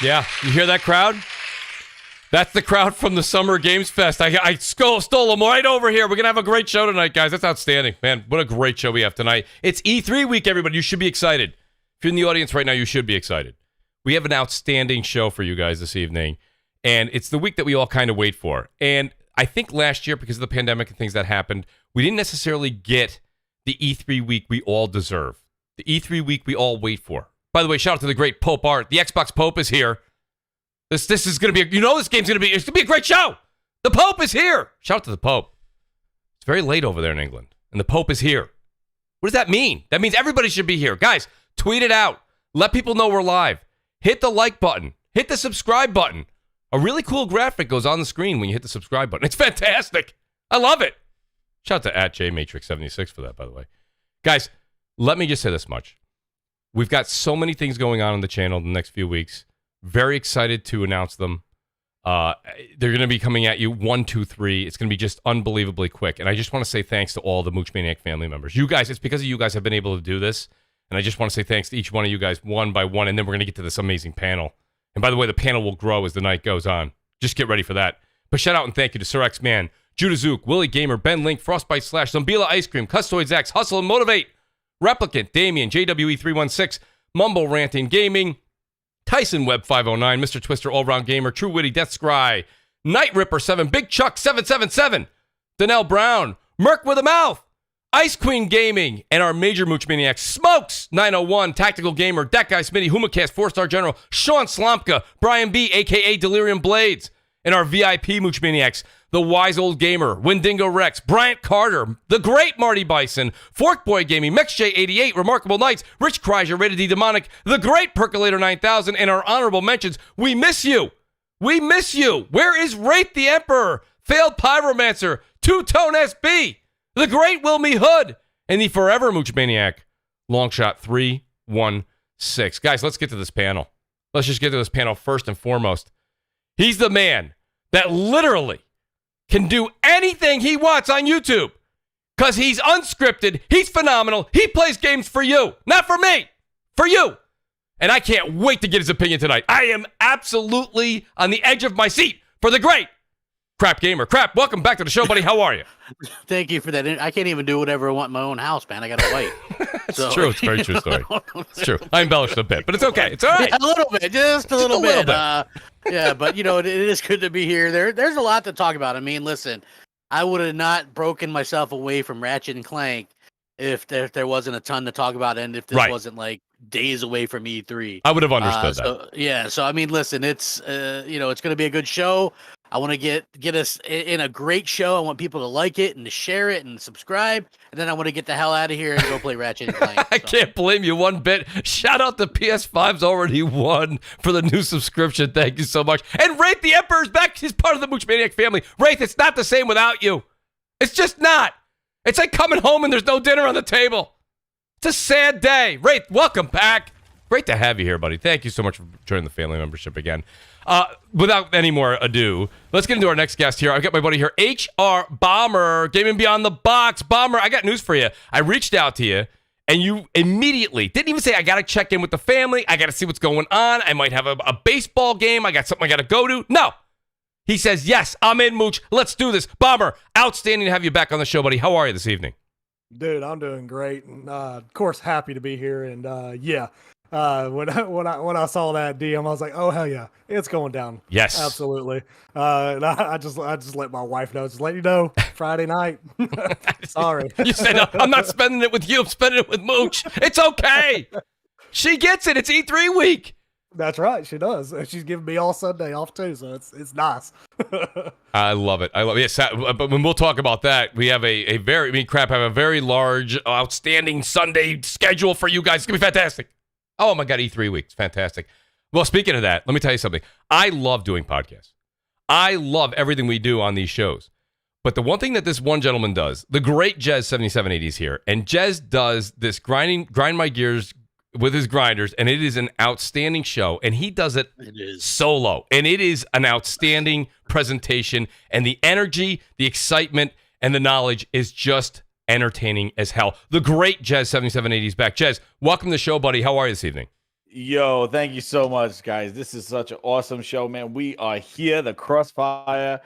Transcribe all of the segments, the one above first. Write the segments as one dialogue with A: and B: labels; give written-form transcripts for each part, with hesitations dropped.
A: Yeah, you hear that crowd? That's the crowd from the Summer Games Fest. I stole them right over here. We're going to have a great show tonight, guys. That's outstanding. Man, what a great show we have tonight. It's E3 week, everybody. You should be excited. If you're in the audience right now, you should be excited. We have an outstanding show for you guys this evening, and it's the week that we all kind of wait for. And I think last year, because of the pandemic and things that happened, we didn't necessarily get the E3 week we all deserve. The E3 week we all wait for. By the way, shout out to the great Pope Art. The Xbox Pope is here. This is going to be, this game's going to be, it's going to be a great show. The Pope is here. Shout out to the Pope. It's very late over there in England, and the Pope is here. What does that mean? That means everybody should be here. Guys, tweet it out. Let people know we're live. Hit the like button. Hit the subscribe button. A really cool graphic goes on the screen when you hit the subscribe button. It's fantastic. I love it. Shout out to @JMatrix76 for that, by the way. Guys, let me just say this much. We've got so many things going on the channel in the next few weeks. Very excited to announce them. They're going to be coming at you 1, 2, 3. It's going to be just unbelievably quick. And I just want to say thanks to all the Mooch Maniac family members. You guys, it's because of you guys have been able to do this. And I just want to say thanks to each one of you guys one by one. And then we're going to get to this amazing panel. And by the way, the panel will grow as the night goes on. Just get ready for that. But shout out and thank you to Sir X-Man, JudaZuk, WoolleyGamer, Ben Link, Frostbite Slash, Zombilla Ice Cream, CustodsX, Hustle and Motivate, Replicant, Damion, JWE316, MumbleRanting Gaming, Tyson Web 509, Mr. Twister All-Round Gamer, True Witty Death Scry, Night Ripper 7, Big Chuck 777, Donnell Brown, Merc with a Mouth, Ice Queen Gaming, and our major Mooch Maniacs, Smokes 901, Tactical Gamer, That Guy Smitty, Humacast, 4-Star General, Sean Slomka, Brian B, a.k.a. Delirium Blades, and our VIP Mooch Maniacs, the Wise Old Gamer, Windingo Rex, Bryant Carter, the Great Marty Bison, Fork Boy Gaming, MexJ88, Remarkable Knights, Rich Kreischer, Rated D Demonic, the Great Percolator 9000, and our honorable mentions. We miss you. We miss you. Where is Wraith the Emperor, Failed Pyromancer, Two-Tone SB, the Great Wilmy Hood, and the Forever Mooch Maniac, Longshot 316. Guys, let's get to this panel. Let's just get to this panel first and foremost. He's the man that literally can do anything he wants on YouTube because he's unscripted. He's phenomenal. He plays games for you, not for me, for you. And I can't wait to get his opinion tonight. I am absolutely on the edge of my seat for the great Crap Gamer. Crap, welcome back to the show, buddy. How are you?
B: Thank you for that. I can't even do whatever I want in my own house, man. I got to wait.
A: It's true. It's a very true story. It's true. I embellished a bit, but it's okay. It's all right.
B: Yeah, a little bit. Just a little bit. Yeah, but, it is good to be here. There's a lot to talk about. I mean, listen, I would have not broken myself away from Ratchet and Clank if there wasn't a ton to talk about and if this wasn't like days away from E3.
A: I would have understood that.
B: Yeah, so I mean, listen, it's it's going to be a good show. I want to get us in a great show. I want people to like it and to share it and subscribe. And then I want to get the hell out of here and go play Ratchet and Clank.
A: I can't blame you one bit. Shout out to PS5's already won for the new subscription. Thank you so much. And Wraith the Emperor's back. He's part of the Mooch Maniac family. Wraith, it's not the same without you. It's just not. It's like coming home and there's no dinner on the table. It's a sad day. Wraith, welcome back. Great to have you here, buddy. Thank you so much for joining the family membership again. Without any more ado, let's get into our next guest here. I've got my buddy here, HR Bomber, Gaming Beyond the Box. Bomber, I got news for you. I reached out to you, and you immediately didn't even say, I got to check in with the family. I got to see what's going on. I might have a baseball game. I got something I got to go to. No. He says, yes, I'm in, Mooch. Let's do this. Bomber, outstanding to have you back on the show, buddy. How are you this evening?
C: Dude, I'm doing great. And, of course, happy to be here. And, when I saw that DM, I was like, oh hell yeah, it's going down.
A: Yes,
C: absolutely. And I just let my wife know. Just let you know, Friday night. Sorry.
A: You said I'm not spending it with you. I'm spending it with Mooch. It's okay. She gets it. It's E3 week.
C: That's right. She does. She's giving me all Sunday off too, so it's nice.
A: I love it. Yes, but when we'll talk about that, we have a very large, outstanding Sunday schedule for you guys. It's gonna be fantastic. Oh my God, E3 week. It's fantastic. Well, speaking of that, let me tell you something. I love doing podcasts. I love everything we do on these shows. But the one thing that this one gentleman does, the great Jez7780 is here, and Jez does this grind my gears with his grinders, and it is an outstanding show, and he does it solo, and it is an outstanding presentation, and the energy, the excitement, and the knowledge is just entertaining as hell. The great Jez7780 is back. Jez, welcome to the show, buddy. How are you this evening?
D: Yo, thank you so much, guys. This is such an awesome show, man. We are here, the Crossfire.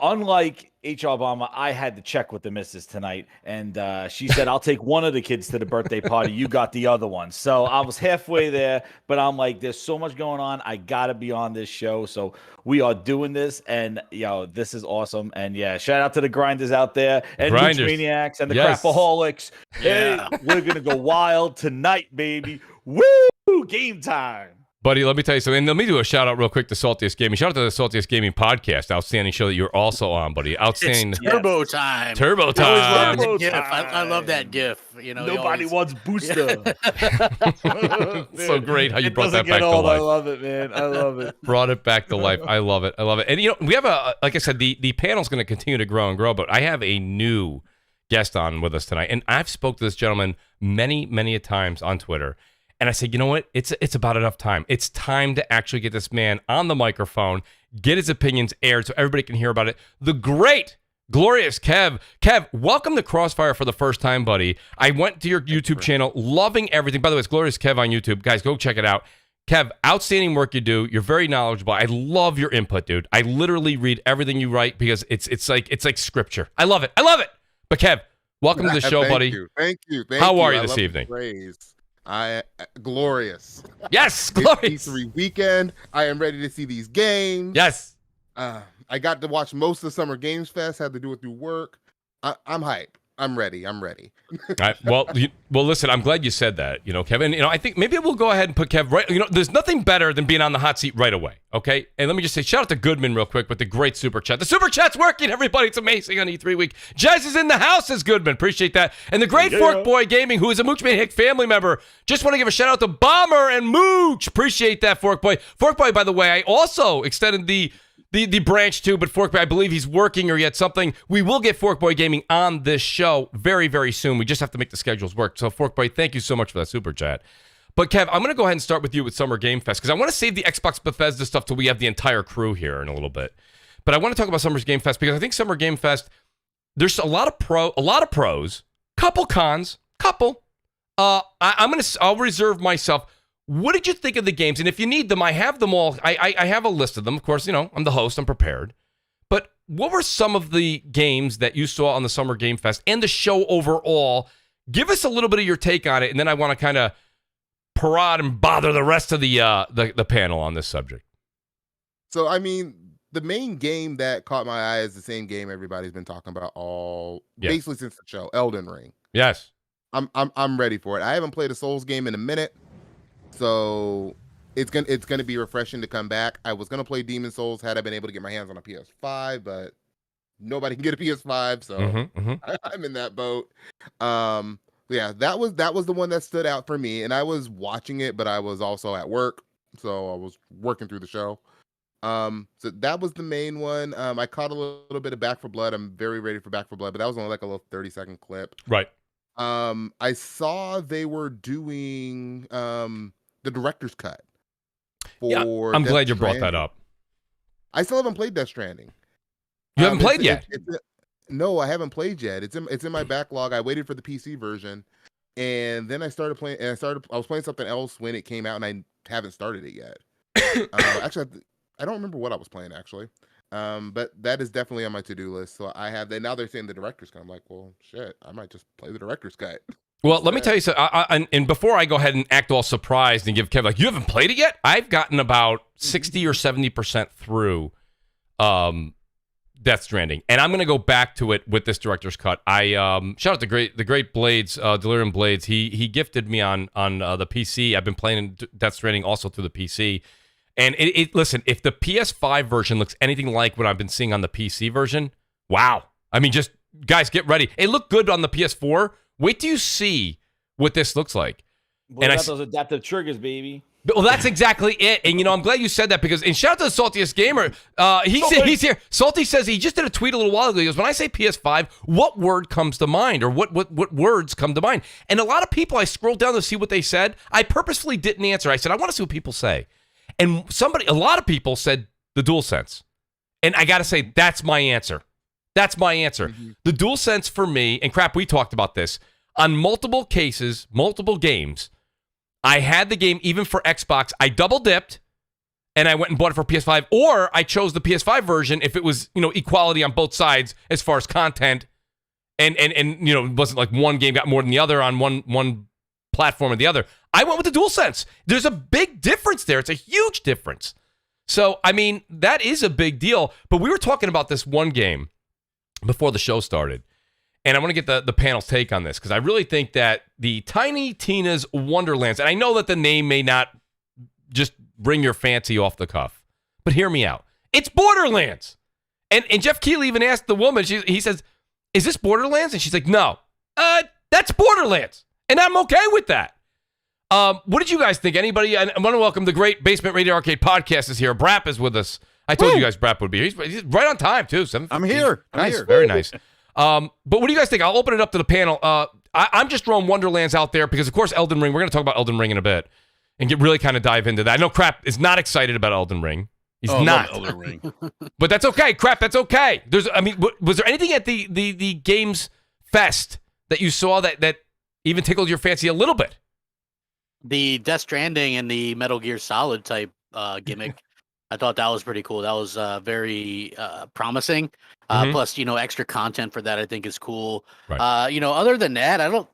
D: Unlike H.R. Obama, I had to check with the missus tonight, and she said, I'll take one of the kids to the birthday party. You got the other one. So I was halfway there, but I'm like, there's so much going on. I got to be on this show. So we are doing this, and, this is awesome. And, shout out to the grinders out there, and Mooch Maniacs, and the Crapaholics. Yeah. Hey, we're going to go wild tonight, baby. Woo! Game time.
A: Buddy, let me tell you something. And let me do a shout out real quick to Saltiest Gaming. Shout out to the Saltiest Gaming podcast. Outstanding show that you're also on, buddy. Outstanding.
B: It's turbo time.
A: Turbo time.
B: I love that GIF.
D: Nobody wants booster.
A: So great how you brought that back to life.
D: I love it, man. I love it.
A: Brought it back to life. I love it. I love it. And we have like I said, the panel's going to continue to grow and grow, but I have a new guest on with us tonight. And I've spoke to this gentleman many, many a times on Twitter. And I said, you know what? It's about enough time. It's time to actually get this man on the microphone, get his opinions aired so everybody can hear about it. The great, glorious Kev. Kev, welcome to Crossfire for the first time, buddy. I went to your YouTube channel, loving everything. By the way, it's Glorious Kev on YouTube. Guys, go check it out. Kev, outstanding work you do. You're very knowledgeable. I love your input, dude. I literally read everything you write because it's like scripture. I love it. I love it. But Kev, welcome to the show, buddy.
E: Thank you.
A: How are you this evening?
E: Glorious.
A: Yes, glorious.
E: E3 weekend. I am ready to see these games.
A: Yes.
E: I got to watch most of the Summer Games Fest. Had to do it through work. I'm hype. I'm ready. All
A: right, well, listen, I'm glad you said that, Kevin. I think maybe we'll go ahead and put Kev right. There's nothing better than being on the hot seat right away, okay? And let me just say, shout out to Goodman real quick with the great super chat. The super chat's working, everybody. It's amazing on E3 week. Jazz is in the house, says Goodman. Appreciate that. And the great Fork Boy Gaming, who is a Mooch Maniac family member. Just want to give a shout out to Bomber and Mooch. Appreciate that, Fork Boy. Fork Boy, by the way, I also extended the branch too, but Fork Boy, I believe he's working or yet something. We will get Fork Boy Gaming on this show very, very soon. We just have to make the schedules work. So Fork Boy, thank you so much for that super chat. But Kev, I'm going to go ahead and start with you with Summer Game Fest because I want to save the Xbox Bethesda stuff till we have the entire crew here in a little bit. But I want to talk about Summer Game Fest because I think Summer Game Fest, there's a lot of pros, couple cons, couple. I'll reserve myself. What did you think of the games? And if you need them, I have them all. I have a list of them. Of course, I'm the host. I'm prepared. But what were some of the games that you saw on the Summer Game Fest and the show overall? Give us a little bit of your take on it, and then I want to kind of parade and bother the rest of the panel on this subject.
E: So, the main game that caught my eye is the same game everybody's been talking about basically since the show, Elden Ring.
A: Yes.
E: I'm ready for it. I haven't played a Souls game in a minute. So it's gonna be refreshing to come back. I was gonna play Demon Souls had I been able to get my hands on a PS5, but nobody can get a PS5, so I'm in that boat. That was the one that stood out for me, and I was watching it, but I was also at work, so I was working through the show. So that was the main one. I caught a little bit of Back 4 Blood. I'm very ready for Back 4 Blood, but that was only like a little 30-second clip.
A: Right.
E: I saw they were doing the director's cut for
A: I'm glad you brought that up.
E: I still haven't played Death Stranding.
A: You haven't played yet?
E: No, I haven't played yet. It's in my backlog. I waited for the PC version, and then I started playing. And I was playing something else when it came out, and I haven't started it yet. Actually, I don't remember what I was playing actually. But that is definitely on my to-do list. So I have that. Now they're saying the director's cut. I'm like, well, shit, I might just play the director's cut.
A: Well, let me tell you something. And before I go ahead and act all surprised and give Kev you haven't played it yet? I've gotten about 60 or 70% through Death Stranding, and I'm going to go back to it with this director's cut. I shout out to the great Blades, Delirium Blades. He gifted me on the PC. I've been playing Death Stranding also through the PC. And listen, if the PS5 version looks anything like what I've been seeing on the PC version, wow. Just guys, get ready. It looked good on the PS4. Wait till you see what this looks like.
D: What about those adaptive triggers, baby?
A: Well, that's exactly it. And, I'm glad you said that because, and shout out to the Saltiest Gamer. He's here. Salty says he just did a tweet a little while ago. He goes, when I say PS5, what word comes to mind or what words come to mind? And a lot of people, I scrolled down to see what they said. I purposefully didn't answer. I said, I want to see what people say. And a lot of people said the DualSense. And I got to say, that's my answer. That's my answer. Mm-hmm. The DualSense for me, and crap, we talked about this, on multiple cases, multiple games, I had the game even for Xbox. I double dipped, and I went and bought it for PS5, or I chose the PS5 version if it was, equality on both sides as far as content, and it wasn't like one game got more than the other on one platform or the other. I went with the DualSense. There's a big difference there. It's a huge difference. So, I mean, that is a big deal. But we were talking about this one game before the show started, and I want to get the panel's take on this, because I really think that the Tiny Tina's Wonderlands, and I know that the name may not just bring your fancy off the cuff, but hear me out. It's Borderlands. And Jeff Keighley even asked the woman, he says, is this Borderlands? And she's like, no, that's Borderlands. And I'm okay with that. What did you guys think? Anybody? I want to welcome the great Basement Radio Arcade podcast is here. Brap is with us. I told you guys Brap would be here. He's right on time, too.
F: I'm here.
A: Nice. Very nice. But what do you guys think? I'll open it up to the panel. I'm just throwing Wonderlands out there because, of course, Elden Ring. We're going to talk about Elden Ring in a bit and get really kind of dive into that. I know Crap is not excited about Elden Ring. He's not.
F: Elden Ring.
A: But that's okay. Crap, that's okay. Was there anything at the Games Fest that you saw that even tickled your fancy a little bit?
B: The Death Stranding and the Metal Gear Solid type gimmick, I thought that was pretty cool. That was very promising. Plus, extra content for that I think is cool.
A: Right.
B: Other than that, I don't.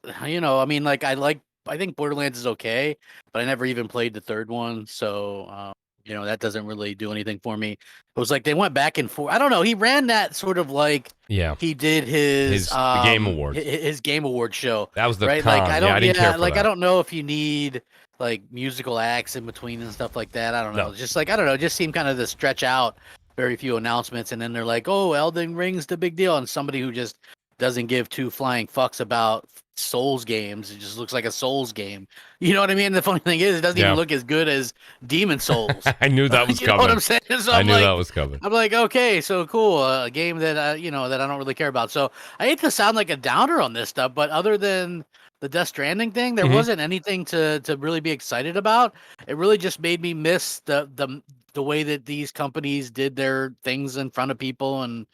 B: I think Borderlands is okay, but I never even played the third one, so that doesn't really do anything for me. It was like they went back and forth. I don't know. He ran that sort of like he did his
A: Game Award,
B: his Game Award show.
A: That was the
B: right.
A: con.
B: Like I don't,
A: I didn't care for that.
B: I don't know if you need like musical acts in between and stuff like that. I don't know.
A: No.
B: Just like I don't know. It just seemed kind of to stretch out. Very few announcements, and then they're like, "Oh, Elden Ring's the big deal," and somebody who just doesn't give two flying fucks about Souls games. It just looks like a Souls game. You know what I mean? The funny thing is, it doesn't even look as good as Demon Souls.
A: I knew that was
B: you
A: coming.
B: Know what I'm saying? So
A: I knew that was coming.
B: I'm like, okay, so cool. A game that that I don't really care about. So I hate to sound like a downer on this stuff, but other than the Death Stranding thing, there wasn't anything to really be excited about. It really just made me miss the way that these companies did their things in front of people and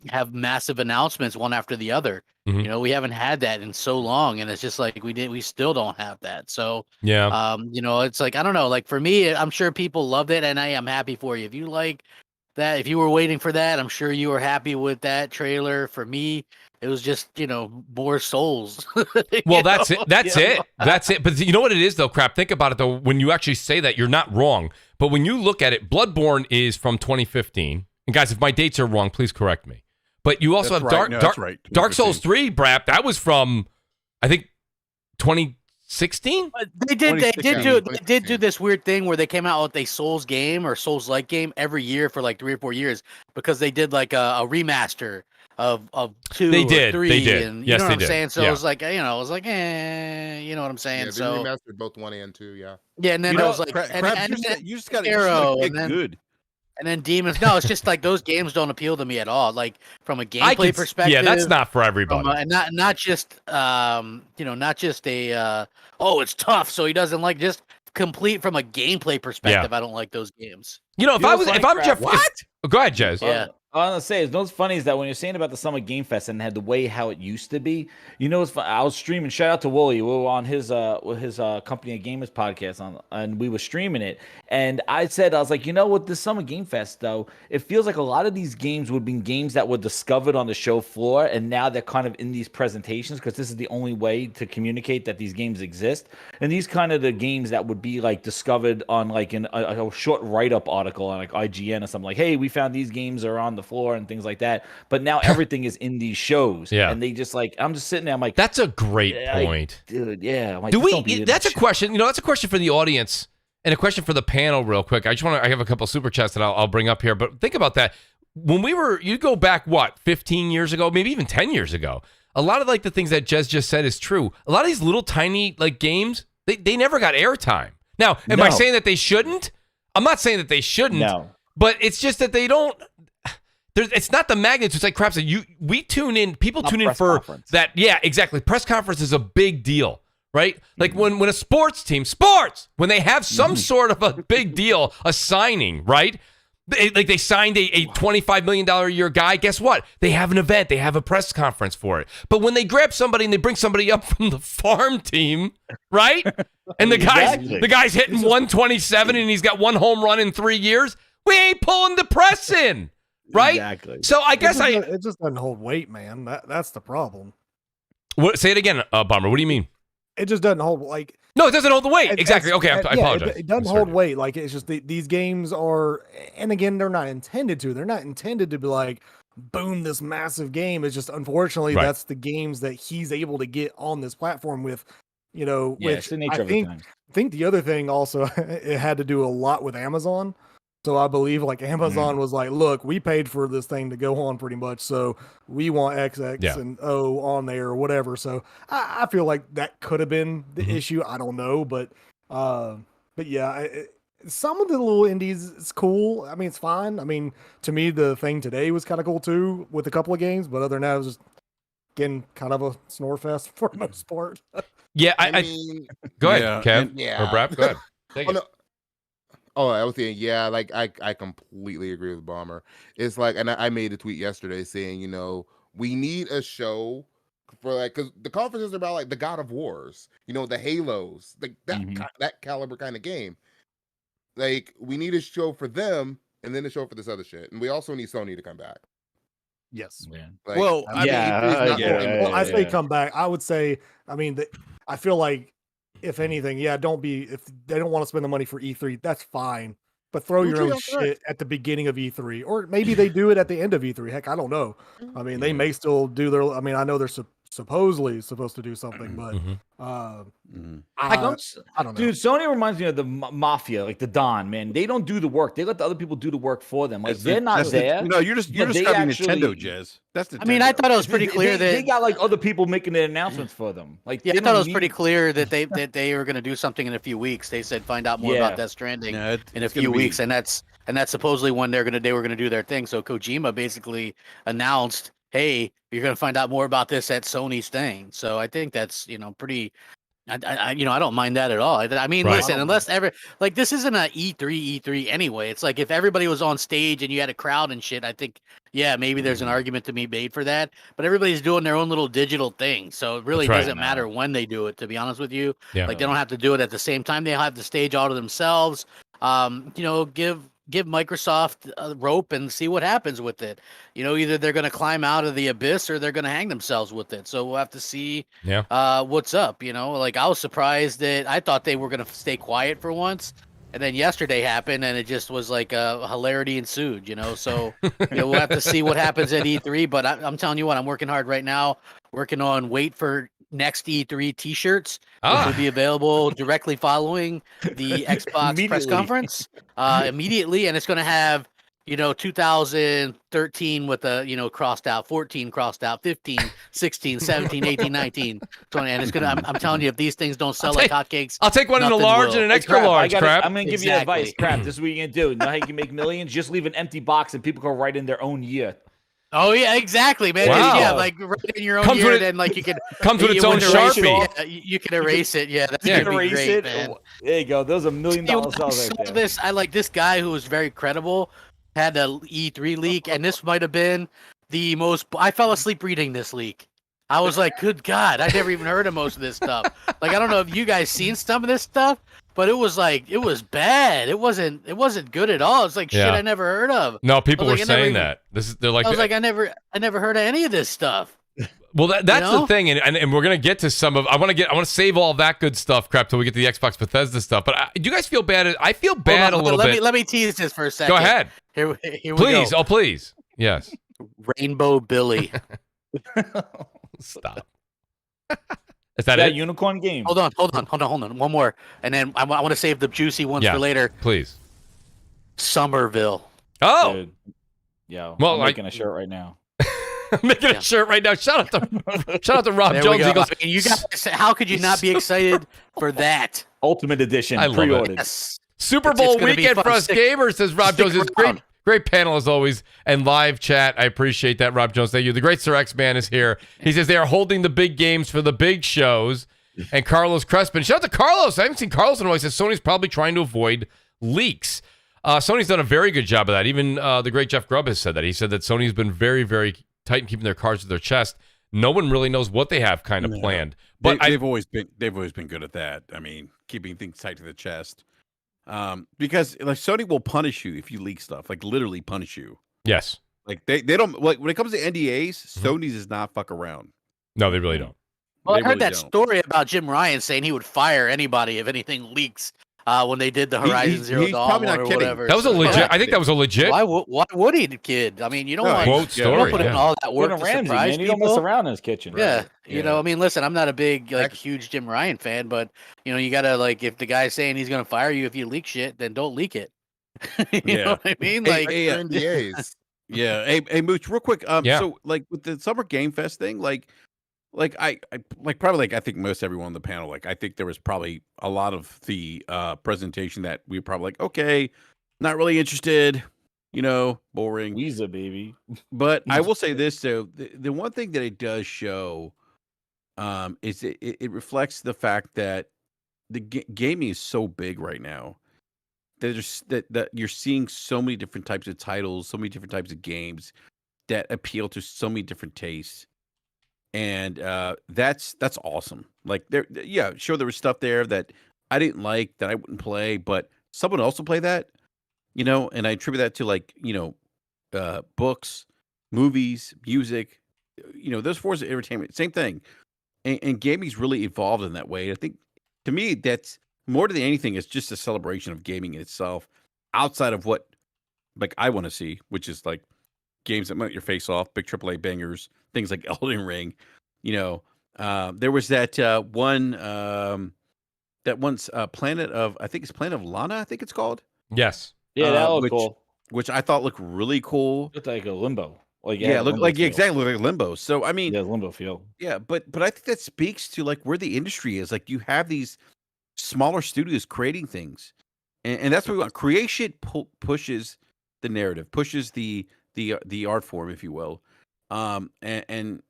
B: have massive announcements one after the other. We haven't had that in so long, and it's just like we still don't have that. So it's like I don't know. Like for me, I'm sure people loved it, and I am happy for you. If you like that, if you were waiting for that, I'm sure you were happy with that trailer. For me, it was just more Souls.
A: Well, that's it. That's it. But you know what it is though, Crap. Think about it though. When you actually say that, you're not wrong. But when you look at it, Bloodborne is from 2015. And guys, if my dates are wrong, please correct me. But you also have Dark Souls 3, Brap. That was from, I think, 2016.
B: They did do this weird thing where they came out with a Souls game or Souls-like game every year for like 3 or 4 years because they did like a remaster of 2 or 3.
A: They did.
B: And,
A: yes,
B: you know
A: they
B: what I'm
A: did.
B: saying? So
A: yeah.
B: it was like, you know what I'm saying?
E: Yeah,
B: so
E: they remastered both 1 and 2. Yeah.
B: Yeah, and then it was like,
F: you just got
B: Arrow,
F: to
B: and then
F: good.
B: And then Demons. No, it's just like those games don't appeal to me at all. Like from a gameplay perspective.
A: Yeah, that's not for everybody.
B: And not just not just a it's tough, so he doesn't like just complete from a gameplay perspective. Yeah. I don't like those games.
A: If I'm Jeff, go ahead, Jez.
B: Yeah.
D: I was gonna say, what's funny is that when you're saying about the Summer Game Fest and had the way how it used to be, what's fun? I was streaming. Shout out to Wooly. We were on his Company of Gamers podcast and we were streaming it. And I was like, with this Summer Game Fest though, it feels like a lot of these games would be games that were discovered on the show floor, and now they're kind of in these presentations because this is the only way to communicate that these games exist. And these kind of the games that would be like discovered on like in a short write-up article on like IGN or something like, hey, we found these games are on the floor and things like that, but now everything is in these shows.
A: Yeah,
D: and they just like, I'm just sitting there, I'm like,
A: that's a great point,
D: dude. Yeah, I'm like,
A: that's a question. That's a question for the audience and a question for the panel, real quick. I have a couple of super chats that I'll bring up here, but think about that. When you go back 15 years ago, maybe even 10 years ago, a lot of like the things that Jez just said is true. A lot of these little tiny like games, they never got airtime. Now, am I saying that they shouldn't? I'm not saying that they shouldn't. No. But it's just that they don't. It's not the magnitude. It's like Crap said. We tune in. People tune in for that. Yeah, exactly. Press conference is a big deal, right? Like when a sports team, when they have some sort of a big deal, a signing, right? They signed a $25 million a year guy. Guess what? They have an event. They have a press conference for it. But when they grab somebody and they bring somebody up from the farm team, right? And the guy's hitting 127 and he's got 1 home run in 3 years, we ain't pulling the press in, right?
D: Exactly.
A: So I guess
C: it just doesn't hold weight, man. That's the problem.
A: Say it again, Bomber. What do you mean?
C: It just doesn't hold like.
A: No, it doesn't hold the weight. Exactly. Okay, I apologize.
C: It doesn't hold weight. Like it's just these games are, and again, they're not intended to. They're not intended to be like, boom, this massive game. It's just unfortunately that's the games that he's able to get on this platform with. You know,
D: it's the nature
C: I think the other thing also it had to do a lot with Amazon. So I believe like Amazon was like, look, we paid for this thing to go on pretty much. So we want XX and O on there or whatever. So I feel like that could have been the issue. I don't know. But yeah, some of the little indies is cool. I mean, it's fine. I mean, to me, the thing today was kind of cool too with a couple of games. But other than that, it was just getting kind of a snore fest for the most part.
A: Yeah, I
E: mean,
A: go ahead, Kev or Brad. Go ahead. Take it.
E: Oh, I was saying, yeah, like I completely agree with Bomber. It's like, and I made a tweet yesterday saying, you know, we need a show for like, because the conferences are about like the God of Wars, you know, the Halos, like that caliber kind of game. Like, we need a show for them, and then a show for this other shit, and we also need Sony to come back.
C: Yes.
E: Like,
F: Well,
C: I say come back. I would say, I mean, I feel like, if anything, if they don't want to spend the money for E3, that's fine. But throw your own shit at the beginning of E3, or maybe they do it at the end of E3. Heck, I don't know. I mean, they may still do their. I mean, I know they're supposedly supposed to do something, but I don't know.
D: Dude, Sony reminds me of the mafia, like the Don, man. They don't do the work. They let the other people do the work for them. Like they're not there.
F: No, you're just describing Nintendo, Jez. That's Nintendo.
B: I mean, I thought it was pretty clear that
D: they got like other people making the announcements for them. Like,
B: I thought it was pretty clear that they were going to do something in a few weeks. They said find out more about Death Stranding in a few weeks, and that's supposedly when they were going to do their thing. So Kojima basically announced, hey, you're going to find out more about this at Sony's thing. So I think that's, pretty, I don't mind that at all. I mean, listen, unless this isn't a E3 anyway. It's like if everybody was on stage and you had a crowd and shit, I think, maybe there's an argument to be made for that. But everybody's doing their own little digital thing. So it really doesn't matter when they do it, to be honest with you. Yeah. Like they don't have to do it at the same time. They have the stage all to themselves. Give Microsoft a rope and see what happens with it. Either they're going to climb out of the abyss or they're going to hang themselves with it. So we'll have to see what's up. Like I was surprised that I thought they were going to stay quiet for once. And then yesterday happened and it just was like a hilarity ensued, So we'll have to see what happens at E3. But I'm telling you what, I'm working hard right now, working on wait for next E3 t-shirts, which will be available directly following the Xbox press conference immediately. And it's going to have, 2013 with a, crossed out, 14 crossed out, 15, 16, 17, 18, 19, 20. And it's going to, I'm telling you, if these things don't sell like hotcakes,
A: I'll take one in a large and an extra large, Crap.
D: I'm going to give you advice, Crap. This is what you're going to do. You know how you can make millions? Just leave an empty box and people can write in their own year.
B: Oh yeah, exactly, man.
A: Wow.
B: Yeah, like right in your own year, then like you can
A: comes with its own Sharpie.
B: You can erase it. Yeah, that's
D: gonna
B: be great,
D: it.
B: Man.
D: There you go. Those are $1 million sellers right there.
B: I like this guy who was very credible. Had the E3 leak, and this might have been the most. I fell asleep reading this leak. I was like, good God, I never even heard of most of this stuff. Like, I don't know if you guys seen some of this stuff, but it was bad. It wasn't good at all. It's like shit I never heard of.
A: No, people were saying that. They're like,
B: I was like, I never heard of any of this stuff.
A: Well, that's the thing, and we're gonna get to some of. I want to save all that good stuff, Crap, till we get to the Xbox Bethesda stuff. But do you guys feel bad? I feel bad a little bit.
B: Let me tease this for a second.
A: Go ahead.
B: Here we
A: please,
B: go.
A: oh please, yes.
B: Rainbow Billy.
A: Stop. Is that it?
D: Unicorn game.
B: Hold on. One more, and then I want to save the juicy ones for later.
A: Please.
B: Somerville.
A: Oh.
D: Dude. Yeah.
A: Well,
D: I'm making a shirt right now.
A: I'm making a shirt right now. Shout out to Rob
B: there
A: Jones. He goes,
B: I mean, you guys, how could you not be excited for that?
D: Ultimate Edition.
A: I love
D: pre-ordered.
A: it. Yes. Super Bowl weekend for us gamers, says Rob Jones. Is great panel as always, and live chat. I appreciate that, Rob Jones. Thank you. The great Sir X Man is here. He says they are holding the big games for the big shows. And Carlos Crespin. Shout out to Carlos. I haven't seen Carlos in a while. He says Sony's probably trying to avoid leaks. Sony's done a very good job of that. Even the great Jeff Grubb has said that. He said that Sony's been very, very tight in keeping their cards to their chest. No one really knows what they have kind of planned. But
F: they've always been good at that. I mean, keeping things tight to the chest. Because like Sony will punish you if you leak stuff, like literally punish you.
A: Yes.
F: Like they don't like when it comes to NDAs, Sony does not fuck around.
A: No, they really don't.
B: Well,
F: They
B: I heard
F: really
B: that
F: don't.
B: story about Jim Ryan saying he would fire anybody if anything leaks when they did the Horizon Zero
F: he's
B: Dawn
F: probably
B: one
F: not
B: or
F: kidding.
B: whatever.
A: That was a
B: So,
A: legit.
B: yeah.
A: I think that was a legit
B: Why would he, kid? I mean, you don't want
A: quote
B: you don't
A: story.
B: put in
A: Yeah.
B: all that work
D: Gordon
B: to
D: Ramsay,
B: surprise
D: man, you don't
B: people.
D: mess around in his kitchen.
B: Yeah, you
F: Yeah.
B: know, I mean, listen, I'm not a big huge Jim Ryan fan, but you know, you gotta like if the guy's saying he's gonna fire you if you leak shit, then don't leak it. You
F: Yeah.
B: know what I mean?
F: Hey,
B: Like,
F: hey,
E: NDAs.
F: Yeah. Hey, Mooch, real quick.
A: Yeah.
F: So like with the Summer Game Fest thing, like I probably like I think most everyone on the panel, like I think there was probably a lot of the presentation that we were probably like, okay, not really interested, boring.
D: Weezer, baby.
F: But I will say this though, the one thing that it does show is it reflects the fact that the gaming is so big right now. That you're seeing so many different types of titles, so many different types of games that appeal to so many different tastes. And that's awesome. Like sure there was stuff there that I didn't like that I wouldn't play, but someone else will play that, and I attribute that to like, books, movies, music, those forms of entertainment, same thing. And gaming's really evolved in that way. I think to me that's more than anything, it's just a celebration of gaming in itself, outside of what like I want to see, which is like games that melt your face off, big AAA bangers, things like Elden Ring. There was that one Planet of, I think it's Planet of Lana, I think it's called.
A: Yes.
D: Yeah, that looked cool.
F: Which I thought looked really cool.
D: Looked like a limbo. Like
F: Looked like exactly like Limbo. So I mean,
D: yeah, limbo feel.
F: Yeah, but I think that speaks to like where the industry is. Like you have these smaller studios creating things, and that's what we want. Creation pushes the narrative, pushes the art form, if you will. And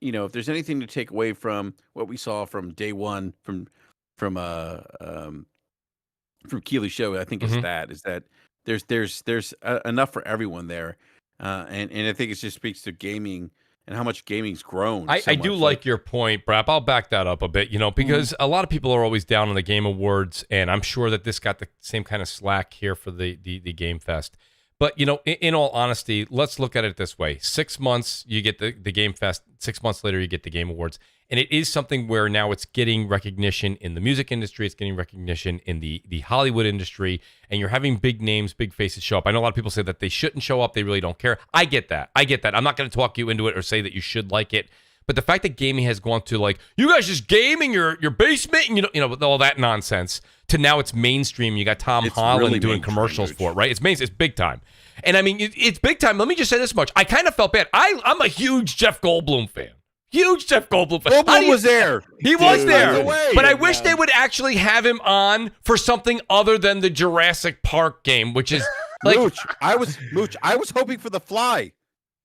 F: if there's anything to take away from what we saw from day one from Keely's show, I think is that there's enough for everyone there, and I think it just speaks to gaming and how much gaming's grown.
A: I do like your point, Brap. I'll back that up a bit, because a lot of people are always down on the Game Awards, and I'm sure that this got the same kind of slack here for the Game Fest. But, in all honesty, let's look at it this way. 6 months, you get the Game Fest. 6 months later, you get the Game Awards. And it is something where now it's getting recognition in the music industry. It's getting recognition in the Hollywood industry. And you're having big names, big faces show up. I know a lot of people say that they shouldn't show up. They really don't care. I get that. I'm not going to talk you into it or say that you should like it. But the fact that gaming has gone to like, you guys just game in your basement and all that nonsense, to now it's mainstream. You got Tom Holland really doing commercials for it, right? It's big time. And I mean, it's big time. Let me just say this much. I kind of felt bad. I'm a huge Jeff Goldblum fan.
F: Goldblum was there.
A: He was there. But I wish they would actually have him on for something other than the Jurassic Park game, which is like
F: Mooch. I was hoping for The Fly.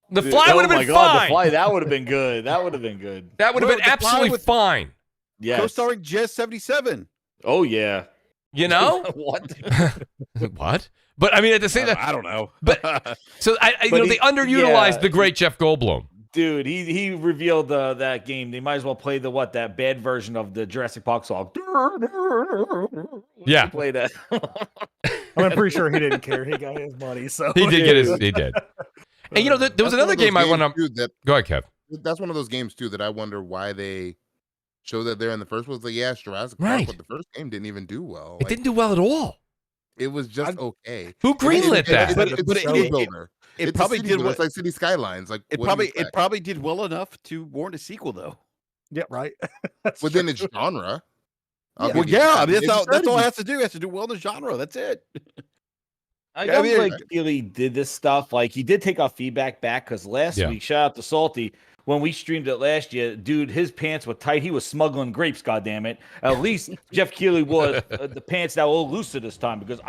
A: The Fly would have been fine.
D: The Fly, that would have been good. That would have been
A: absolutely fine.
D: Yes.
F: Co-starring Jazz 77.
D: Oh yeah.
A: What? What? But I mean, at the same time,
F: I don't know.
A: But so they underutilized the great Jeff Goldblum.
D: Dude, he revealed that game. They might as well play that bad version of the Jurassic Park song.
A: Yeah,
D: play that.
C: I'm pretty sure he didn't care. He got his money, so
A: he did. He did. And there was another game I want to. Go ahead, Kev.
E: That's one of those games too that I wonder why they show that there in the first place. Like, yeah, Jurassic Park,
A: right.
E: but the first game didn't even do well.
A: It didn't do well at all.
E: It was just okay.
A: Who greenlit that?
E: It's a show builder.
F: It probably did.
E: It's like City Skylines. Like
F: it probably did well enough to warrant a sequel, though.
C: Yeah, right.
E: Within its genre.
F: Well, yeah, that's all it has to do. It has to do well in the genre. That's it.
D: I mean, like Keely did this stuff. Like he did take our feedback back because last week, shout out to Salty, when we streamed it last year, dude, his pants were tight. He was smuggling grapes. Goddammit. At least Jeff Keely was the pants that were a little looser this time because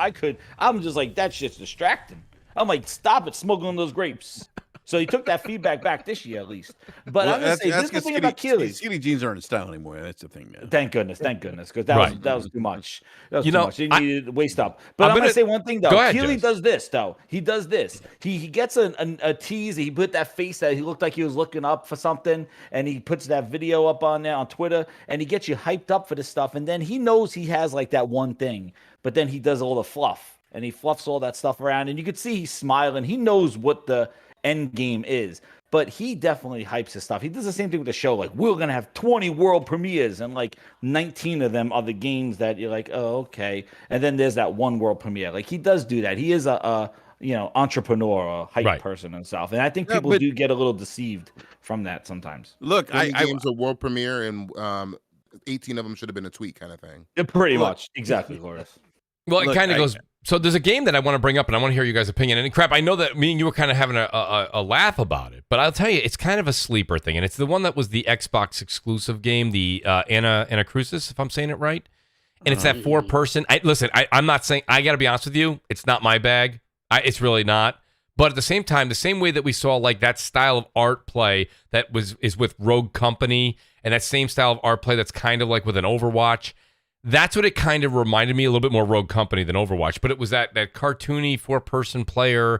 D: I'm just like that shit's distracting. I'm like, stop it, smuggling those grapes. So he took that feedback back this year at least. But I'm gonna say this is the thing about Keely.
F: Skinny jeans aren't in style anymore. That's the thing, man.
D: Thank goodness, because that was too much. That was
A: You
D: too
A: know,
D: much. He needed to waist up. But I'm gonna say one thing though.
A: Go ahead,
D: Keely
A: Jess.
D: does this though. He does this. He gets a tease. He put that face that he looked like he was looking up for something, and he puts that video up on there on Twitter, and he gets you hyped up for this stuff. And then he knows he has like that one thing, but then he does all the fluff, and he fluffs all that stuff around, and you could see he's smiling. He knows what the end game is. But he definitely hypes his stuff. He does the same thing with the show. Like, we're going to have 20 world premieres, and like 19 of them are the games that you're like, oh, okay. And then there's that one world premiere. Like, he does do that. He is a entrepreneur, a hype person and stuff. And I think people do get a little deceived from that sometimes.
E: Look, games a world premiere, and 18 of them should have been a tweet kind of thing.
D: Pretty much. Exactly, Loris.
A: Well, it kind of goes. So there's a game that I want to bring up, and I want to hear you guys' opinion. And crap, I know that me and you were kind of having a laugh about it, but I'll tell you, it's kind of a sleeper thing, and it's the one that was the Xbox exclusive game, the Anacrusis, if I'm saying it right. And it's that 4-person. Listen, I'm not saying. I got to be honest with you, it's not my bag. It's really not. But at the same time, the same way that we saw like that style of art play that is with Rogue Company, and that same style of art play that's kind of like with an Overwatch. That's what it kind of reminded me, a little bit more Rogue Company than Overwatch, but it was that cartoony 4-person player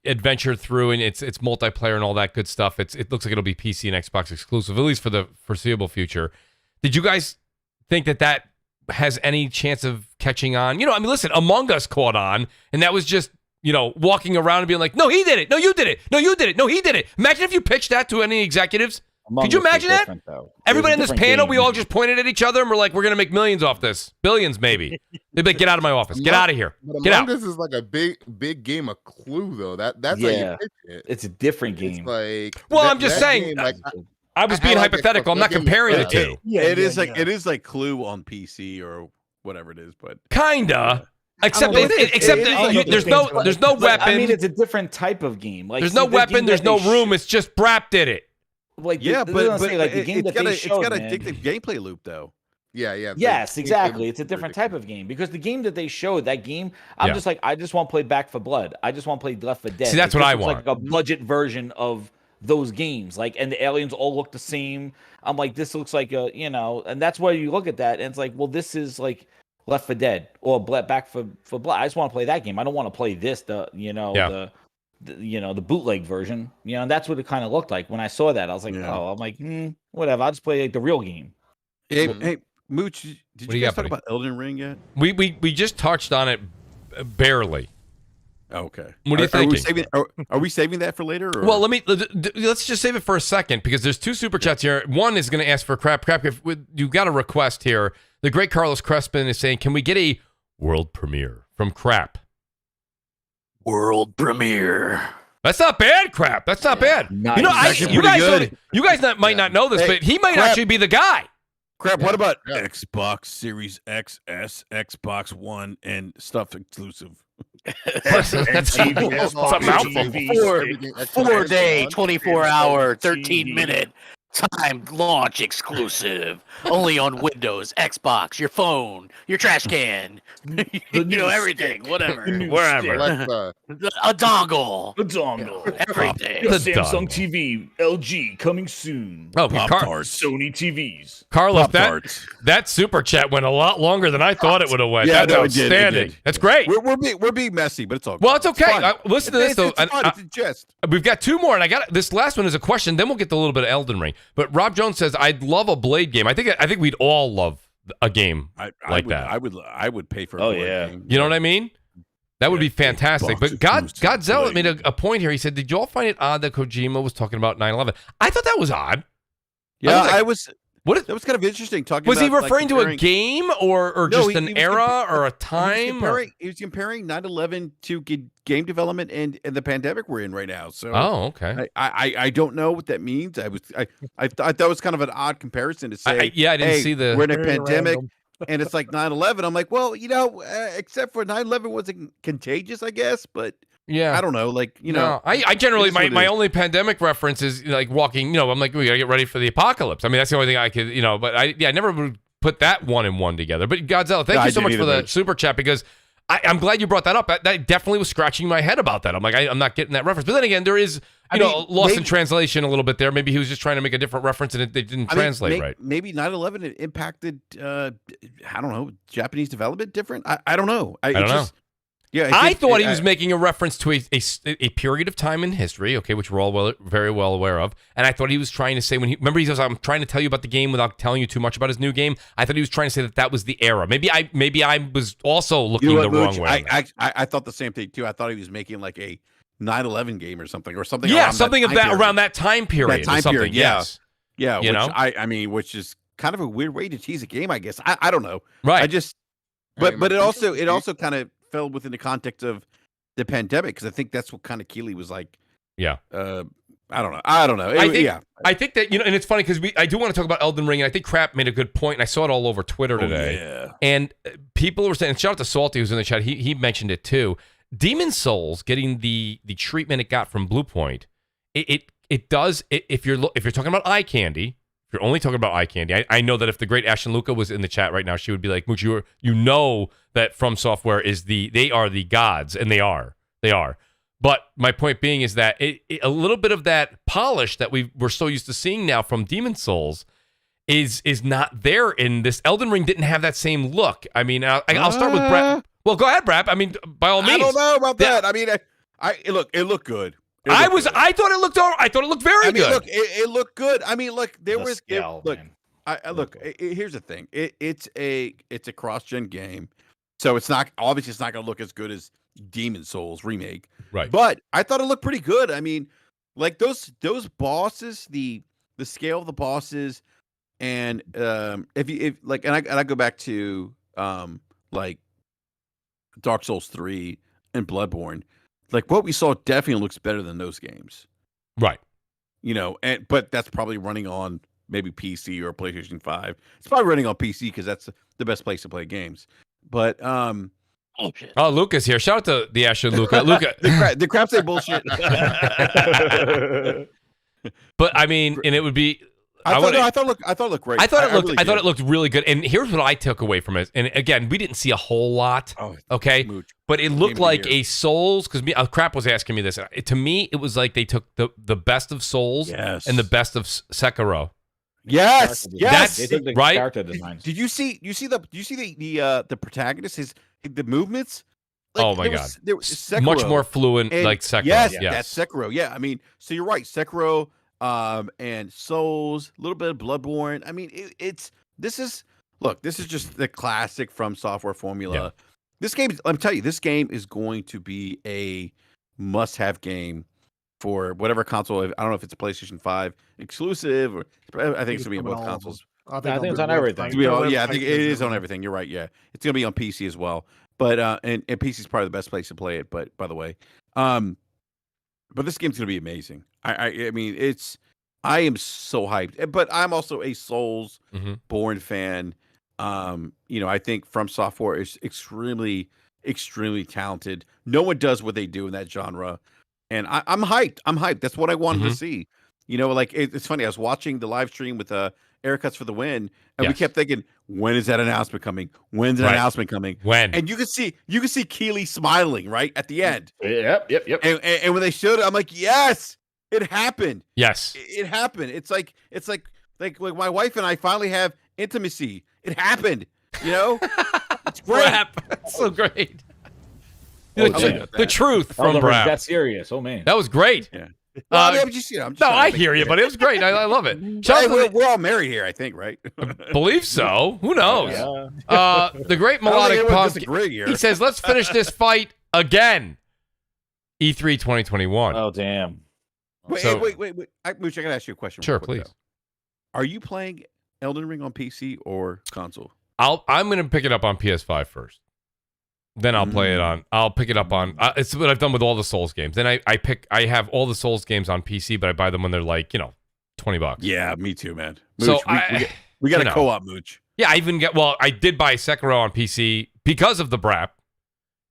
A: adventure through, and it's multiplayer and all that good stuff. It looks like it'll be PC and Xbox exclusive, at least for the foreseeable future. Did you guys think that has any chance of catching on? I mean, listen, Among Us caught on, and that was just, walking around and being like, no, he did it. No, you did it. No, you did it. No, he did it. Imagine if you pitched that to any executives. Could you imagine that? Everybody in this panel, we all just pointed at each other and we're like, we're going to make millions off this. Billions, maybe. They'd be like, get out of my office. Get out of here. Get out.
E: This is like a big game of Clue, though. That's how you pitch it.
D: It's a different game.
E: It's like,
A: I'm just saying. Game, I was being hypothetical. I'm not comparing the two.
F: It is like Clue on PC or whatever it is, but
A: kinda. Except there's no weapon.
D: I mean, it's a different type of game. Like,
A: there's no weapon. There's no room. It's just Brap did it.
D: Like,
F: but
D: the game that they showed,
F: it's got an addictive gameplay loop, though.
E: Yeah.
D: Yes, exactly. It's a different type of game because the game that they showed, that game, I'm just like, I just want to play Back 4 Blood. I just want to play Left 4 Dead.
A: See, that's what I want.
D: It's like a budget version of those games. Like, and the aliens all look the same. I'm like, this looks like and that's why you look at that and it's like, well, this is like Left 4 Dead or Back 4 Blood. I just want to play that game. I don't want to play this. The bootleg version, and that's what it kind of looked like when I saw that. I was like, I'm like, whatever. I'll just play like the real game.
F: Hey, Mooch, did you guys talk about Elden Ring yet?
A: We just touched on it barely.
F: Okay.
A: What do you think?
F: Are we saving that for later? Or?
A: Well, let's just save it for a second because there's 2 super chats here. One is going to ask for crap. If you've got a request here, the great Carlos Crespin is saying, can we get a world premiere from Crap?
B: World premiere.
A: That's not bad, Crap. That's not bad.
D: Nice.
A: You guys might not know this, but he might actually be the guy.
F: Crap, what about Xbox Series XS, Xbox One, and stuff exclusive?
A: That's a mouthful.
B: 4-day, 24-hour, 13-minute time launch exclusive. Only on Windows, Xbox, your phone, your trash can, everything, whatever.
A: Wherever.
B: A dongle. Everything.
D: The Samsung TV, LG coming soon.
A: Oh,
D: Sony TVs.
A: Carlos, that super chat went a lot longer than I thought it would have went.
F: Yeah,
A: that's outstanding. That's great.
F: We're being messy, but it's all good.
A: Well, it's okay. Listen to this though.
F: It's a jest.
A: We've got 2 more, and this last one is a question. Then we'll get to a little bit of Elden Ring. But Rob Jones says, "I'd love a Blade game." I think we'd all love a game like that.
F: I would pay for a Blade game.
A: You know what I mean? That would be fantastic. But Godzilla made a point here. He said, "Did you all find it odd that Kojima was talking about 9/11?" I thought that was odd.
F: Yeah, that was kind of interesting.
A: Was he referring to a game or just an era or a time?
F: He was comparing 9/11 to game development and the pandemic we're in right now. So,
A: okay.
F: I don't know what that means. I thought that was kind of an odd comparison to say.
A: I didn't see the.
F: We're in a pandemic. And it's like 9/11. I'm like, well, except for 9/11 wasn't contagious, I guess, but. Yeah, I don't know. No,
A: I generally my only pandemic reference is like walking. I'm like, we gotta get ready for the apocalypse. I mean, that's the only thing I could, but I never would put that 1 and 1 together. But Godzilla, thank you so much for the super chat because I'm glad you brought that up. That definitely was scratching my head about that. I'm like, I'm not getting that reference. But then again, there is, lost in translation a little bit there. Maybe he was just trying to make a different reference and it didn't translate right.
F: Maybe 9/11 impacted, I don't know, Japanese development different. I don't know. I don't know. Yeah,
A: I thought he was making a reference to a period of time in history, okay, which we're all very well aware of. And I thought he was trying to say remember he says, I'm trying to tell you about the game without telling you too much about his new game. I thought he was trying to say that was the era. Maybe I was also looking the wrong way.
F: I thought the same thing too. I thought he was making like a 9/11 game or something.
A: Yeah, something around that time period.
F: That time period,
A: yes.
F: Yeah, which is kind of a weird way to tease a game, I guess. I don't know.
A: Right.
F: But it also kind of fell within the context of the pandemic because I think that's what kind of Keeley was like.
A: Yeah.
F: I don't know.
A: I think that, and it's funny because I do want to talk about Elden Ring, and I think Crap made a good point, and I saw it all over Twitter today.
F: Yeah.
A: And people were saying, shout out to Salty who's in the chat, he mentioned it too. Demon Souls getting the treatment it got from Bluepoint, it does, if you're talking about eye candy, if you're only talking about eye candy, I know that if the great Ashton Luca was in the chat right now, she would be like, Mooch, you know that From Software they are the gods, and they are. But my point being is that a little bit of that polish that we're so used to seeing now from Demon Souls is not there in this. Elden Ring didn't have that same look. I mean, I'll start with Brap. Well, go ahead, Brap. I mean, by all means.
F: I don't know about that. I mean, it looked good.
A: I thought it looked very good.
F: Look, it looked good. I mean, look, there was
D: scale,
F: look. Here's the thing. It's a cross-gen game, so it's not going to look as good as Demon Souls remake.
A: Right.
F: But I thought it looked pretty good. I mean, like those bosses, the scale of the bosses, and I go back to like Dark Souls 3 and Bloodborne. Like what we saw definitely looks better than those games.
A: Right.
F: But that's probably running on maybe PC or PlayStation 5. It's probably running on PC because that's the best place to play games. But
A: oh, Luca's here. Shout out to the Asher Luca. Luca,
F: the crap say bullshit.
A: But I mean, and it would be.
F: I thought it looked great.
A: I thought it looked really good. And here's what I took away from it. And again, we didn't see a whole lot. Okay,
F: Mooch.
A: But it looked like a Souls because Crap was asking me this. To me, it was like they took the best of Souls and the best of Sekiro.
F: Yes,
A: that's right.
D: Character designs.
F: Did you see the protagonist? The movements.
A: Like, oh my god!
F: There was Sekiro,
A: much more fluent, like Sekiro.
F: Yes, that's Sekiro. Yeah, I mean, so you're right, Sekiro, and Souls, a little bit of Bloodborne. I mean, this is just the classic From Software formula.
A: Yeah.
F: This game, I'm telling you, this game is going to be a must-have game for whatever console. I don't know if it's a PlayStation 5 exclusive, or I think it's gonna be on both consoles.
D: I think it's on everything.
F: I think it is on everything. You're right. Yeah, it's gonna be on PC as well. But and PC is probably the best place to play it. But by the way, but this game's gonna be amazing. I mean, I am so hyped. But I'm also a Souls born fan. I think From Software is extremely, extremely talented. No one does what they do in that genre, and I'm hyped. I'm hyped. That's what I wanted to see. It's funny. I was watching the live stream with Aircuts for the Win, and we kept thinking, when is that announcement coming? When's that announcement coming?
A: When?
F: And you could see Keeley smiling right at the end.
D: Yep.
F: And when they showed it, I'm like, yes, it happened.
A: Yes,
F: it happened. It's like my wife and I finally have intimacy. It happened. It's great.
A: That's so great. The truth from Brap.
D: That's serious. Oh man,
A: that was great.
F: Yeah.
A: I hear you, but it was great. I love it.
F: We're all married here, I think, right?
A: Believe so. Who knows? Yeah. The great melodic punk. He says, "Let's finish this fight again." E3 2021.
D: Oh damn.
F: Wait. Mooch, I gotta ask you a question.
A: Sure, please.
F: Are you playing Elden Ring on PC or console?
A: I'm gonna pick it up on PS5 first. Then I'll play it on. I'll pick it up on. It's what I've done with all the Souls games. Then I have all the Souls games on PC, but I buy them when they're like $20.
F: Yeah, me too, man. Mooch, so we got a co-op, Mooch.
A: Yeah, I did buy Sekiro on PC because of the Brap.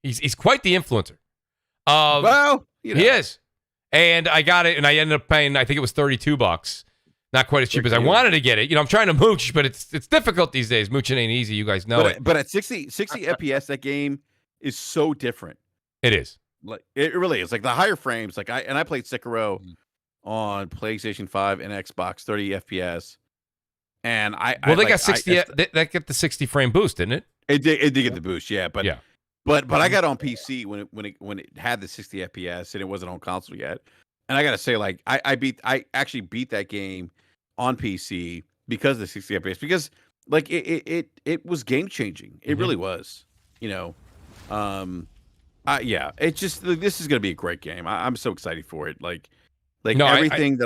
A: He's quite the influencer. He is, and I got it, and I ended up paying. I think it was $32. Not quite as cheap as I wanted to get it. I'm trying to mooch, but it's difficult these days. Mooching ain't easy. You guys know it.
F: But at 60 FPS, that game is so different.
A: It is.
F: Like it really is. Like the higher frames. Like I played Sekiro on PlayStation 5 and Xbox, 30 FPS, and
A: they got 60. They get the 60 frame boost, didn't it?
F: It did get the boost, yeah. But I got on PC when it had the 60 FPS and it wasn't on console yet. And I gotta say, like I actually beat that game on PC because of the 60 FPS, because like it was game changing. It really was. You know, it's just this is gonna be a great game. I'm so excited for it. Like everything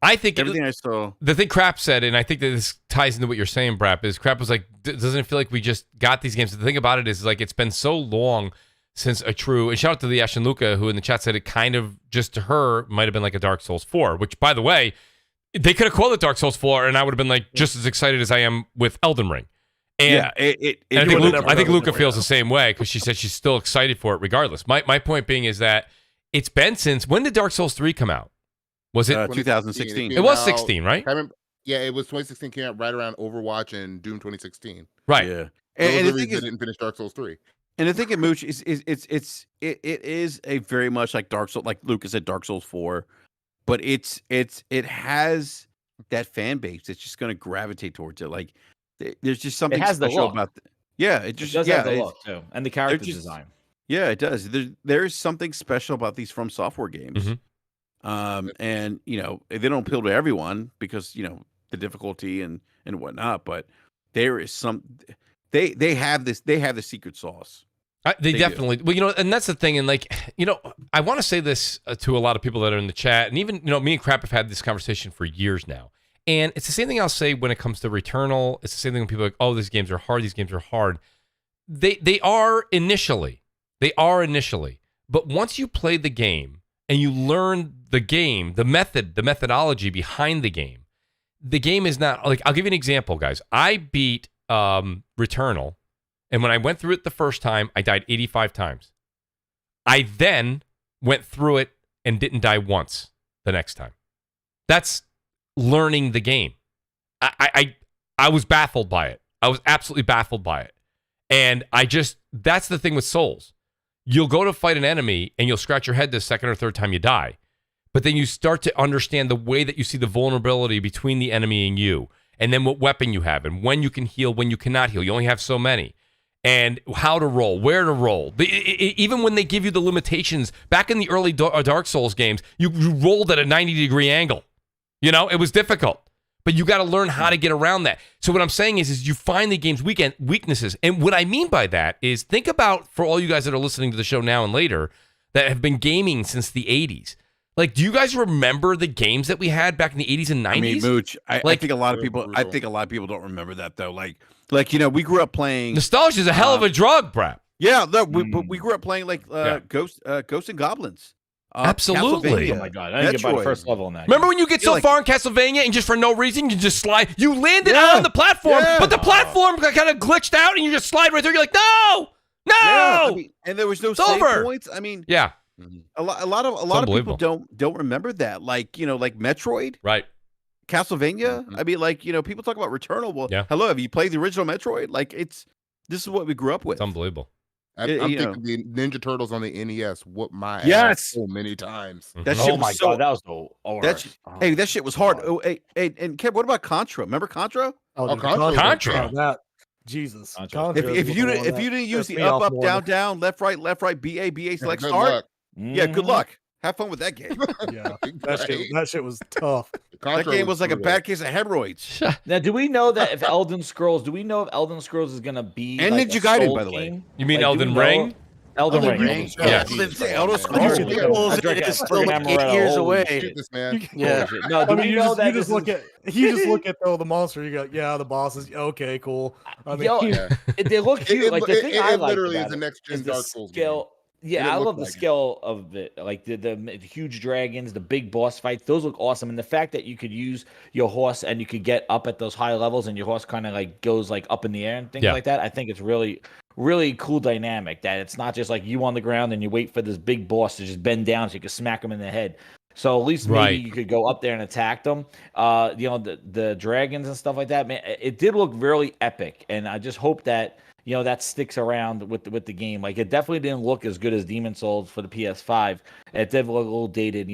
F: I think everything I saw. The
A: thing Crap said, and I think that this ties into what you're saying, Brap, is Crap was like, doesn't it feel like we just got these games? The thing about it is, like, it's been so long since a true, and shout out to the Ashen Luca, who in the chat said it kind of, just to her, might have been like a Dark Souls 4, which, by the way, they could have called it Dark Souls 4, and I would have been like just as excited as I am with Elden Ring. And, I think Luca feels the same way, because she said she's still excited for it regardless. My point being is that it's been since, when did Dark Souls 3 come out? Was it
F: 2016?
A: It was 16, right?
E: Yeah, it was 2016. Came out right around Overwatch and Doom 2016.
A: Right.
F: Yeah.
E: And the thing is, didn't finish Dark Souls 3.
F: And the thing at Mooch is it is a very much like Dark Souls, like Lucas said, Dark Souls 4, but it has that fan base that's just going to gravitate towards it. Like there's just something special about it. Yeah, it just
D: does have the look too, and the character design.
F: Yeah, it does. There's something special about these From Software games.
A: Mm-hmm.
F: And you know, they don't appeal to everyone because, you know, the difficulty and whatnot, but there is some they have the secret sauce.
A: They definitely do. Well, you know, and that's the thing. And like, you know, I want to say this to a lot of people that are in the chat, and even, you know, me and Crap have had this conversation for years now. And it's the same thing I'll say when it comes to Returnal. It's the same thing when people are like, oh, these games are hard. These games are hard. They are initially. But once you play the game and you learn the game, the methodology behind the game is not, like, I'll give you an example, guys. I beat Returnal, and when I went through it the first time, I died 85 times. I then went through it and didn't die once the next time. That's learning the game. I was baffled by it. I was absolutely baffled by it. And that's the thing with Souls. You'll go to fight an enemy and you'll scratch your head the second or third time you die. But then you start to understand the way that you see the vulnerability between the enemy and you, and then what weapon you have, and when you can heal, when you cannot heal. You only have so many. And how to roll, where to roll. Even when they give you the limitations, back in the early Dark Souls games, you rolled at a 90-degree angle. You know, it was difficult. But you got to learn how to get around that. So what I'm saying is you find the game's weaknesses. And what I mean by that is, think about, for all you guys that are listening to the show now and later, that have been gaming since the 80s. Like, do you guys remember the games that we had back in the 80s and 90s?
F: I mean, Mooch, I think a lot of people don't remember that, though. Like, you know, we grew up playing.
A: Nostalgia is a hell of a drug, Brad.
F: Yeah, no, we grew up playing like Ghosts and Goblins.
A: Absolutely.
D: Oh my god, I didn't get by the first level in that.
A: Remember when you get so far in Castlevania and just for no reason you just slide? You landed on the platform, but the platform kind of glitched out and you just slide right through. You're like, no.
F: I mean, and there was no save points. I mean, a lot of people don't remember that. Like, you know, like Metroid,
A: right?
F: Castlevania. I mean, like, you know, people talk about Returnal. Well, hello, have you played the original Metroid? Like, this is what we grew up with.
A: It's unbelievable.
E: I'm thinking the Ninja Turtles on the NES whooped my ass so many times.
F: That shit
D: god, that was the worst.
F: Hey, that shit was hard. Oh, hey, and Kev, what about Contra? Remember Contra?
C: Contra. Jesus.
F: If you didn't use the up, down, left, right, BA, select, start. Yeah, good luck. Have fun with that game.
C: That shit was tough.
F: That game was like a bad case of hemorrhoids.
D: Now, do we know if Elden Scrolls is gonna be
F: and
D: like
F: Ninja Gaiden, by the way?
A: You mean Elden Ring?
D: Elden Ring.
A: Yes.
F: Elden Scrolls
B: is still like 8 years away.
E: Yeah.
D: No, do we know that
C: you just look at the monster, you go, yeah, the boss is okay, cool. I mean,
D: they look cute. Like the thing I like
E: literally
D: about
E: is the next gen Dark Souls
D: game. Yeah, I love the scale of it. Like the huge dragons, the big boss fights, those look awesome. And the fact that you could use your horse and you could get up at those high levels and your horse kind of like goes like up in the air and things like that, I think it's really, really cool dynamic. That it's not just like you on the ground and you wait for this big boss to just bend down so you can smack him in the head. So at least
A: Right.
D: maybe you could go up there and attack them. You know, the dragons and stuff like that. Man, it did look really epic, and I just hope that that sticks around with the game. Like, it definitely didn't look as good as Demon Souls for the PS5. It did look a little dated.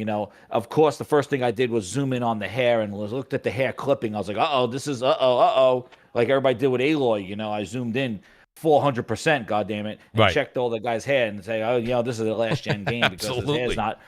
D: Of course, the first thing I did was zoom in on the hair and looked at the hair clipping. I was like, this is like everybody did with Aloy. I zoomed in 400%, goddamn it, and
A: Right.
D: checked all the guy's hair and say, this is a last gen game because his hair's not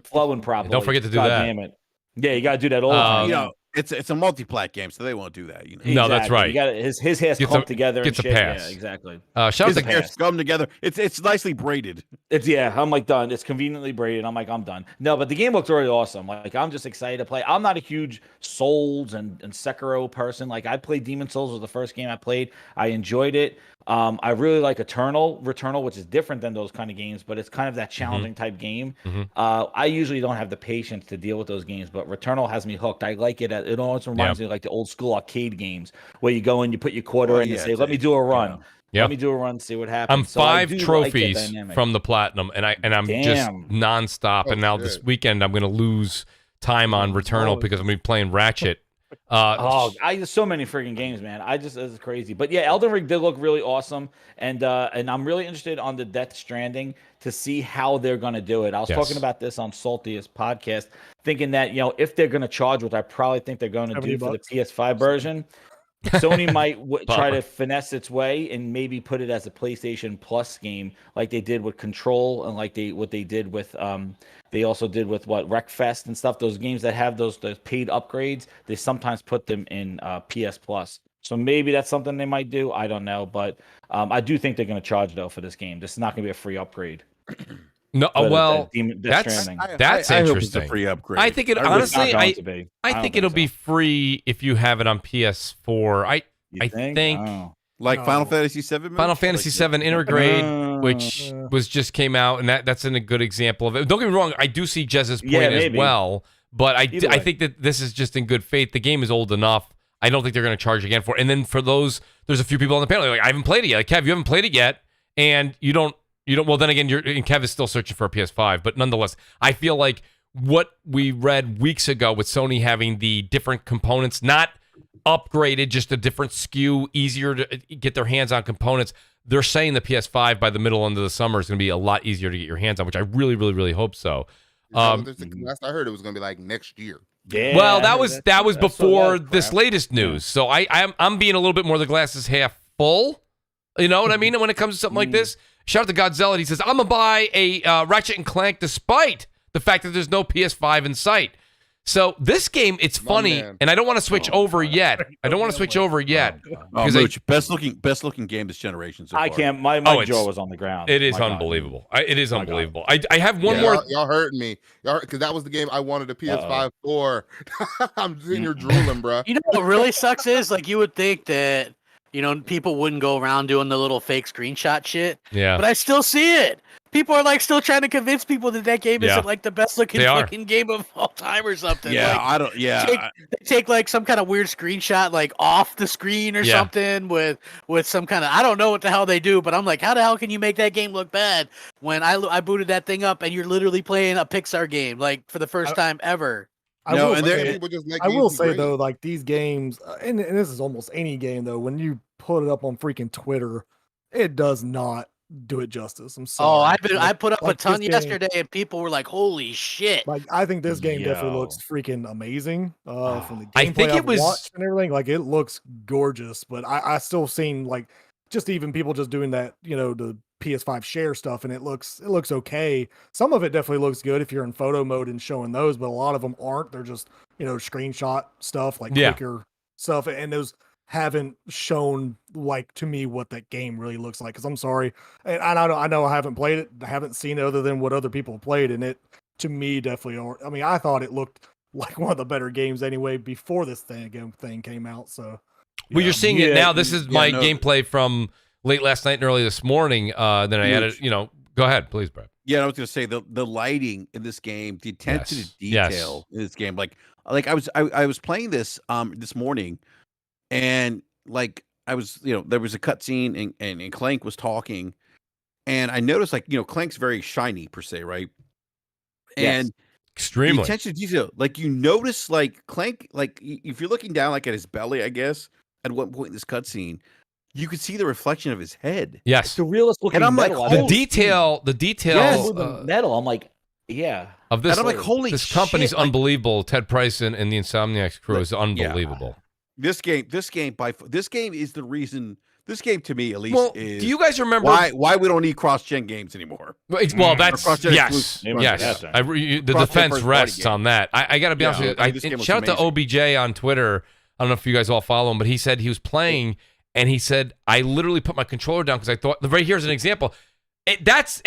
D: flowing properly.
A: Don't forget to do
D: God
A: that.
D: damn it. Yeah, you got to do that all the time.
F: It's a multi-plat game, so they won't do that.
A: No, that's right.
D: You got his hair's clumped together.
A: Gets
D: and
A: a
D: shit.
A: pass.
D: Yeah, exactly.
A: Shout out
F: His
A: to
F: hair's come together. It's nicely braided.
D: I'm like done. It's conveniently braided. I'm like, I'm done. No, but the game looks really awesome. Like, I'm just excited to play. I'm not a huge Souls and Sekiro person. Like, I played Demon Souls was the first game I played. I enjoyed it. I really like Returnal, which is different than those kind of games, but it's kind of that challenging type game. I usually don't have the patience to deal with those games, but Returnal has me hooked. I like it. It always reminds me of like the old school arcade games where you go in, you put your quarter in and say, let me do a run.
A: Yeah.
D: Let me do a run, see what happens.
A: I'm
D: So I
A: 5
D: do like
A: trophies
D: that dynamic.
A: from the platinum, and I'm just nonstop.
E: Oh,
A: and now
E: shit.
A: this weekend I'm going to lose time on Returnal because I'm going to be playing Ratchet.
D: There's so many freaking games, man. It's crazy. But yeah, Elden Ring did look really awesome, and I'm really interested on the Death Stranding to see how they're gonna do it. I was talking about this on Saltiest podcast, thinking that if they're gonna charge, what I probably think they're going to do for the PS5 version, Sony might try to finesse its way and maybe put it as a PlayStation Plus game, like they did with Control and like what they did with they also did with Wreckfest and stuff. Those games that have those paid upgrades, they sometimes put them in PS Plus. So maybe that's something they might do. I don't know, but I do think they're going to charge though for this game. This is not going to be a free upgrade.
A: No, well,
D: that's
A: interesting.
F: I hope it's a free upgrade.
A: I think honestly, I think it'll be free if you have it on PS4. I think
F: like Final Fantasy VII.
A: Final Fantasy VII Intergrade, which just came out, and that's a good example of it. Don't get me wrong, I do see Jez's point as well, but I think that this is just in good faith. The game is old enough. I don't think they're going to charge again for it. And then for those, there's a few people on the panel like, I haven't played it yet. Like, Kev, you haven't played it yet, and you don't. Well, then again, Kev is still searching for a PS5, but nonetheless, I feel like what we read weeks ago with Sony having the different components, not upgraded, just a different SKU, easier to get their hands on components. They're saying the PS5 by the middle end of the summer is going to be a lot easier to get your hands on, which I really, really, really hope so.
E: Last I heard, it was going to be like next year.
D: Yeah,
A: well, that was before this latest news. So I'm being a little bit more the glass is half full. You know what I mean? When it comes to something like this. Shout out to Godzilla. He says, I'm going to buy a Ratchet and Clank despite the fact that there's no PS5 in sight. So this game, it's funny, and I don't want to switch over yet.
F: Mooch, best looking game this generation so far.
D: I can't. My jaw was on the ground.
A: It is unbelievable. It is unbelievable. I have one more.
E: Y'all hurting me. Because that was the game I wanted a PS5 for. I'm sitting here drooling, bro.
B: You know what really sucks is, like, you would think that people wouldn't go around doing the little fake screenshot shit.
A: Yeah.
B: But I still see it. People are like still trying to convince people that game isn't like the best looking fucking game of all time or something.
F: Yeah,
B: like,
F: I don't. Yeah,
B: they take like some kind of weird screenshot like off the screen or something with some kind of, I don't know what the hell they do, but I'm like, how the hell can you make that game look bad when I booted that thing up and you're literally playing a Pixar game like for the first time ever.
C: I will say though, like these games, and this is almost any game though, when you put it up on freaking Twitter, it does not do it justice. I'm sorry.
B: I put up a ton yesterday, and people were like, "Holy shit!"
C: Like, I think this game definitely looks freaking amazing. From the gameplay
A: I think it was
C: watched and everything, like it looks gorgeous. But I still seen like just even people just doing that, the PS5 share stuff, and it looks okay. Some of it definitely looks good if you're in photo mode and showing those, but a lot of them aren't. They're just screenshot stuff, like quicker stuff, and those haven't shown like to me what that game really looks like. Because I'm sorry, and I know I haven't played it, I haven't seen it other than what other people have played, and it to me definitely. I mean, I thought it looked like one of the better games anyway before this thing came out. So,
A: well, you're seeing it now. This is my gameplay from late last night and early this morning. Then I added, go ahead, please, Brad.
F: Yeah, I was going to say the lighting in this game, the attention to detail in this game. Like I was playing this this morning, and like I was, there was a cutscene and Clank was talking, and I noticed like Clank's very shiny per se, right? And
A: Extremely.
F: The attention to detail. Like you notice, like Clank, like if you're looking down, like at his belly, I guess, at one point in this cutscene, you could see the reflection of his head.
A: Yes.
D: It's the realest looking
F: And I'm like,
D: metal.
A: The detail
F: Yes.
D: The metal. I'm like, yeah.
A: of this.
F: And I'm like, holy
A: this company's
F: shit, like-
A: unbelievable. Ted Price and the Insomniac crew is unbelievable.
F: This game is the reason. This game, to me, at least,
A: Well,
F: is
A: do you guys remember
F: why we don't need cross-gen games anymore?
A: Well, that's
F: cross-gen
A: yes,
F: exclusive.
A: yes.
D: That
A: the
F: Cross-gen
A: defense
F: first-party
A: rests
F: game.
A: on that. I got to be honest with you.
F: this game was
A: Shout out to
F: amazing.
A: OBJ on Twitter. I don't know if you guys all follow him, but he said he was playing and he said I literally put my controller down because I thought. Right here's an example. It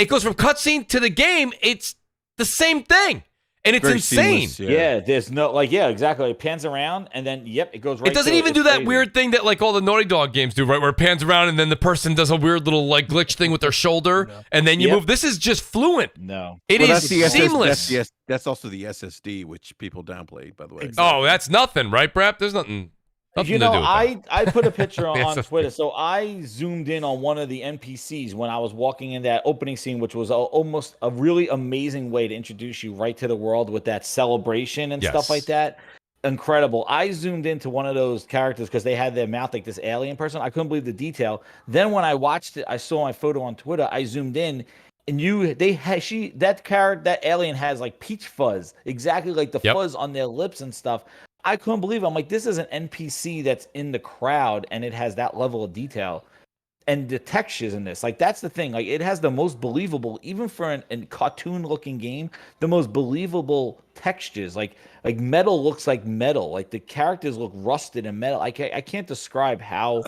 A: goes from cutscene to the game. It's the same thing, and it's
F: Very
A: insane.
F: seamless,
D: Yeah, there's no exactly. It pans around and then it goes right.
A: It doesn't
D: to
A: even
D: it's
A: do that
D: crazy.
A: weird thing that like all the Naughty Dog games do, right? Where it pans around and then the person does a weird little like glitch thing with their shoulder, and then you
D: Yep.
A: move. This is just fluent.
D: No.
A: It
F: Well,
A: is
F: that's the
A: seamless.
F: That's also the SSD, which people downplayed, by the way.
C: Exactly.
A: Oh, that's nothing, right, Brap? There's nothing to do with that.
D: I put a picture on
A: Yes.
D: Twitter. So I zoomed in on one of the NPCs when I was walking in that opening scene, which was almost a really amazing way to introduce you right to the world with that celebration and stuff
A: Yes.
D: like that. Incredible. I zoomed into one of those characters because they had their mouth like this alien person. I couldn't believe the detail. Then when I watched it, I saw my photo on Twitter. I zoomed in. And that alien has like peach fuzz, exactly like the fuzz on their lips and stuff. I couldn't believe it. I'm like, this is an NPC that's in the crowd and it has that level of detail. And the textures in this, like that's the thing. Like it has the most believable, even for a cartoon looking game, the most believable textures. Like metal looks like metal. Like the characters look rusted and metal. I can't describe how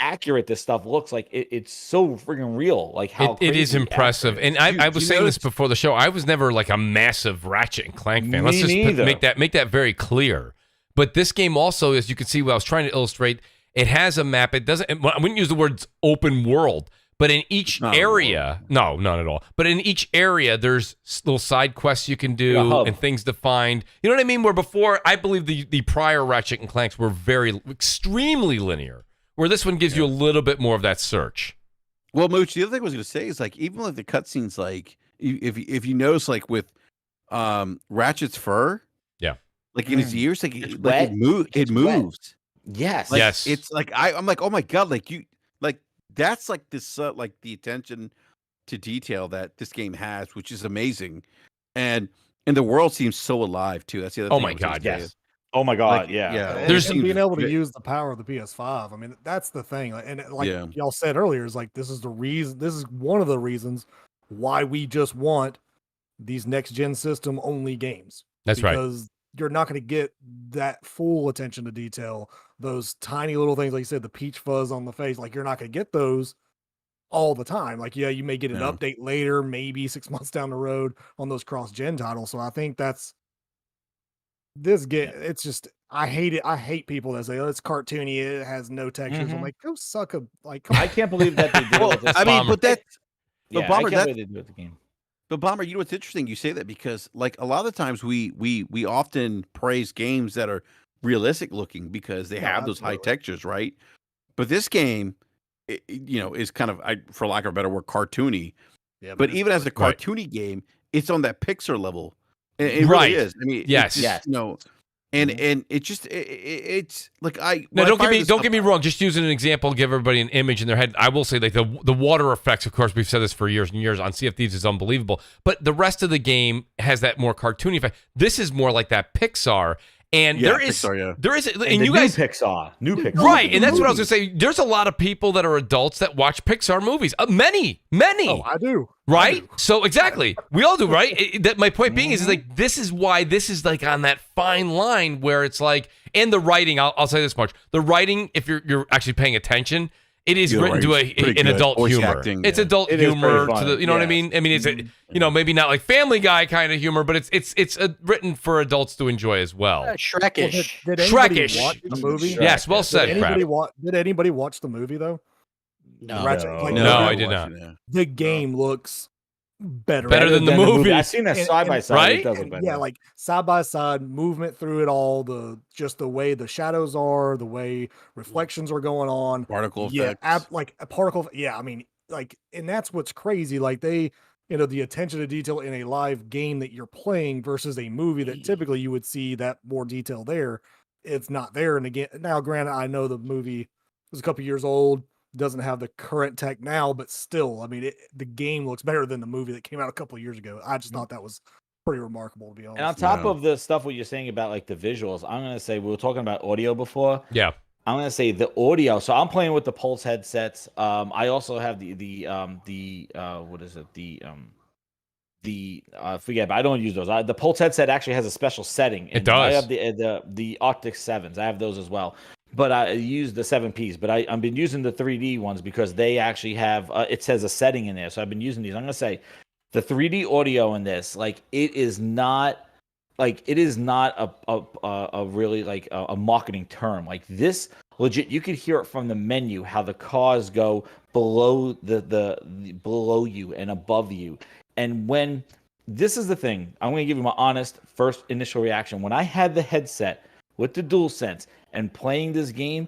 D: accurate this stuff looks. Like it's so freaking real. Like how
A: It is
D: crazy
A: impressive.
D: accurate.
A: And I was saying this
F: notice-
A: before the show. I was never like a massive Ratchet and Clank fan. Let's
D: Me
A: just
D: neither.
A: make that very clear. But this game also, as you can see, what I was trying to illustrate, it has a map. It doesn't. I wouldn't use the words open world, but in each
F: Not a
A: area, no, not at all. But in each area, there's little side quests you can
D: A
A: do
D: hub.
A: and things to find. You know what I mean? Where before, I believe the prior Ratchet and Clanks were extremely linear. Where this one gives you a little bit more of that search.
F: Well, Mooch, the other thing I was going to say is like even like the cutscenes, like if you notice, like with Ratchet's fur, like in his ears, like
D: It's
F: it
D: wet.
F: moves. It
D: It's wet.
F: moves.
D: Yes.
F: Like,
A: Yes.
F: It's like I'm like, oh my god, like that's like this like the attention to detail that this game has, which is amazing, and the world seems so alive too. That's the other.
A: Oh
F: thing
A: my
F: I was gonna
A: God,
F: say.
D: Yes. Oh my God.
F: Like,
D: yeah.
F: yeah.
C: And
A: There's-
C: being able to
F: Ve-
C: use the power of the PS5. I mean, that's the thing. And like
F: Yeah.
C: y'all said earlier, is like this is the reason. This is one of the reasons why we just want these next gen system only games.
A: That's right.
C: Because you're not going to get that full attention to detail. Those tiny little things, like you said, the peach fuzz on the face. Like you're not going to get those all the time. Like you may get an
F: No.
C: update later, maybe 6 months down the road on those cross gen titles. So I think that's this game. It's just I hate it. I hate people that say, "Oh, it's cartoony. It has no textures." I'm
D: Mhm.
C: like, go suck a like. Come
D: I
C: on.
D: can't believe that they did it
F: Well,
D: with this.
F: I mean,
A: Bomber.
F: but that.
D: yeah,
F: but Bomber,
D: I can't
F: that-
D: believe they did it with the game.
F: But Bomber, you know what's interesting? You say that because like a lot of the times we often praise games that are realistic looking because they
C: No,
F: have those high
C: absolutely.
F: textures, right? But this game, is kind of, for lack of a better word, cartoony.
C: Yeah,
F: But
C: it's
F: even as a
A: Right.
F: cartoony game, it's on that Pixar level. It
A: Right.
F: really is. I mean,
A: Yes.
F: it's just, and it just it's like I
A: No,
F: when I
A: don't
F: fired
A: get me
F: this
A: don't
F: up-
A: get me wrong. Just using an example, give everybody an image in their head. I will say, like the water effects. Of course, we've said this for years and years on Sea of Thieves is unbelievable. But the rest of the game has that more cartoony effect. This is more like that Pixar. And
F: Yeah,
A: there is,
F: Pixar, yeah.
A: and
D: the
A: you
D: new
A: guys,
D: new Pixar,
A: right? And that's what I was gonna say. There's a lot of people that are adults that watch Pixar movies. Many.
C: Oh, I do.
A: Right? So exactly. We all do, right? That my point being is like this is why this is like on that fine line where it's like, and the writing, I'll say this much. The writing, if you're actually paying attention, it is
F: Yeah,
A: written to
F: right. Pretty
A: an
F: good.
A: adult
F: Voice
A: humor.
F: acting,
A: It's
F: yeah.
A: adult
D: It is
A: humor
D: pretty
A: to the,
D: funny,
A: you know what I
D: yes.
A: mean? I mean, it's maybe not like Family Guy kind of humor, but it's written for adults to enjoy as well.
B: Shrek-ish.
C: Did anybody
A: Shrek-ish.
C: watch the movie?
D: Shrek.
A: Yes, well
C: Did
A: said,
C: anybody
A: Crap.
C: Did anybody watch the movie though?
B: No.
C: Ratchet-
D: No.
C: like,
A: No,
C: the-
A: I did not.
C: The game looks better.
A: Better than the movie.
D: I've seen that
C: And-
D: side by
C: and-
D: side.
A: Right?
D: It does look better.
C: Yeah, like side by side movement through it all, just the way the shadows are, the way reflections are going on.
F: Particle
C: Yeah,
F: effects.
C: like a particle. Yeah, I mean, like, and that's what's crazy. Like they the attention to detail in a live game that you're playing versus a movie that typically you would see that more detail there. It's not there. And again, now granted, I know the movie was a couple years old, doesn't have the current tech now, but still, I mean, the game looks better than the movie that came out a couple of years ago. I just thought that was pretty remarkable, to be honest.
D: And on top of the stuff what you're saying about like the visuals, I'm gonna say we were talking about audio before.
A: Yeah.
D: I'm gonna say the audio. So I'm playing with the Pulse headsets. I also have the what is it? Forget, but I don't use those. The Pulse headset actually has a special setting.
A: It does.
D: I have the Arctic 7s. I have those as well. But I use the 7Ps. But I've been using the 3D ones because they actually have it says a setting in there. So I've been using these. I'm gonna say the 3D audio in this, like it is not a really like a marketing term. Like this, legit, you could hear it from the menu how the cars go below the below you and above you. And when this is the thing, I'm going to give you my honest first initial reaction. When I had the headset with the DualSense and playing this game,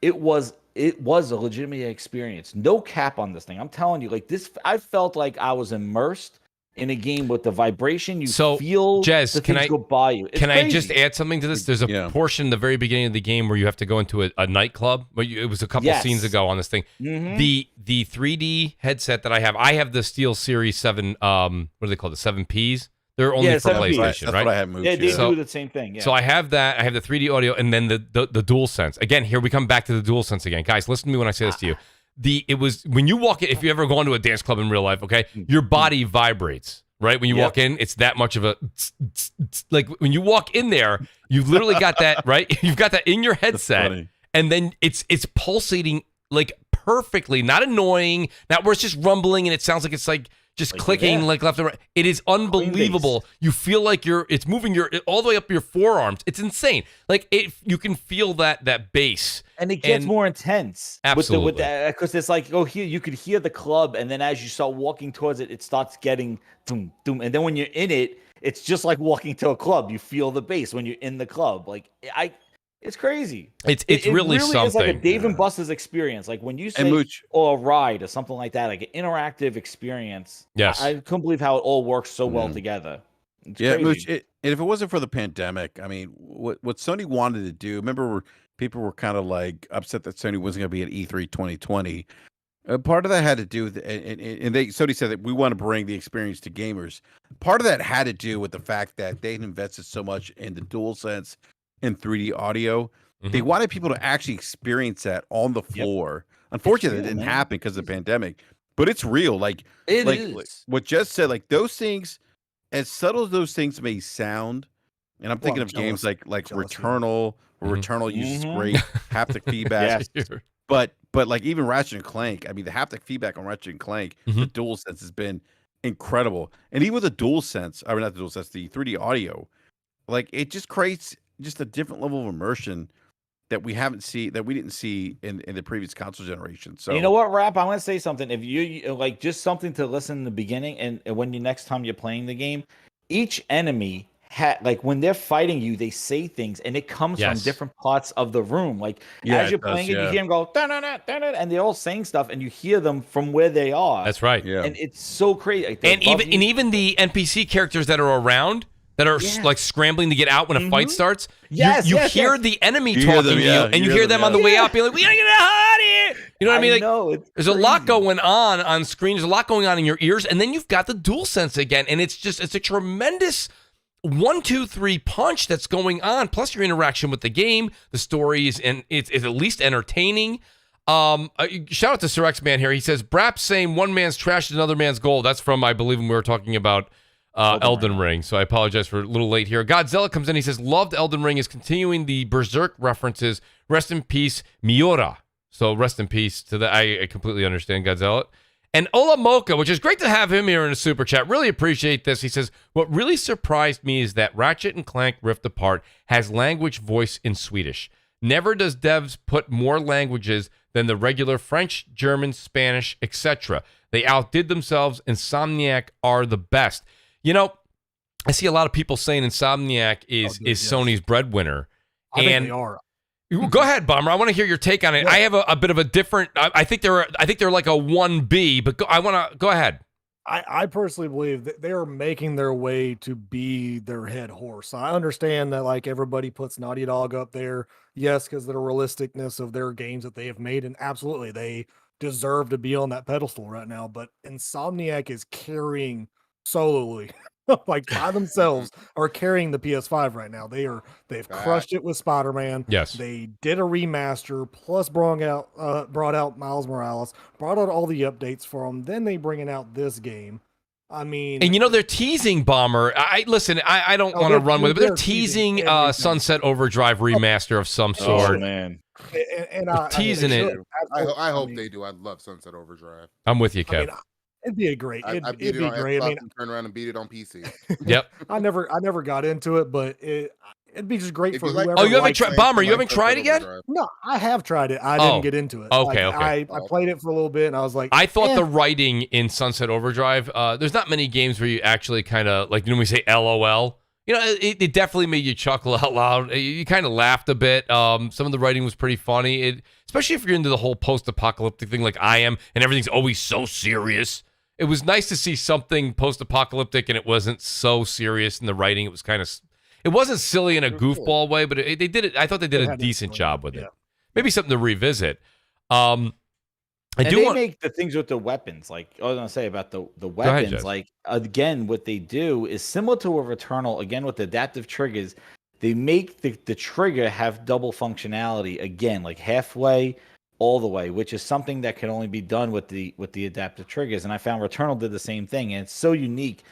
D: it was a legitimate experience. No cap on this thing. I'm telling you, like this, I felt like I was immersed in a game with the vibration. You feel
A: Jez,
D: the things go by you. It's
A: can
D: crazy.
A: I just add something to this? There's a portion in the very beginning of the game where you have to go into a nightclub. But it was a couple scenes ago on this thing.
D: Mm-hmm.
A: The 3D headset that I have the SteelSeries 7. What do they call it? The 7Ps. They're only for
D: 7Ps.
A: PlayStation,
F: That's
A: right?
F: what I have Mooch.
D: Yeah, they
A: So-
D: do the same thing. Yeah.
A: So I have that. I have the 3D audio, and then the DualSense. Again, here we come back to the DualSense again, guys. Listen to me when I say this to you. It was when you walk in. If you ever go into a dance club in real life, okay, your body vibrates. Right when you walk in, it's that much of a like when you walk in there, you've literally got that right. You've got that in your headset, and then it's pulsating like perfectly, not annoying, not where it's just rumbling and it sounds like it's like just clicking like left and right. It is unbelievable. You feel like it's moving all the way up your forearms. It's insane. Like you can feel that bass.
D: And it gets more intense.
A: Absolutely.
D: Because it's like, here you could hear the club, and then as you start walking towards it, it starts getting doom, doom. And then when you're in it, it's just like walking to a club. You feel the bass when you're in the club. Like it's crazy.
A: It's really something.
D: It's like a Dave and Buster's experience. Like when you say or a ride or something like that, like an interactive experience.
A: Yes.
D: I couldn't believe how it all works so well together. It's crazy.
F: Mooch, and if it wasn't for the pandemic, I mean, what Sony wanted to do, remember people were kind of like upset that Sony wasn't going to be at E3 2020. Part of that had to do with, and Sony said that we want to bring the experience to gamers. Part of that had to do with the fact that they had invested so much in the DualSense and 3D audio.
A: Mm-hmm.
F: They wanted people to actually experience that on the floor. Unfortunately, it didn't happen because of the pandemic, but it's real. Like what Jess said, like those things, as subtle as those things may sound, and I'm thinking of games like Returnal, where Returnal uses great haptic feedback. But like even Ratchet and Clank, I mean, the haptic feedback on Ratchet and Clank, the DualSense has been incredible. And even with the DualSense, or not the DualSense, the 3D audio, like it just creates just a different level of immersion that we didn't see in the previous console generation. So
D: and you know what, Rap? I want to say something. If you like just something to listen in the beginning, and when next time you're playing the game, each enemy like when they're fighting you, they say things, and it comes from different parts of the room. Like as you're playing it, you hear them go da-na-na, da-na-na, and they're all saying stuff, and you hear them from where they are.
A: That's right.
F: Yeah,
D: and it's so crazy. Like,
A: and even the NPC characters that are around that are like scrambling to get out when a fight starts. You hear the enemy talking to you, and you hear them on the way out, being like, "We gotta get out of here." You know what I mean? Like, there's a lot going on screen. There's a lot going on in your ears, and then you've got the DualSense again, and it's a tremendous 1, 2, 3 punch that's going on. Plus your interaction with the game, the story is, and it's at least entertaining. Shout out to Sir X Man here. He says, "Brap saying one man's trash is another man's gold." That's from, I believe, when we were talking about Elden Ring. So I apologize for a little late here. Godzilla comes in. He says, "Loved Elden Ring, is continuing the Berserk references. Rest in peace, Miura." So rest in peace to that. I completely understand, Godzilla. And Ola Mocha, which is great to have him here in a super chat. Really appreciate this. He says, "What really surprised me is that Ratchet and Clank Rift Apart has language voice in Swedish. Never does devs put more languages than the regular French, German, Spanish, etc. They outdid themselves. Insomniac are the best." You know, I see a lot of people saying Insomniac is Sony's breadwinner.
C: I think they are.
A: Go ahead, Bomber. I want to hear your take on it. Yeah. I have a bit of a different. I think they're like a 1B, but go ahead.
C: I personally believe that they are making their way to be their head horse. I understand that like everybody puts Naughty Dog up there, yes, because of the realisticness of their games that they have made, and absolutely they deserve to be on that pedestal right now. But Insomniac is carrying solely, like by themselves, are carrying the PS5 right now. They've crushed it with Spider-Man.
A: Yes,
C: they did a remaster, plus brought out Miles Morales, brought out all the updates for them. Then they bringing out this game. I mean,
A: and they're teasing Bomber. I don't want to run with it, but they're teasing Sunset Overdrive remaster of some sort.
D: Oh man,
C: and
A: teasing it.
E: I hope they do. I love Sunset Overdrive.
A: I'm with you, Kev.
C: It'd be great. It'd be great.
E: I mean, turn around and beat it on PC.
A: Yep.
C: I never got into it, but it'd be just great for whoever.
A: Oh, you haven't tried Bomber? You haven't tried it yet?
C: No, I have tried it. I didn't get into it.
A: Okay,
C: I played it for a little bit, and I was like,
A: I thought the writing in Sunset Overdrive. There's not many games where you actually kind of like when we say LOL. It definitely made you chuckle out loud. You kind of laughed a bit. Some of the writing was pretty funny. Especially if you're into the whole post-apocalyptic thing like I am, and everything's always so serious. It was nice to see something post-apocalyptic, and it wasn't so serious in the writing. It was kind of, it wasn't silly in a goofball way, but they did it. I thought they did a decent job with it. Maybe something to revisit.
D: They make the things with the weapons. Like I was gonna say about the weapons.
A: Ahead,
D: like again, what they do is similar to a Returnal. Again, with adaptive triggers, they make the trigger have double functionality. Again, like halfway, all the way, which is something that can only be done with the adaptive triggers. And I found Returnal did the same thing, and it's so unique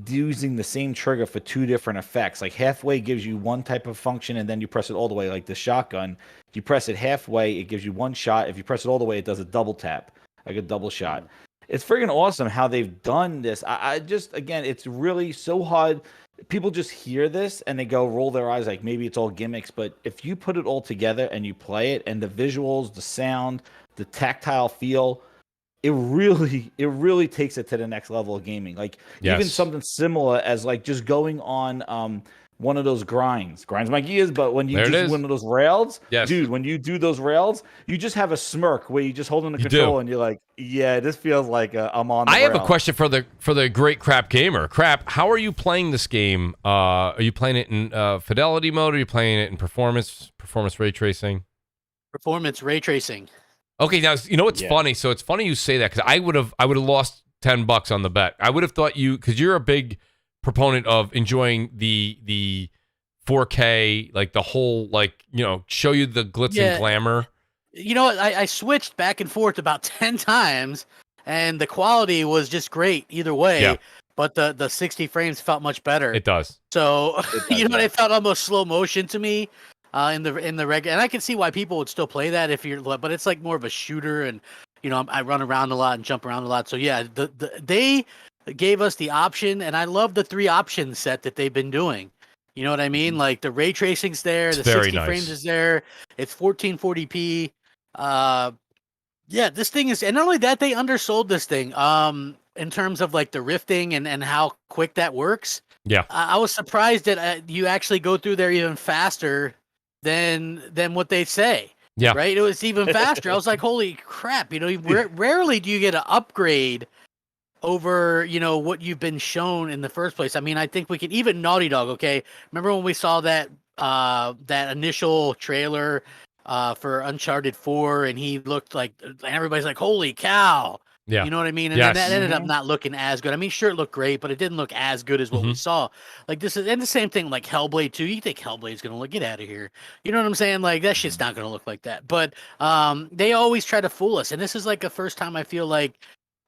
D: using the same trigger for two different effects. Like halfway gives you one type of function, and then you press it all the way, like the shotgun. You press it halfway, it gives you one shot. If you press it all the way, it does a double tap, like a double shot. It's freaking awesome how they've done this. I just, again, it's really so hard. People just hear this and they go roll their eyes like maybe it's all gimmicks, but if you put it all together and you play it, and the visuals, the sound, the tactile feel, it really takes it to the next level of gaming. Like even something similar as like just going on one of those grinds my gears, but when you just one of those rails, dude, when you do those rails, you just have a smirk where you just hold on the control and you're like, yeah, this feels like I'm on the
A: I
D: rail.
A: have a question for the great Crap Gamer. Crap, how are you playing this game? Are you playing it in fidelity mode? Or are you playing it in performance ray tracing?
B: Performance ray tracing.
A: Okay, now you know what's funny. So it's funny you say that, because I would have lost $10 on the bet. I would have thought because you're a big proponent of enjoying the 4K, like the whole, like, show you the glitz and glamour.
B: You know what? I switched back and forth about 10 times, and the quality was just great either way. Yeah. But the 60 frames felt much better.
A: It does.
B: So it felt almost slow motion to me. In the regular, and I can see why people would still play that but it's like more of a shooter, and I run around a lot and jump around a lot. So yeah, they gave us the option, and I love the 3 option set that they've been doing. You know what I mean? Like the ray tracing's there, the 60 frames is there, it's 1440p. This thing is, and not only that, they undersold this thing in terms of like the rifting and how quick that works.
A: Yeah,
B: I was surprised that you actually go through there even faster than what they say.
A: Yeah.
B: Right? It was even faster. I was like, holy crap, rarely do you get an upgrade over, what you've been shown in the first place. I mean, I think we could, even Naughty Dog, okay? Remember when we saw that initial trailer for Uncharted 4, and he looked like, everybody's like, holy cow.
A: Yeah.
B: You know what I mean? And then that ended up not looking as good. I mean, sure, it looked great, but it didn't look as good as what we saw. Like this is, and the same thing like Hellblade 2. You think Hellblade's gonna look, get out of here. You know what I'm saying? Like that shit's not gonna look like that. But they always try to fool us. And this is like the first time I feel like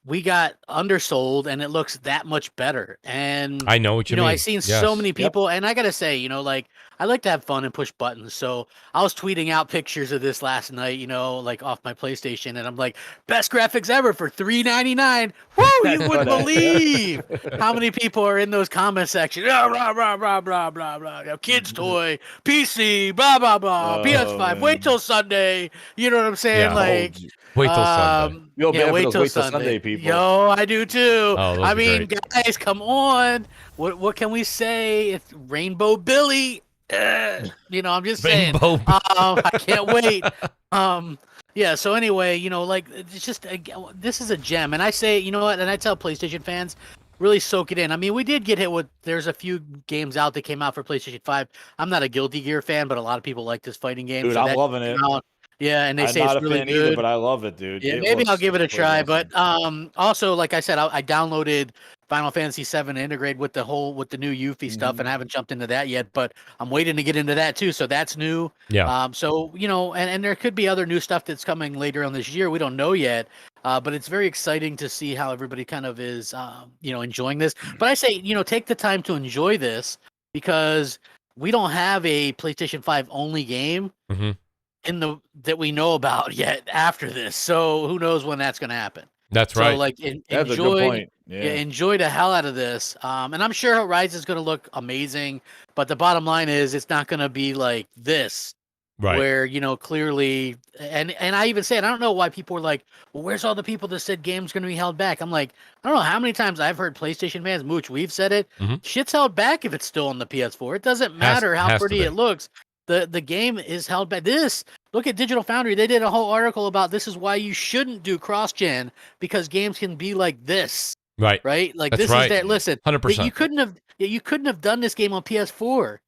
B: we got undersold and it looks that much better. And
A: I know what you mean.
B: I've seen so many people, and I gotta say, like I like to have fun and push buttons. So I was tweeting out pictures of this last night, like off my PlayStation, and I'm like, best graphics ever for $3.99. Woo! You wouldn't believe how many people are in those comment sections. Blah blah blah blah blah blah blah. Kids toy, PC, blah blah blah. PS5. Man. Wait till Sunday. You know what I'm saying? Like.
A: Wait till Sunday.
B: Wait till Sunday,
D: people.
B: Yo, I do too.
A: Oh,
B: I mean, guys, come on. What can we say? It's Rainbow Billy. I'm just saying. I can't wait. Yeah. So anyway, like it's just this is a gem, and I say, you know what, and I tell PlayStation fans, really soak it in. I mean, we did get hit with. There's a few games out that came out for PlayStation 5. I'm not a Guilty Gear fan, but a lot of people like this fighting game.
D: Dude,
B: so
D: I'm loving it.
B: Yeah, and they
D: I'm
B: say
D: not
B: it's
D: a
B: really
D: fan
B: good.
D: either, but I love it, dude.
B: Yeah,
D: It
B: maybe I'll
D: looks
B: give it a try.
D: awesome.
B: But also, like I said, I downloaded Final Fantasy VII to integrate with the new Yuffie stuff, and I haven't jumped into that yet. But I'm waiting to get into that too. So that's new.
A: Yeah.
B: So and there could be other new stuff that's coming later on this year. We don't know yet. But it's very exciting to see how everybody kind of is, enjoying this. But I say, take the time to enjoy this because we don't have a PlayStation 5 only game.
A: Mm-hmm.
B: That we know about yet after this, so who knows when that's going to happen.
A: That's right.
B: So like
D: That's a good point.
B: Enjoy the hell out of this, and I'm sure Horizon is going to look amazing, but the bottom line is it's not going to be like this,
A: Right.
B: where clearly, and I even said, I don't know why people were like, well, where's all the people that said games going to be held back? I'm like, I don't know how many times I've heard PlayStation fans, Mooch, we've said it, shit's held back if it's still on the PS4. It doesn't matter how pretty it looks. The game is held back. Look at Digital Foundry. They did a whole article about this is why you shouldn't do cross-gen because games can be like this.
A: Right.
B: Right? Like
A: That's
B: this
A: right.
B: is that. Listen,
A: 100%.
B: You couldn't have done this game on PS4.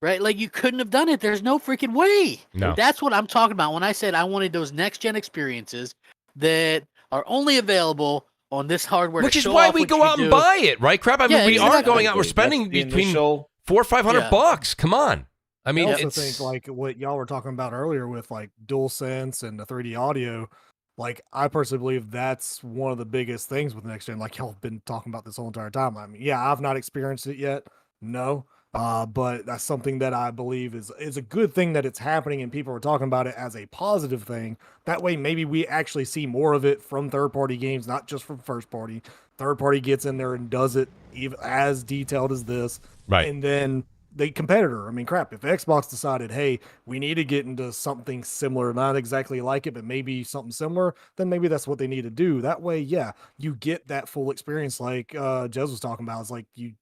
B: Right? Like you couldn't have done it. There's no freaking way.
A: No.
B: That's what I'm talking about when I said I wanted those next-gen experiences that are only available on this hardware.
A: Which is why we go out and buy it, right? Crap. I mean, we are going out. We're spending between $400 or $500. Come on. I mean,
C: I also think like what y'all were talking about earlier with like DualSense and the 3D audio. Like I personally believe that's one of the biggest things with next gen. Like y'all have been talking about this whole entire time. I mean, yeah, I've not experienced it yet. No. But that's something that I believe is a good thing that it's happening and people are talking about it as a positive thing. That way, maybe we actually see more of it from third-party games, not just from first-party. Third-party gets in there and does it even as detailed as this.
A: Right.
C: And then the competitor, I mean, crap, if Xbox decided, hey, we need to get into something similar, not exactly like it, but maybe something similar, then maybe that's what they need to do. That way, yeah, you get that full experience like Jez was talking about. It's like you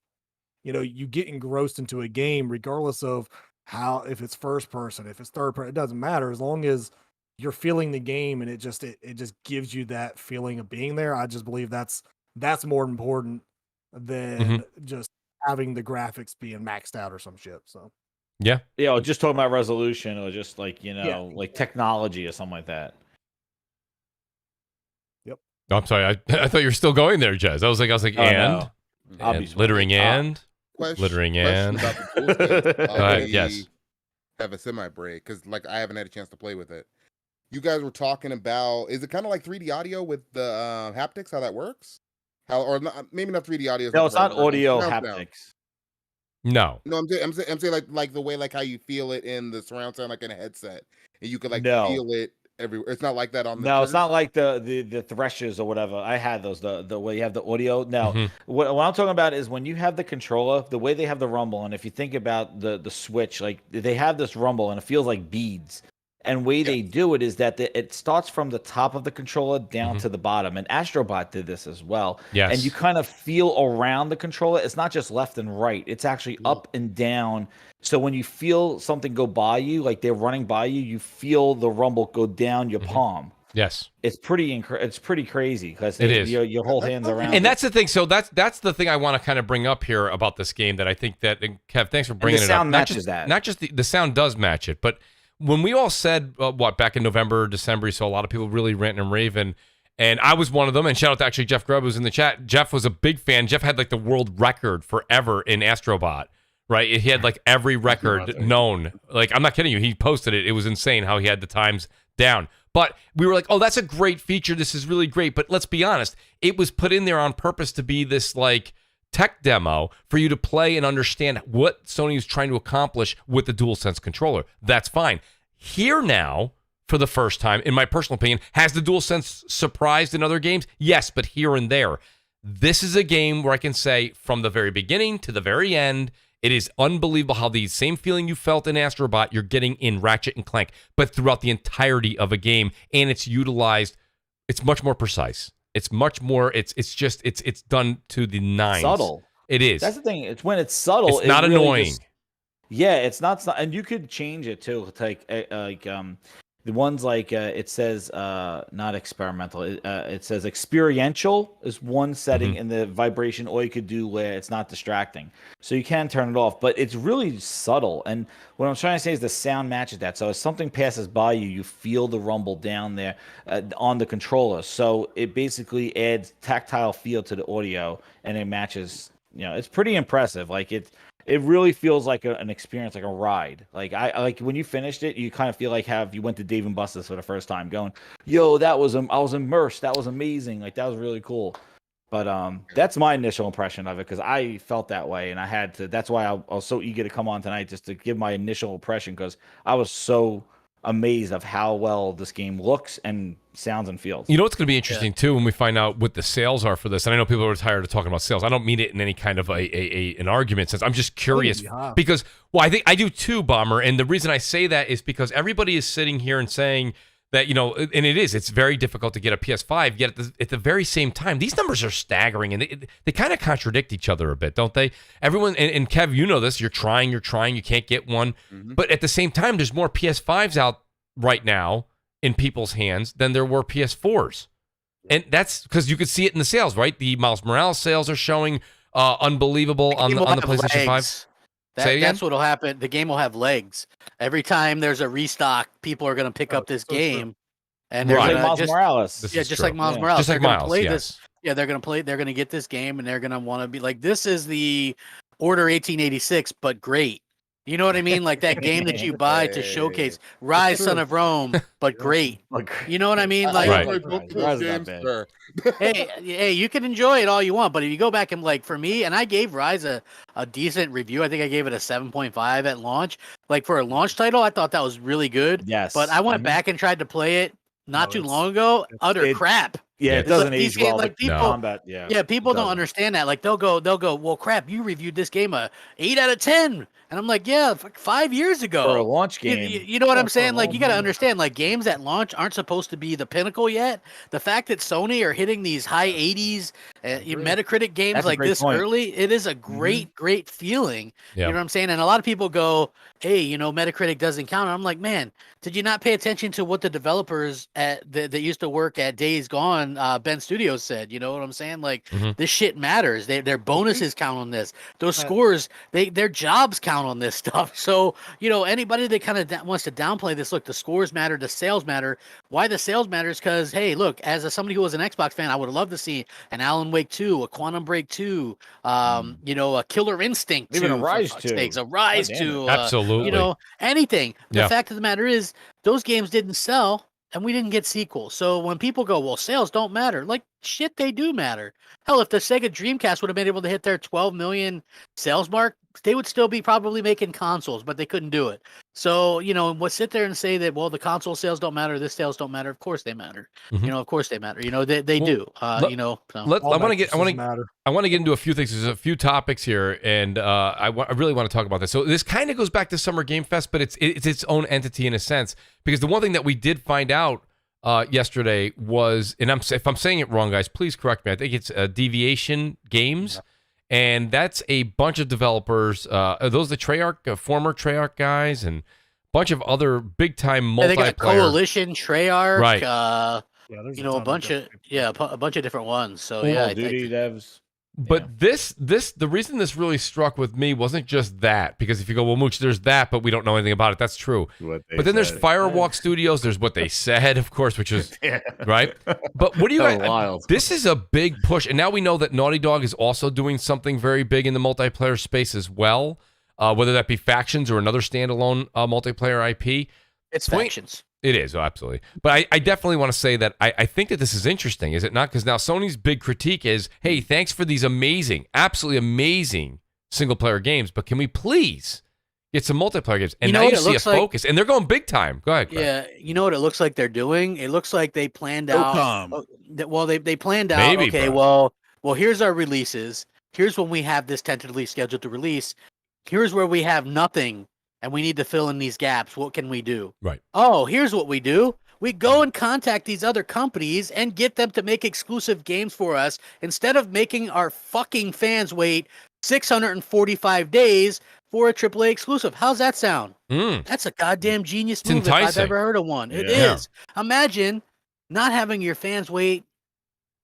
C: get engrossed into a game regardless of if it's first person, if it's third person, it doesn't matter as long as you're feeling the game and it just gives you that feeling of being there. I just believe that's more important than just having the graphics being maxed out or some shit. So
A: yeah,
D: just talking about resolution or just like like technology or something like that.
C: Yep.
A: Oh, I'm sorry, I thought you were still going there, Jez. I was like,
D: no.
A: Littering and littering and
E: about the tools
A: yes,
E: have a semi break because like I haven't had a chance to play with it. You guys were talking about, is it kind of like 3D audio with the haptics? How that works? Maybe not 3D audio.
D: No, it's not audio haptics.
A: No,
E: I'm saying like the way like how you feel it in the surround sound like in a headset, and you could like feel it everywhere. It's not like that on the.
D: No, it's not like the threshers or whatever. I had those the way you have the audio. Now, what I'm talking about is when you have the controller, the way they have the rumble, and if you think about the Switch, like they have this rumble and it feels like beads. And way they do it is that it starts from the top of the controller down to the bottom. And Astrobot did this as well.
A: Yes.
D: And you kind of feel around the controller. It's not just left and right. It's actually up and down. So when you feel something go by you, like they're running by you, you feel the rumble go down your palm.
A: Yes.
D: It's pretty crazy because
A: it is.
D: Your whole hands around.
A: And that's the thing. So that's the thing I want to kind of bring up here about this game that I think that, and Kev, thanks for bringing it up.
D: The sound matches that.
A: Not just the sound does match it, but when we all said, back in November, December, so a lot of people really ranting and raving, and I was one of them, and shout out to actually Jeff Grubb, who's in the chat. Jeff was a big fan. Jeff had like the world record forever in Astrobot, right? He had like every record known. Like, I'm not kidding you. He posted it. It was insane how he had the times down. But we were like, oh, that's a great feature. This is really great. But let's be honest. It was put in there on purpose to be this like tech demo for you to play and understand what Sony is trying to accomplish with the DualSense controller. That's fine. Here now, for the first time, in my personal opinion, has the DualSense surprised in other games? Yes, but here and there. This is a game where I can say from the very beginning to the very end, it is unbelievable how the same feeling you felt in Astrobot, you're getting in Ratchet and Clank, but throughout the entirety of a game, and it's utilized, it's much more precise. It's much more, it's done to the nines.
D: Subtle.
A: It is.
D: That's the thing. It's when it's subtle.
A: It's not
D: really
A: annoying.
D: Yeah, it's not, and you could change it too. Like The ones like it says not experimental. It says experiential is one setting in the vibration, or you could do where it's not distracting. So you can turn it off, but it's really subtle. And what I'm trying to say is the sound matches that. So if something passes by you, you feel the rumble down there on the controller. So it basically adds tactile feel to the audio, and it matches. It's pretty impressive. Like it really feels like an experience, like a ride. Like I like when you finished it, you kind of feel like you went to Dave and Buster's for the first time, going, "Yo, I was immersed. That was amazing. Like that was really cool." But that's my initial impression of it, because I felt that way, and I had to. That's why I was so eager to come on tonight, just to give my initial impression, because I was so amazed of how well this game looks and sounds and feels.
A: You know what's going to be interesting too when we find out what the sales are for this, and I know people are tired of talking about sales. I don't mean it in any kind of an argument sense. I'm just curious because, well, I think I do too, Bomber, and the reason I say that is because everybody is sitting here and saying that, and it's very difficult to get a PS5, yet at the very same time, these numbers are staggering, and they kind of contradict each other a bit, don't they? Everyone, and Kev, you know this, you're trying, you can't get one, but at the same time, there's more PS5s out right now in people's hands than there were PS4s. And that's because you could see it in the sales, right? The Miles Morales sales are showing unbelievable on the PlayStation 5.
B: That's what'll happen. The game will have legs. Every time there's a restock, people are going to pick up this game, and they're
D: like
B: gonna
D: Miles Morales.
B: Just like Miles Morales.
A: Just like
B: they're
A: Miles,
B: gonna play
A: yes.
B: this. Yeah, they're going to play. They're going to get this game, and they're going to want to be like, this is the Order 1886, but great. You know what I mean? Like that game that you buy to showcase Rise, Son of Rome, but great. You know what I mean? Like, hey, you can enjoy it all you want, but if you go back and for me, and I gave Rise a decent review. I think I gave it a 7.5 at launch. Like for a launch title, I thought that was really good.
D: Yes.
B: But I went back and tried to play it not too long ago. Utter crap.
D: Yeah, it doesn't age well.
B: Like people,
D: combat,
B: people don't understand that. Like they'll go, well, crap, you reviewed this game a 8 out of 10. And I'm like, yeah, 5 years ago.
D: For a launch game.
B: You know what I'm saying? Like, you got to understand, like, games at launch aren't supposed to be the pinnacle yet. The fact that Sony are hitting these high 80s Metacritic games like this early, it is a great, great feeling. You know what I'm saying? And a lot of people go, hey, Metacritic doesn't count. And I'm like, man, did you not pay attention to what the developers that used to work at Days Gone, Ben Studios said? You know what I'm saying? Like, this shit matters. Their bonuses count on this. Those scores, their jobs count on this stuff. So, anybody that kind of wants to downplay this, look, the scores matter, the sales matter. Why the sales matters? Because, hey, look, as somebody who was an Xbox fan, I would have loved to see an Alan Wake 2, a Quantum Break 2, a Killer Instinct 2,
D: even a Rise 2.
B: A Rise 2.
A: Absolutely.
B: Anything. The fact of the matter is, those games didn't sell, and we didn't get sequels. So when people go, well, sales don't matter, like, shit, they do matter. Hell, if the Sega Dreamcast would have been able to hit their 12 million sales mark, they would still be probably making consoles, but they couldn't do it. So, we'll sit there and say that, well, the console sales don't matter, this sales don't matter. Of course they matter. Of course they matter. They do. So.
A: I want to get into a few things. There's a few topics here, and I really want to talk about this. So this kind of goes back to Summer Game Fest, but it's its own entity in a sense, because the one thing that we did find out yesterday was, and if I'm saying it wrong, guys, please correct me. I think it's Deviation Games, and that's a bunch of developers. Are those the Treyarch, former Treyarch guys, and a bunch of other big time multiplayer.
B: They got Coalition, Treyarch,
A: right?
B: a bunch of different ones. So
D: Duty devs.
A: But the reason this really struck with me wasn't just that, because if you go, well, Mooch, there's that, but we don't know anything about it. That's true. But then there's Firewalk Studios. There's what they said, of course, which is right. But what do you guys? This is a big push, and now we know that Naughty Dog is also doing something very big in the multiplayer space as well. Whether that be Factions or another standalone multiplayer IP.
B: It's Factions.
A: It is, absolutely. But I definitely want to say that I think that this is interesting, is it not? Because now Sony's big critique is, hey, thanks for these amazing, absolutely amazing single-player games, but can we please get some multiplayer games? And now you see a focus, and they're going big time. Go ahead, Greg.
B: Yeah, you know what it looks like they're doing? It looks like they planned out. Well, they planned out,
A: maybe,
B: okay,
A: bro.
B: well, here's our releases. Here's when we have this tentatively scheduled to release. Here's where we have nothing. And we need to fill in these gaps. What can we do?
A: Right.
B: Oh, here's what we do. We go and contact these other companies and get them to make exclusive games for us instead of making our fucking fans wait 645 days for a AAA exclusive. How's that sound? That's a goddamn genius move if I've ever heard of one. It is. Imagine not having your fans wait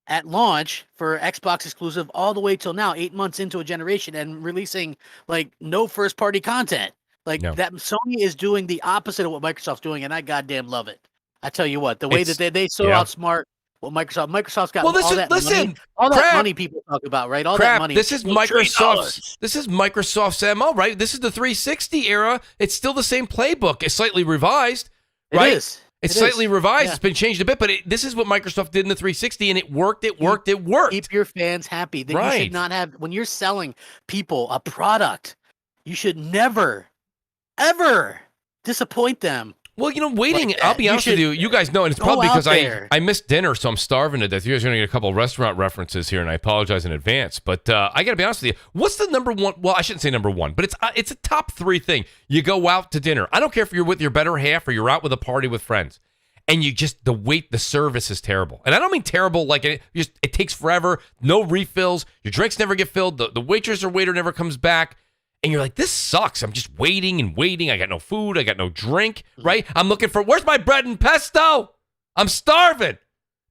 B: at launch for Xbox exclusive all the way till now, 8 months into a generation, and releasing like no first party content. Like that, Sony is doing the opposite of what Microsoft's doing, and I goddamn love it. I tell you what, the way that they so outsmart what Microsoft's got all that money people talk about, right? All that money.
A: This is Microsoft's. This is Microsoft's MO, right? This is the 360 era. It's still the same playbook. It's slightly revised, right?
B: It is.
A: It's slightly revised. Yeah. It's been changed a bit, but this is what Microsoft did in the 360, and it worked. It worked.
B: Keep your fans happy. You should not have, when you're selling people a product, you should never, ever disappoint them.
A: Well, waiting, like I'll be honest with you. You guys know, and it's probably because I missed dinner, so I'm starving to death. You guys are going to get a couple of restaurant references here, and I apologize in advance. But I got to be honest with you. What's the number one? Well, I shouldn't say number one, but it's a top 3 thing. You go out to dinner. I don't care if you're with your better half or you're out with a party with friends, and the service is terrible. And I don't mean terrible like it takes forever, no refills, your drinks never get filled, the waitress or waiter never comes back. And you're like, this sucks. I'm just waiting and waiting. I got no food. I got no drink, right? I'm looking for, where's my bread and pesto? I'm starving.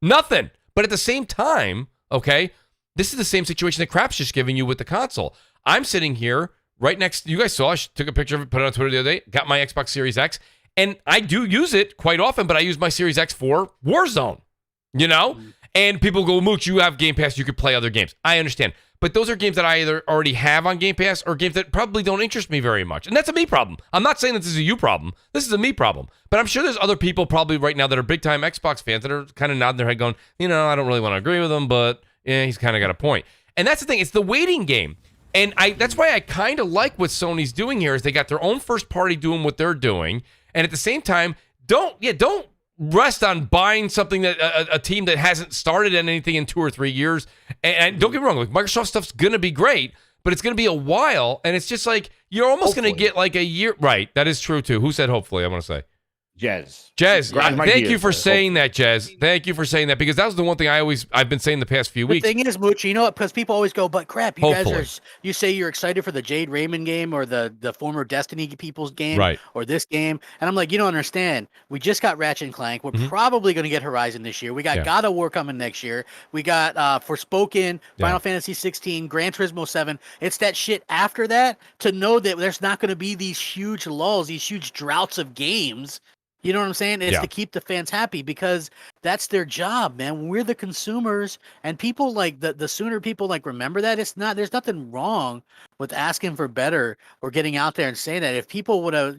A: Nothing. But at the same time, okay, this is the same situation that Crap's just giving you with the console. I'm sitting here right next, you guys saw, I took a picture of it, put it on Twitter the other day, got my Xbox Series X, and I do use it quite often, but I use my Series X for Warzone, And people go, Mooch, you have Game Pass, you could play other games. I understand. But those are games that I either already have on Game Pass or games that probably don't interest me very much. And that's a me problem. I'm not saying that this is a you problem. This is a me problem. But I'm sure there's other people probably right now that are big-time Xbox fans that are kind of nodding their head going, I don't really want to agree with him, but he's kind of got a point. And that's the thing. It's the waiting game. And that's why I kind of like what Sony's doing here is they got their own first party doing what they're doing. And at the same time, don't rest on buying something that a team that hasn't started at anything in 2 or 3 years. And don't get me wrong, like Microsoft stuff's gonna be great, but it's gonna be a while, and it's just like you're almost gonna get like a year. Right, that is true too. Who said hopefully? I want to say.
D: Jez,
A: thank you for saying that, Jez. Thank you for saying that, because that was the one thing I've been saying the past few weeks.
B: The thing is, Mooch, because people always go, but crap, you say you're excited for the Jade Raymond game or the former Destiny people's game,
A: right,
B: or this game, and I'm like, you don't understand. We just got Ratchet and Clank. We're probably going to get Horizon this year. We got God of War coming next year. We got Forspoken, Final Fantasy 16, Gran Turismo 7. It's that shit after that to know that there's not going to be these huge lulls, these huge droughts of games. You know what I'm saying? It's to keep the fans happy, because that's their job, man. We're the consumers, and people like the sooner people like remember that there's nothing wrong with asking for better or getting out there and saying that. If people would have,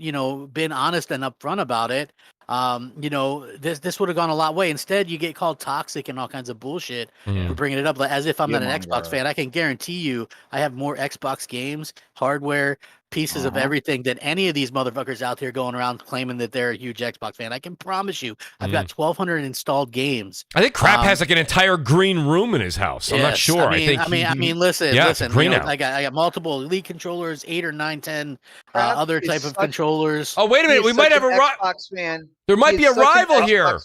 B: been honest and upfront about it, this would have gone a lot way. Instead, you get called toxic and all kinds of bullshit for bringing it up, as if I'm not an Xbox fan. I can guarantee you, I have more Xbox games, hardware, pieces of everything than any of these motherfuckers out there going around claiming that they're a huge Xbox fan. I can promise you, I've got 1,200 installed games.
A: I think Crap has like an entire green room in his house. I'm not sure.
B: I mean, listen. I got multiple Elite controllers, 8 or 9, 10 other type of controllers.
A: Oh, wait a minute, we might have a
G: Xbox fan.
A: There might be a rival here.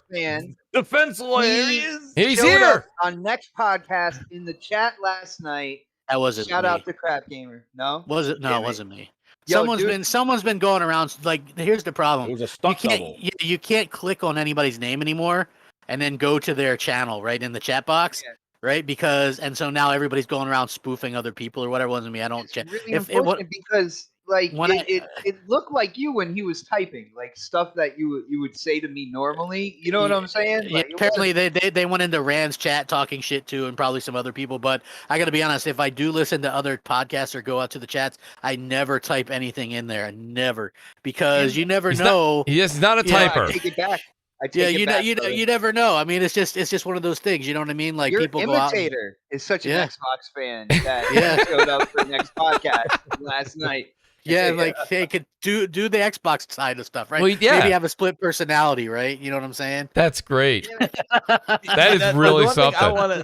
D: Defense lawyers.
A: He's here
G: on next podcast in the chat last night.
B: That wasn't
G: Shout
B: me.
G: Out to Crap Gamer. No,
B: was it? No, it wasn't me. Someone's been going around. Like, here's the problem.
D: It was a stunt double.
B: You can't click on anybody's name anymore and then go to their channel right in the chat box, right? So now everybody's going around spoofing other people or whatever. It wasn't me. I don't check.
G: Really important because it looked like you when he was typing, like stuff that you would say to me normally. You know what I'm saying?
B: Yeah, apparently they went into Rand's chat talking shit too, and probably some other people. But I got to be honest, if I do listen to other podcasts or go out to the chats, I never type anything in there. Never, because you never know.
A: He is not a typer.
G: I take it back.
B: You never know. I mean, it's just one of those things. You know what I mean? Like,
G: your
B: people
G: imitator
B: go out
G: is such an Xbox fan that showed up for the next podcast last night.
B: Yeah, like they could do the Xbox side of stuff, right?
A: Well, yeah.
B: Maybe have a split personality, right? You know what I'm saying?
A: That's great. That is really something.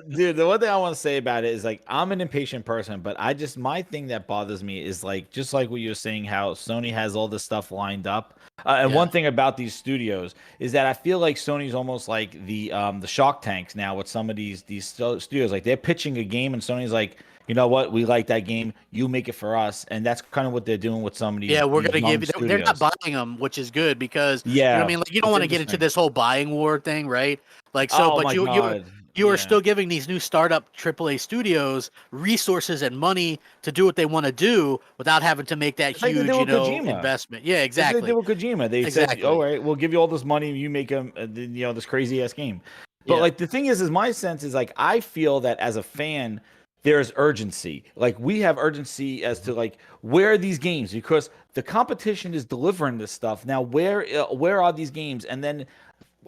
D: The one thing I want to say about it is, like, I'm an impatient person, but my thing that bothers me is, like, just like what you were saying, how Sony has all this stuff lined up. One thing about these studios is that I feel like Sony's almost like the Shark Tanks now with some of these studios. Like, they're pitching a game and Sony's like, you know what, we like that game, you make it for us. And that's kind of what they're doing with some of these.
B: Yeah, we're
D: these
B: gonna give
D: Mum
B: you. They're not
D: studios.
B: buying them, which is good because
D: Yeah,
B: you know what I mean. Like you don't
D: it's
B: want to get into
D: interesting.
B: this whole buying war thing, right? Like so,
D: Oh
B: but
D: my
B: you
D: God.
B: you are
D: Yeah.
B: still giving these new startup AAA studios resources and money to do what they want to do without having to make that
D: It's like they
B: huge,
D: did
B: you
D: with
B: know,
D: Kojima.
B: investment. Yeah,
D: That's what
B: exactly.
D: they did with Kojima. They
B: Exactly.
D: said, all right, we'll give you all this money and you make them, this crazy ass game. But
B: Yeah.
D: like the thing is my sense is like I feel that as a fan, there's urgency. Like we have urgency as to like where are these games, because the competition is delivering this stuff. Now where are these games? And then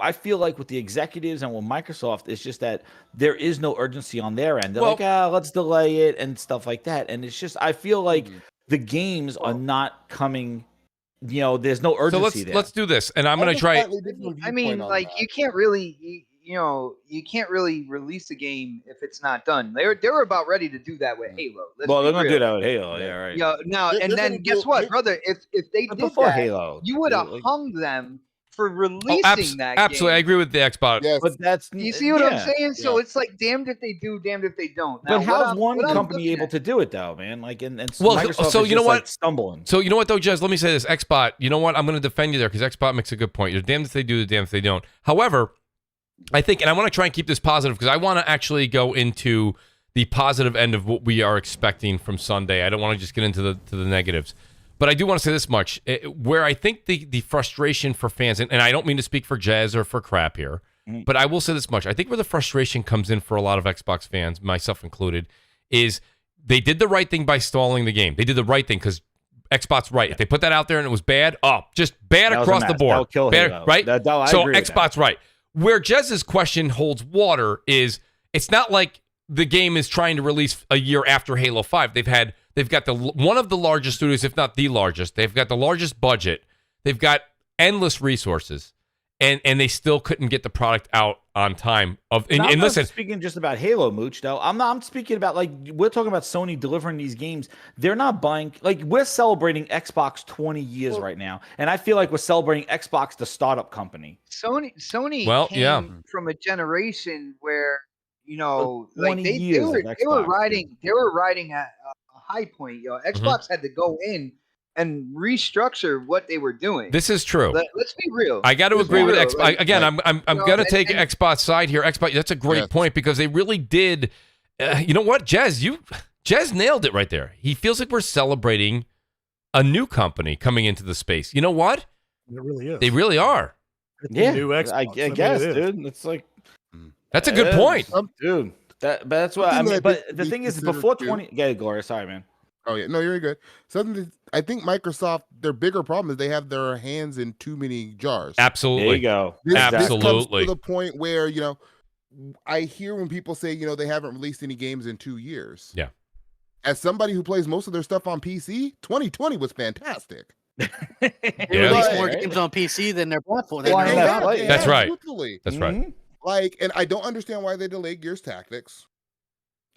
D: I feel like with the executives and with Microsoft, it's just that there is no urgency on their end. They're like, let's delay it and stuff like that. And it's just I feel like the games are not coming. You know, there's no urgency there.
A: Let's do this, and I'm going to try.
G: I mean, like you can't really, you can't really release a game if it's not done. They were about ready to do that with Halo.
D: Well, they're gonna do that with Halo, yeah, right.
G: Yeah, now and then guess what, brother? If they did
D: before
G: that,
D: Halo,
G: you would have hung them for releasing that game.
A: Absolutely, I agree with the Xbox.
E: Yes.
D: But that's
G: You see what I'm saying? So it's like damned if they do, damned if they don't. Now,
D: But how's
G: what
D: one
G: I'm
D: company
G: looking
D: able
G: at-
D: to do it though, man? Like, and
A: Well,
D: Microsoft
A: so
D: is
A: you know
D: just,
A: what?
D: like, stumbling.
A: So you know what though, Jez? Let me say this: Xbox. You know what? I'm going to defend you there because Xbox makes a good point. You're damned if they do, you're damned if they don't. However, I think, and I want to try and keep this positive because I want to actually go into the positive end of what we are expecting from Sunday. I don't want to just get into the negatives. But I do want to say this much, where I think the frustration for fans, and I don't mean to speak for Jazz or for Crap here, but I will say this much. I think where the frustration comes in for a lot of Xbox fans, myself included, is they did the right thing by stalling the game. They did the right thing because Xbox right. If they put that out there and it was bad, just bad
D: That was a
A: across the
D: mess.
A: board.
D: That'll kill
A: Bad,
D: Halo.
A: right?
D: I
A: So
D: agree with that.
A: Xbox right. Where Jez's question holds water is it's not like the game is trying to release a year after Halo 5. They've got one of the largest studios, if not the largest. They've got the largest budget. They've got endless resources, and they still couldn't get the product out on time. And
D: I'm
A: listen,
D: not speaking just about Halo, Mooch. Though I'm speaking about like we're talking about Sony delivering these games. They're not buying. Like we're celebrating Xbox 20 years right now, and I feel like we're celebrating Xbox, the startup company.
G: Sony came from a generation where like
D: 20
G: they
D: years
G: were
D: of
G: riding
D: Xbox,
G: a high point. Xbox had to go in and restructure what they were doing.
A: this is true.
G: Let's be real.
A: I got to agree with Xbox.
G: Like,
A: Again, I'm going to take
G: and-
A: Xbox side here. Xbox, that's a great point because they really did. You know what, Jez nailed it right there. He feels like we're celebrating a new company coming into the space. You know what?
C: It really is.
A: They really are.
C: It's a
D: Yeah,
C: new Xbox.
D: I
C: mean,
D: guess,
C: it is.
D: dude. It's like
A: That's a good point.
D: dude. But that's what I
E: Something
D: mean.
E: that
D: But
E: needs
D: the
E: to
D: thing
E: be
D: is,
E: considered
D: before
E: too.
D: 20. Yeah, Gloria. Sorry, man.
E: Oh yeah, no, you're good. I think Microsoft, their bigger problem is they have their hands in too many jars.
A: Absolutely.
D: There you go.
E: This comes
A: Absolutely.
E: to the point where I hear when people say they haven't released any games in 2 years.
A: Yeah.
E: As somebody who plays most of their stuff on PC, 2020 was fantastic.
B: They
A: Yeah.
B: release
E: Right.
B: more games on PC than their platform.
D: Well,
B: than
D: yeah,
B: their-
D: right.
A: That's right.
E: Absolutely.
A: That's right.
D: Mhm.
E: Like, and I don't understand why they delayed Gears Tactics.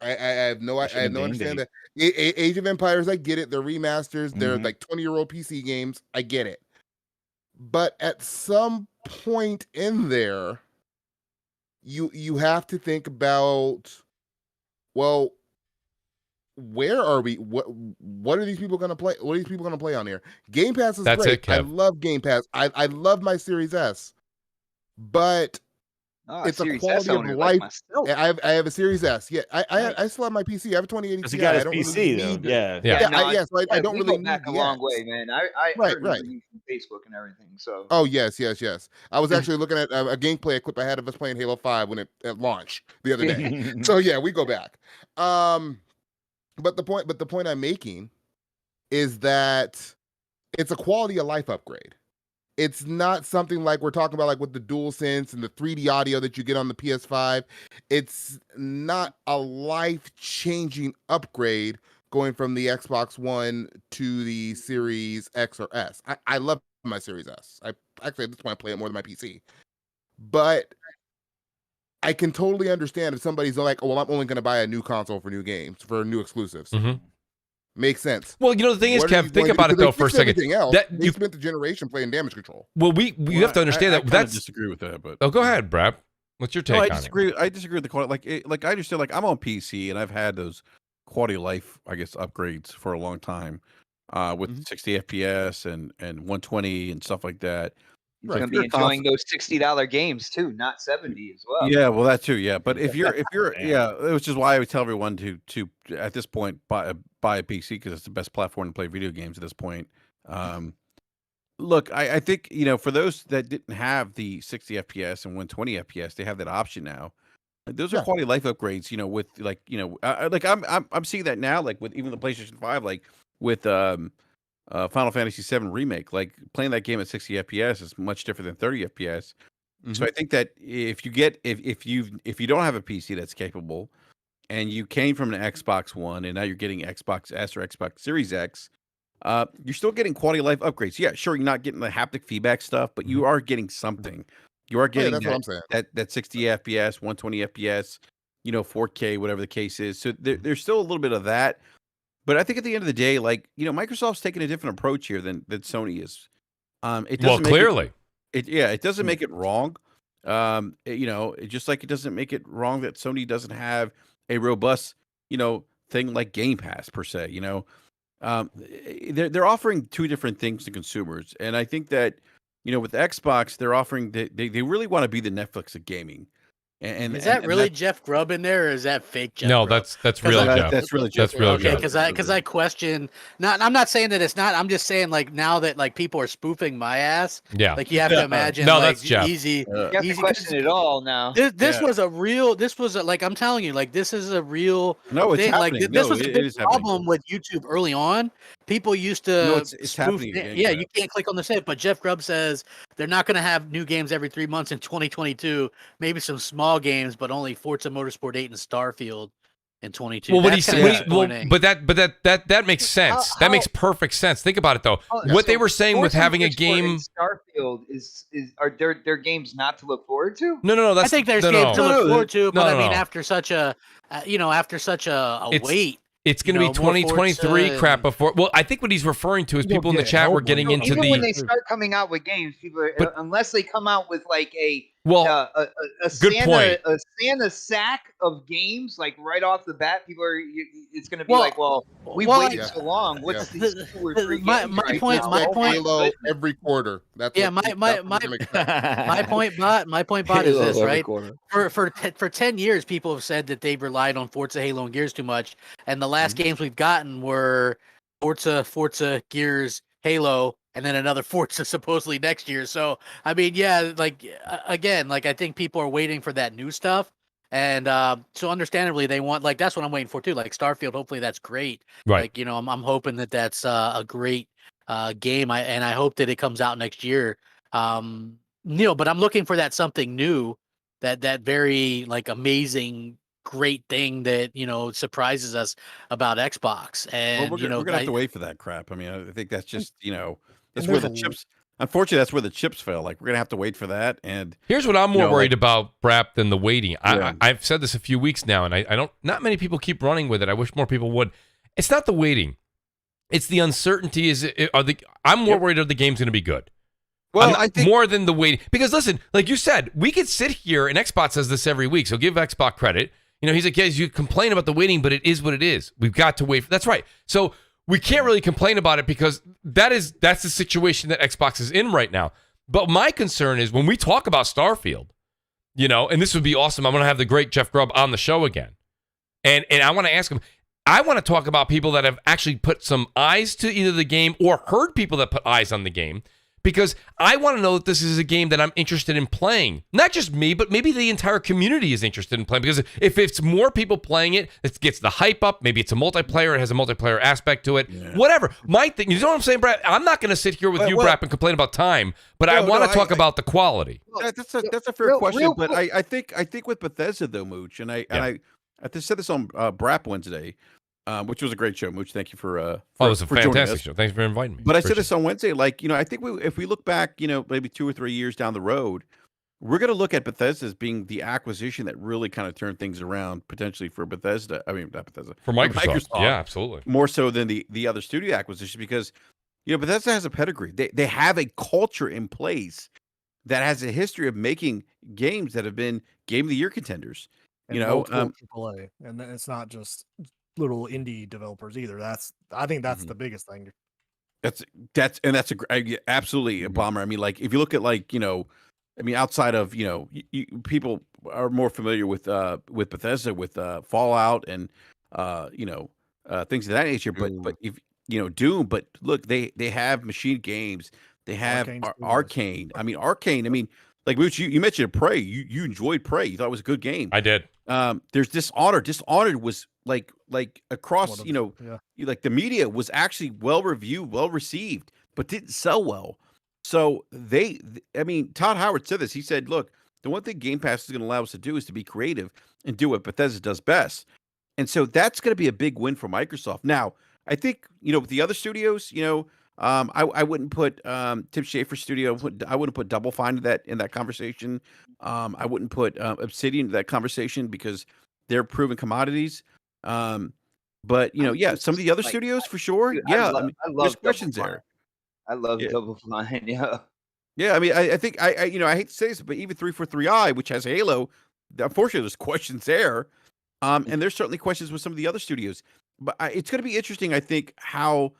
E: I have no understand that. Age of Empires, I get it. They're remasters. They're like 20-year-old PC games. I get it. But at some point in there, you have to think about, well, where are we? What are these people going to play? What are these people going to play on here? Game Pass is
A: That's
E: great.
A: it, Kev.
E: I love Game Pass. I love my Series S, but it's a
G: Series
E: quality
G: S
E: of
G: owner like
E: life.
G: myself.
E: I have a Series S. Yeah, I still have my PC. I have a 2080
D: Because
E: Ti.
D: he got
E: I
D: his
E: don't
D: PC
E: really
D: though.
E: need
D: Yeah.
A: Yeah.
E: Yeah, so I don't
G: we
E: really
G: go back
E: need
G: a long
E: the
G: way,
E: X.
G: man. I
E: Right.
G: remember you from Facebook and everything. So
E: Oh yes. I was actually looking at a gameplay clip I had of us playing Halo 5 when it at launch the other day. So yeah, we go back. But the point I'm making is that it's a quality of life upgrade. It's not something like we're talking about, like with the DualSense and the 3D audio that you get on the PS5. It's not a life-changing upgrade going from the Xbox One to the Series X or S. I love my Series S. I actually at this point I play it more than my PC. But I can totally understand if somebody's like, "Oh, well, I'm only going to buy a new console for new games, for new exclusives."
A: Mhm.
E: Makes sense.
A: Well, the thing is,
E: What are you
A: Kev, think
E: going to
A: about
E: do?
A: it though
E: They
A: for a
E: fixed
A: second.
E: everything else.
A: That
E: They
A: you
E: spent the generation playing damage control.
A: well, we have to understand
F: I
A: that.
F: kinda
A: That's
F: disagree with that, but
A: oh, go ahead, Brad. What's your take
F: no,
A: on
F: I disagree with the quality. Like I understand, like I'm on PC and I've had those quality of life, I guess, upgrades for a long time, with 60 FPS and 120 and stuff like that.
G: You're going to be enjoying those $60 games too, not 70 as well.
F: Yeah, well, that too. Yeah, but if you're yeah, which is why I would tell everyone to at this point buy a PC because it's the best platform to play video games at this point. Look, I think for those that didn't have the 60 FPS and 120 FPS, they have that option now. Those are quality of life upgrades. With like I'm seeing that now, like with even the PlayStation 5, like with Final Fantasy VII Remake, like playing that game at 60 FPS is much different than 30 FPS. So I think that if you don't have a PC that's capable, and you came from an Xbox One, and now you're getting Xbox S or Xbox Series X, you're still getting quality of life upgrades. Yeah, sure, you're not getting the haptic feedback stuff, but you are getting something. You are getting
E: that's what I'm saying.
F: that 60 FPS, 120 FPS, 4K, whatever the case is. So there's still a little bit of that. But I think at the end of the day, like, Microsoft's taking a different approach here than Sony is. It doesn't
A: clearly.
F: It doesn't make it wrong. Just like it doesn't make it wrong that Sony doesn't have a robust, thing like Game Pass per se. They're offering two different things to consumers, and I think that with Xbox, they're offering they really want to be the Netflix of gaming. And
B: is that really Jeff Grubb in there, or is that fake Jeff?
A: No,
B: Grubb?
A: that's real Jeff.
F: That's really Jeff.
A: That's real
B: Okay,
A: Jeff.
B: because I question. I'm not saying that it's not. I'm just saying like now that like people are spoofing my ass.
A: Yeah.
B: Like you have to imagine.
A: No,
B: like,
A: that's Jeff.
B: Easy.
G: You have to question it all now.
B: This was a real. This was like I'm telling you, like this is a real.
F: No, it's
B: thing.
F: happening.
B: Like this
F: No,
B: was
F: it
B: a big
F: is happening.
B: problem with YouTube early on. People used to.
F: No, it's
B: spoof.
F: happening again,
B: Yeah,
F: Jeff.
B: you can't click on the site, but Jeff Grubb says they're not going to have new games every 3 months in 2022. Maybe some small games, but only Forza Motorsport 8 and Starfield in 22.
A: Well,
B: That's
A: but that makes sense. That makes perfect sense. Think about it though. What they were saying with having a game.
G: Starfield are their games not to look forward to?
A: No.
B: I think there's games to look forward to, but I mean,
A: no.
B: after such a wait.
A: It's going to be 2023 crap before. Well, I think what he's referring to is people in the chat were getting into
G: even when they start coming out with games, people are, unless they come out with like a
A: good point.
G: A Santa sack of games like right off the bat, people are. It's going to be like, well, we waited so long. What's these 2 or 3 games?
B: My point.
E: Halo every quarter. That's
B: my point. My point. Bot is this, right? For 10 years, people have said that they've relied on Forza, Halo, and Gears too much, and the last games we've gotten were Forza, Gears, Halo, and then another Forza supposedly next year. So I mean, yeah, like again, like I think people are waiting for that new stuff, and so understandably they want like that's what I'm waiting for too. Like Starfield, hopefully that's great.
A: Right.
B: Like I'm hoping that that's a great game. I hope that it comes out next year. But I'm looking for that something new, that very like amazing. Great thing that surprises us about Xbox, and
F: we're gonna have to wait for that crap. I mean, I think that's just that's where the chips. Unfortunately, that's where the chips fell. Like we're gonna have to wait for that. And
A: here's what I'm more worried about, Brap, than the waiting. I've said this a few weeks now, and I don't. Not many people keep running with it. I wish more people would. It's not the waiting; it's the uncertainty. I'm more worried that the game's gonna be good.
F: Well, I think
A: more than the waiting, because listen, like you said, we could sit here, and Xbox says this every week, so give Xbox credit. He's like, guys, you complain about the waiting, but it is what it is. We've got to wait. That's right. So we can't really complain about it because that's the situation that Xbox is in right now. But my concern is when we talk about Starfield, and this would be awesome. I'm going to have the great Jeff Grubb on the show again. And I want to ask him, I want to talk about people that have actually put some eyes to either the game or heard people that put eyes on the game. Because I want to know that this is a game that I'm interested in playing. Not just me, but maybe the entire community is interested in playing. Because if it's more people playing it, it gets the hype up. Maybe it's a multiplayer. It has a multiplayer aspect to it. Yeah. Whatever. My thing, you know what I'm saying, Brad? I'm not going to sit here with you, Brad, and complain about time. But I want to talk about the quality.
F: That's a fair question. But I think with Bethesda, though, Mooch, and I just said this on Brap Wednesday, which was a great show, Mooch. Thank you for
A: it was a fantastic show. Thanks for inviting me.
F: But I said this on Wednesday, like, I think if we look back, maybe 2 or 3 years down the road, we're going to look at Bethesda as being the acquisition that really kind of turned things around potentially for Bethesda. I mean, not Bethesda.
A: For Microsoft. Yeah, absolutely.
F: More so than the other studio acquisition because, Bethesda has a pedigree. They have a culture in place that has a history of making games that have been Game of the Year contenders.
C: AAA, and it's not just little indie developers either. I think that's the biggest thing.
F: That's absolutely a bomber. I mean, like if you look at outside of people are more familiar with Bethesda with Fallout and things of that nature. But if Doom, but look, they have Machine Games, they have Arcane. I mean, Arcane. I mean, like Mooch, you mentioned Prey. You enjoyed Prey. You thought it was a good game.
A: I did.
F: There's Dishonored. Dishonored was like across like the media was actually well reviewed, well received, but didn't sell well. So Todd Howard said this. He said, "Look, the one thing Game Pass is going to allow us to do is to be creative and do what Bethesda does best." And so that's going to be a big win for Microsoft. Now, I think with the other studios, I wouldn't put Tim Schafer's studio. I wouldn't put Double Fine in that conversation. I wouldn't put Obsidian in that conversation because they're proven commodities. But some of the other studios for sure.
G: Dude,
F: Yeah,
G: I love
F: there's questions there.
G: I love Double Fine. Yeah.
F: Yeah, I mean, I think I hate to say this, but even 343i, which has Halo, unfortunately, there's questions there. And there's certainly questions with some of the other studios. But it's going to be interesting, I think, how.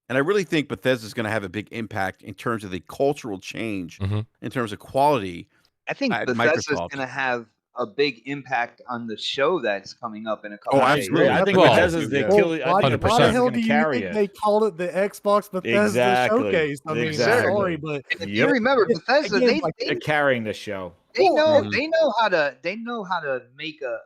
F: And I really think Bethesda is going to have a big impact in terms of the cultural change, in terms of quality.
G: I think Bethesda is going to have a big impact on the show that's coming up in a couple of days.
D: I think Bethesda's the killer.
C: Why the hell do you
D: carry
C: think
D: it.
C: they called it the Xbox Bethesda Showcase? I mean, sorry, but
G: if you remember Bethesda,
D: they're carrying the show.
G: They know how to make a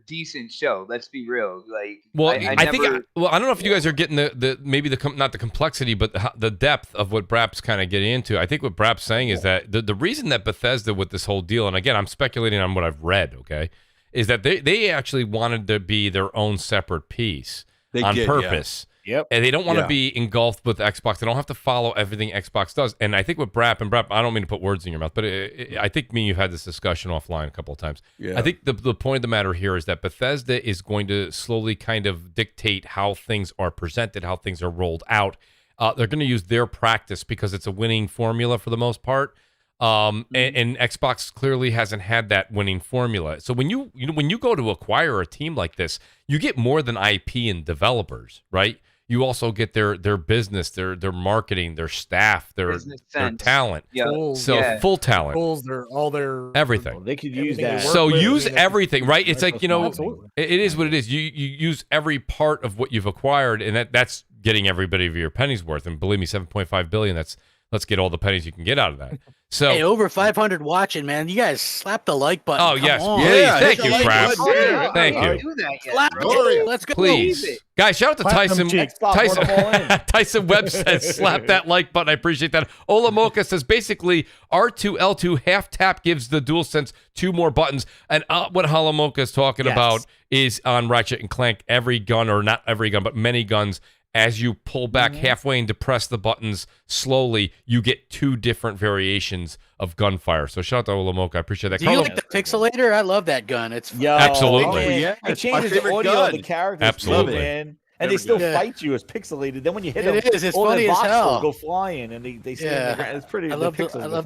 G: decent show. Let's be real. Like,
A: I don't know if you guys are getting not the complexity, but the depth of what Brap's kind of getting into. I think what Brap's saying is that the reason that Bethesda with this whole deal, and again, I'm speculating on what I've read, okay, is that they actually wanted to be their own separate piece on purpose.
D: Yep.
A: And they don't want to be engulfed with Xbox. They don't have to follow everything Xbox does. And I think with Brap, I don't mean to put words in your mouth, but I think me and you've had this discussion offline a couple of times. Yeah. I think the point of the matter here is that Bethesda is going to slowly kind of dictate how things are presented, how things are rolled out. They're going to use their practice because it's a winning formula for the most part. And Xbox clearly hasn't had that winning formula. So when you go to acquire a team like this, you get more than IP and developers, right? You also get their business, their marketing, their staff, their talent. Yeah. Full talent.
C: All their
A: everything.
D: They could use that.
A: So use everything, right? It's like, it is what it is. You use every part of what you've acquired, and that's getting every bit of your penny's worth. And believe me, $7.5 billion, let's get all the pennies you can get out of that. So
B: hey, over 500 watching, man. You guys slap the like button.
A: Oh, yes. Thank you, Crap. Thank you.
B: Let's go.
A: Please. Guys, shout out to Tyson. Tyson Webb says, slap that like button. I appreciate that. Ola Mocha says, basically, R2, L2, half tap gives the DualSense 2 more buttons. And what Halamoka is talking about is on Ratchet and Clank, every gun, or not every gun, but many guns, as you pull back halfway and depress the buttons slowly, you get 2 different variations of gunfire. So shout out to Olamoka. I appreciate that.
B: Do you like the Pixelator? I love that gun. It's
A: absolutely.
D: It changes the audio of the characters.
A: Absolutely.
D: Man. And they still fight you as pixelated. Then when you hit them,
B: it's funny as hell.
D: Go flying and they stay in the ground. It's pretty.
B: I love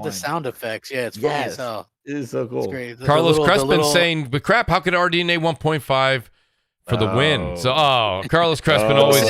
B: the sound effects. Yeah, it's funny as hell.
D: It is so cool.
B: It's great.
A: Carlos Crespin saying, but crap, how could RDNA 1.5 for the win? So, Carlos Crespin always.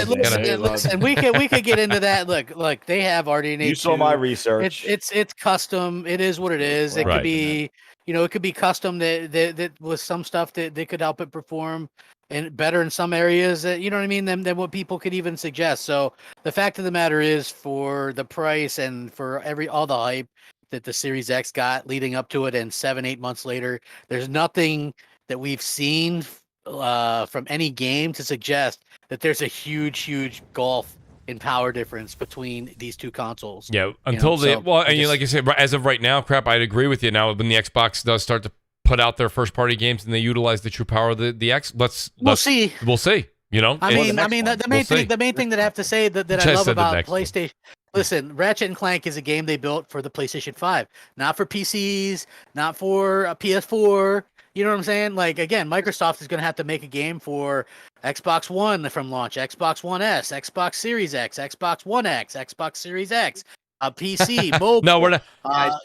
B: Listen, we could get into that. Look, they have RDNA.
D: You saw my research.
B: It's custom. It is what it is. It could be, it could be custom that with some stuff that they could help it perform and better in some areas. You know what I mean? Than what people could even suggest. So the fact of the matter is, for the price and for all the hype that the Series X got leading up to it, and 7-8 months later, there's nothing that we've seen from any game to suggest that there's a huge gulf in power difference between these two consoles.
A: Yeah, until like I said, as of right now, Crap, I'd agree with you. Now, when the Xbox does start to put out their first party games and they utilize the true power of the X, we'll see. We'll see. The main thing that I have to say that I love about PlayStation. Listen, Ratchet and Clank is a game they built for the PlayStation 5, not for PCs, not for a PS4. You know what I'm saying? Like, again, Microsoft is going to have to make a game for Xbox One from launch, Xbox One S, Xbox Series X, Xbox One X, Xbox Series X, a PC, mobile. No, we're not.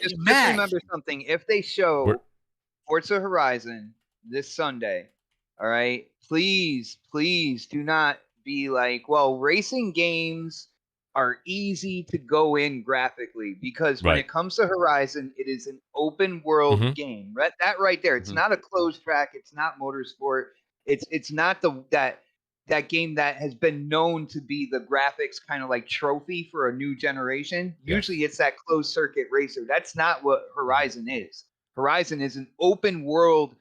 G: Just remember something. If they show Forza Horizon this Sunday, All right, please do not be like, well, racing games are easy to go in graphically, because when
A: Right.
G: it comes to Horizon, it is an open world
A: Mhm.
G: game. Right, that right there. It's not a closed track. It's not motorsport. It's not that game that has been known to be the graphics kind of like trophy for a new generation.
A: Yes.
G: Usually it's that closed circuit racer. That's not what Horizon is. Horizon is an open world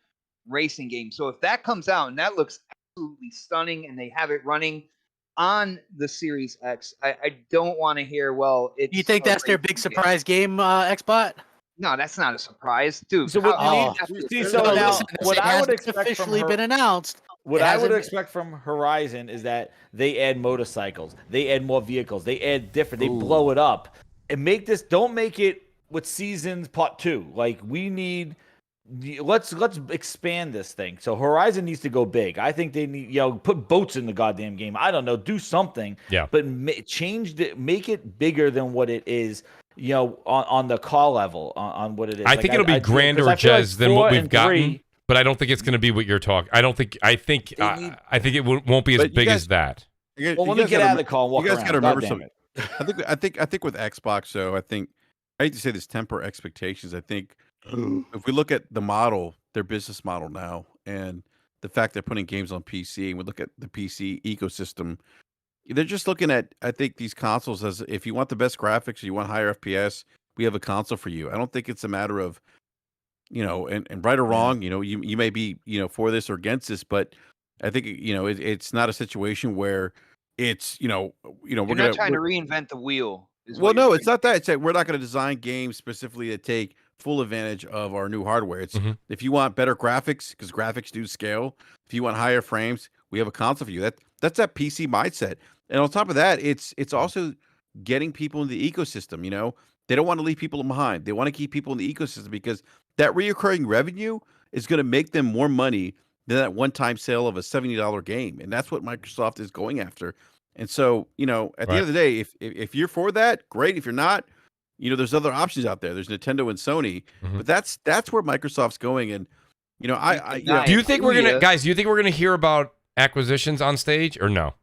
G: racing game. So if that comes out and that looks absolutely stunning and they have it running on the Series X, I don't want to hear, well, it's
B: You think
G: a
B: that's their
G: racing
B: big
G: game.
B: surprise game, Xbot?
G: No, that's not a surprise, dude.
D: So what-
G: how-
D: see, so
B: No,
D: now
B: listen,
D: what
B: it
D: I would
B: hasn't
D: expect from
B: officially
D: her,
B: been announced.
D: what
B: It
D: I would
B: hasn't-
D: expect from Horizon is that they add motorcycles, they add more vehicles, they add different, they blow it up, and make this. Don't make it with Seasons Part 2. Like, we need. Let's expand this thing. So Horizon needs to go big. I think they need, put boats in the goddamn game. I don't know, do something.
A: Yeah.
D: But change it, make it bigger than what it is. On the call level, on what it is.
A: I think it'll be grander, Jez, than what we've gotten. But I don't think it's going to be what you're talking. I think it won't be as
F: But you
A: big
F: guys-
A: as that.
D: Well, let me get out of the call and walk
F: You guys
D: around.
F: got to remember
D: God damn
F: something. I think with Xbox, though, I hate to say this, temper expectations. I think if we look at the model, their business model now, and the fact they're putting games on PC, and we look at the PC ecosystem, they're just looking at, I think, these consoles as, if you want the best graphics, you want higher FPS, we have a console for you. I don't think it's a matter of, and right or wrong, you may be, for this or against this, but I think, it's not a situation where it's,
G: You're not trying to reinvent the wheel.
F: Well, no, it's not that. It's that we're not going to design games specifically to take full advantage of our new hardware. It's if you want better graphics, because graphics do scale. If you want higher frames, we have a console for you. That's that PC mindset. And on top of that, it's also getting people in the ecosystem. They don't want to leave people behind. They want to keep people in the ecosystem, because that reoccurring revenue is going to make them more money than that one-time sale of a $70 game. And that's what Microsoft is going after. And so, at the end of the day, if you're for that, great. If you're not, there's other options out there. There's Nintendo and Sony, but that's where Microsoft's going. And
A: do you think we're gonna hear about acquisitions on stage, or no?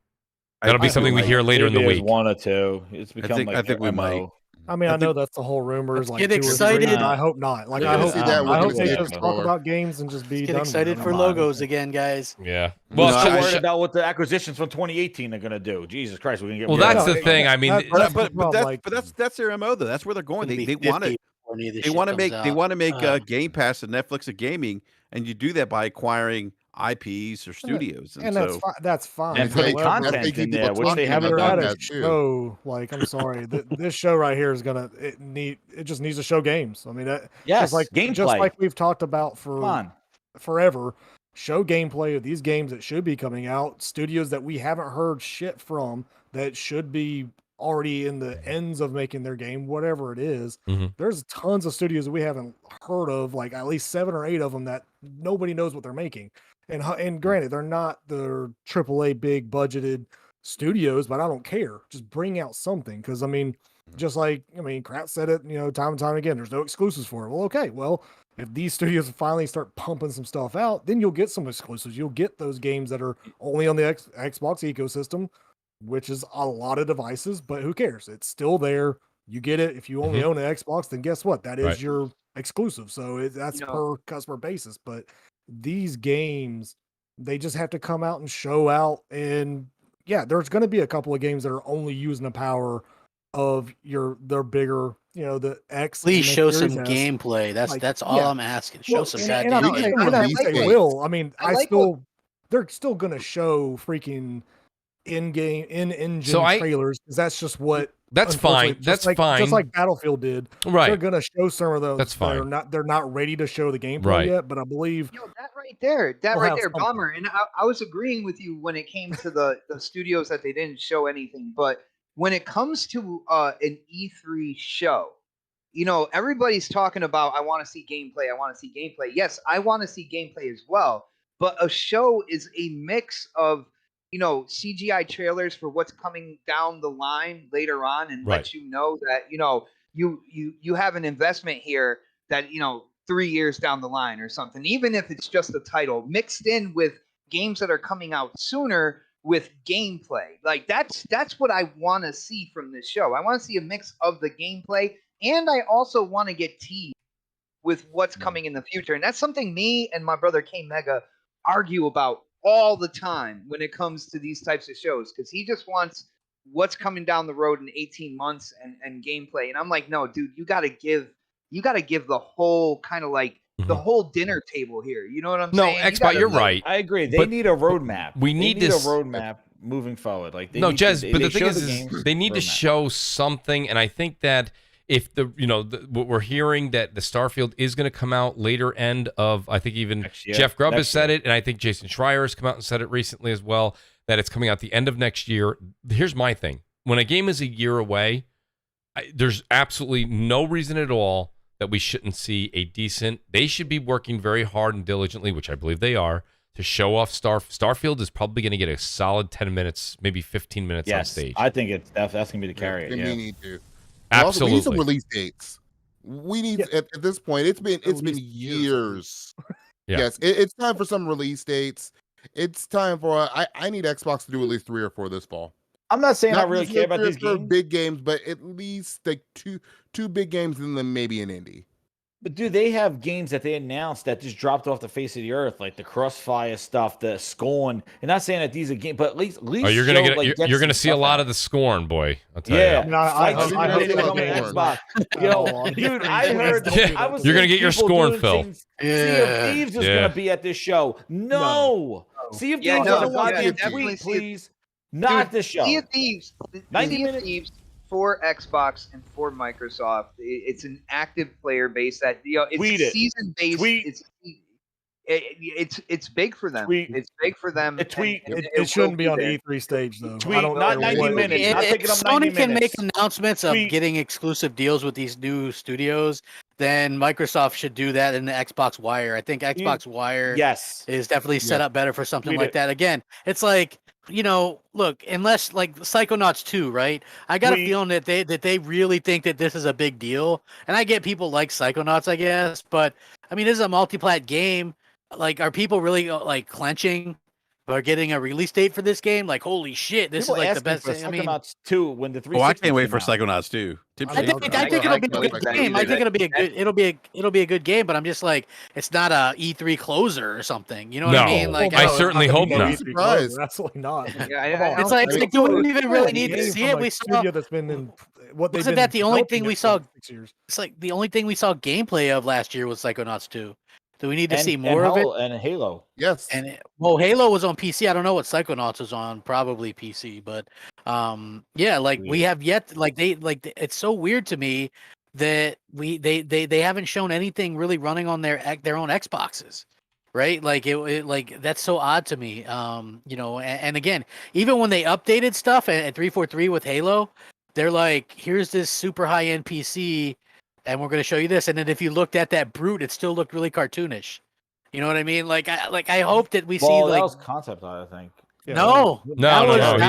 A: That'll be something we hear later in the week.
D: One or two. It's become
F: I think we might.
C: I mean, I know that's the whole rumors.
B: Let's
C: Like,
B: get
C: 2 or 3,
B: excited.
C: but I hope not. Like,
E: You're
C: I
E: gonna
C: hope,
E: see that. We're
C: I hope
E: gonna
C: they
E: see
C: just
E: that
C: talk
E: more.
C: about games and just be
B: Get
C: done
B: excited
C: with it.
B: for logos again, guys.
A: Yeah.
F: Well,
A: Well,
D: I'm
F: I-
D: worried about what the acquisitions from 2018 are going to do. Jesus Christ, we're going to get.
A: well,
D: more.
A: that's
C: No,
A: the thing. I mean,
C: that's the problem, like-
F: that's their MO though. That's where they're going.
B: It'll
F: They
B: be
F: want
B: 50
F: to
B: before any of this
F: they
B: shit
F: want to
B: comes
F: make they
B: out.
F: want to make Game Pass and Netflix of gaming, and you do that by acquiring IPs or studios.
C: And that's fine. That's fine.
D: And putting
C: However,
D: content
E: That's
D: in
E: making
D: there,
E: people
D: which they
E: talking
D: haven't
E: about
C: You're
D: done.
C: at a
E: that too.
C: show, like, I'm sorry, this show right here is it just needs to show games. I mean,
D: Yes,
C: just
D: gameplay.
C: like we've talked about
D: Come
C: for
D: on.
C: forever. Show gameplay of these games that should be coming out, studios that we haven't heard shit from, that should be already in the ends of making their game, whatever it is. There's tons of studios that we haven't heard of, like at least 7 or 8 of them that nobody knows what they're making. And granted, they're not the AAA big budgeted studios, but I don't care. Just bring out something, because I mean, Krat said it, time and time again. There's no exclusives for it. Well, okay, well, if these studios finally start pumping some stuff out, then you'll get some exclusives. You'll get those games that are only on the Xbox ecosystem, which is a lot of devices, but who cares? It's still there. You get it. If you only own an Xbox, then guess what? That is your exclusive. So that's per customer basis. But these games, they just have to come out and show out. And yeah, there's going to be a couple of games that are only using the power of their bigger, the X.
B: Please
C: and the
B: show some
C: Series S.
B: gameplay. That's all I'm asking. Show some
C: and
B: goddamn
C: I
B: gameplay.
C: didn't say will. I mean,
G: I like
C: they're still going to show freaking in-engine
A: So
C: trailers, because that's just what.
A: That's fine.
C: Unfortunately,
A: That's
C: just
A: fine.
C: Just like Battlefield did.
A: Right.
C: They're gonna show some of those.
A: That's fine.
C: They're not ready to show the gameplay
A: Right.
C: yet, but I believe
G: That right there,
C: We'll have something.
G: Bomber. And I was agreeing with you when it came to the studios that they didn't show anything. But when it comes to an E3 show, everybody's talking about, I want to see gameplay. I want to see gameplay. Yes, I want to see gameplay as well. But a show is a mix of, CGI trailers for what's coming down the line later on, and
A: Right.
G: let you know that, you have an investment here that, 3 years down the line or something, even if it's just a title mixed in with games that are coming out sooner with gameplay. Like that's what I want to see from this show. I want to see a mix of the gameplay, and I also want to get teased with what's coming in the future. And that's something me and my brother K Mega argue about all the time when it comes to these types of shows, because he just wants what's coming down the road in 18 months and gameplay. And I'm like, no, dude, you gotta give the whole kind of like the whole dinner table here. You know what I'm saying?
A: No, Xbox, you're right.
D: I agree. They
A: But
D: need a roadmap.
A: we need
D: a
A: this-
D: roadmap moving forward. Like
A: Jez, but the thing is
D: games
A: they need to
D: roadmap.
A: show something, and I think that if what we're hearing that the Starfield is going to come out later end of, I think even
D: Next year.
A: Jeff Grubb has
D: Next
A: said
D: year.
A: it, and I think Jason Schreier has come out and said it recently as well, that it's coming out the end of next year. Here's my thing. When a game is a year away, there's absolutely no reason at all that we shouldn't see a decent, they should be working very hard and diligently, which I believe they are, to show off Starfield is probably going to get a solid 10 minutes, maybe 15 minutes on stage.
D: I think that's going to be the carrier.
E: And
D: Yeah.
E: we need to. Also, we need some
A: Absolutely.
E: release dates. We need at this point. It's been years.
A: Yeah.
E: Yes, it's time for some release dates. It's time for I need Xbox to do at least 3 or 4 this fall.
D: I'm not saying I
E: Not
D: really
E: just
D: care about
E: for
D: these games.
E: big games, but at least like two big games and then maybe an indie.
D: But dude, they have games that they announced that just dropped off the face of the earth, like the CrossFire stuff, the Scorn. And not saying that these are games, but at least
A: Oh, you're gonna you're gonna see a lot of the Scorn, boy. I'll tell
D: Yeah,
A: you.
C: No, I
D: Flight
C: hope
D: Simulator
E: so.
D: coming to
E: Scorn.
D: Xbox. Yo, dude, I heard. I was
A: You're gonna
D: seeing
A: get your
D: people
A: Scorn,
D: doing
A: Phil.
D: things- Sea of Thieves is
A: Yeah.
D: gonna be at this show. No, Sea of
G: Yeah,
D: Thieves
G: no,
D: doesn't want
G: yeah,
D: to
G: definitely
D: tweet,
G: Sea of-
D: please. Not this show.
G: Sea of Thieves,
D: 90
G: Sea of
D: minutes.
G: Thieves for Xbox and for Microsoft. It's an active player base that it's
D: Tweet it.
G: season based.
D: Tweet.
G: It's big for them.
D: Tweet.
G: It's big for them.
D: Tweet.
G: and
C: It shouldn't
G: will
C: be on
G: there.
C: the E3 stage though.
D: Tweet,
C: I don't
D: not
C: care
D: 90
C: what it
D: minutes.
C: is.
D: Not
B: If
D: picking up 90
B: Sony can make
D: minutes.
B: announcements of
D: Tweet.
B: getting exclusive deals with these new studios, then Microsoft should do that in the Xbox Wire. I think Xbox Wire
D: Yes.
B: is definitely set up better for something
D: Tweet
B: like
D: it.
B: that. Again, it's like, look, unless like Psychonauts 2, right? I got a
D: Tweet.
B: feeling that they really think that this is a big deal. And I get people like Psychonauts, I guess, but I mean, this is a multi-plat game. Like, are people really like clenching or getting a release date for this game? Like, holy shit, this
D: People
B: is like the
D: asking
B: best
D: for
B: thing. I mean,
D: Psychonauts 2 when the 360
F: Oh, I can't wait for
D: came out.
F: Psychonauts too.
B: I think it'll be a good game. I think it'll be a good game, but I'm just like, it's not a E3 closer or something. You know what I mean? Like,
A: I certainly hope
C: It's
A: not.
C: E3 closer, Absolutely not.
G: Yeah, I
B: It's like, do we even really need to
C: Game
B: see
C: from,
B: it?
C: like,
B: We saw.
C: studio that's been in what they've
B: Wasn't
C: been
B: that the only
C: developing
B: thing
C: it
B: we
C: for
B: saw?
C: 6 years.
B: It's like the only thing we saw gameplay of last year was Psychonauts 2. Do we need to see more of it?
D: And Halo.
E: Yes.
B: And Halo was on PC. I don't know what Psychonauts is on. Probably PC, but yeah, like we have yet. Like it's so weird to me that they haven't shown anything really running on their own Xboxes, right? Like it like that's so odd to me. And again, even when they updated stuff at 343 with Halo, they're like, here's this super high end PC. And we're going to show you this. And then if you looked at that brute, it still looked really cartoonish. You know what I mean? Like I hope that we see
D: Well,
B: like
D: that was concept art, I think.
C: Yeah,
A: No.
B: He's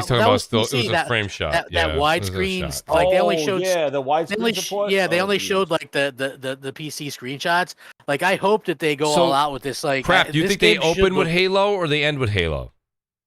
A: talking about still. It was
B: PC,
A: a frame shot.
B: that
A: Yeah, it was a
B: widescreen.
A: shot.
B: Like they only showed.
D: the
B: They
D: widescreen
B: only,
D: support.
B: they only
D: geez.
B: showed like the PC screenshots. Like I hope that they go
A: So,
B: all out with this. Like
A: Crap. Do you
B: this
A: think they
B: game should
A: open with
B: look-
A: Halo or they end with Halo?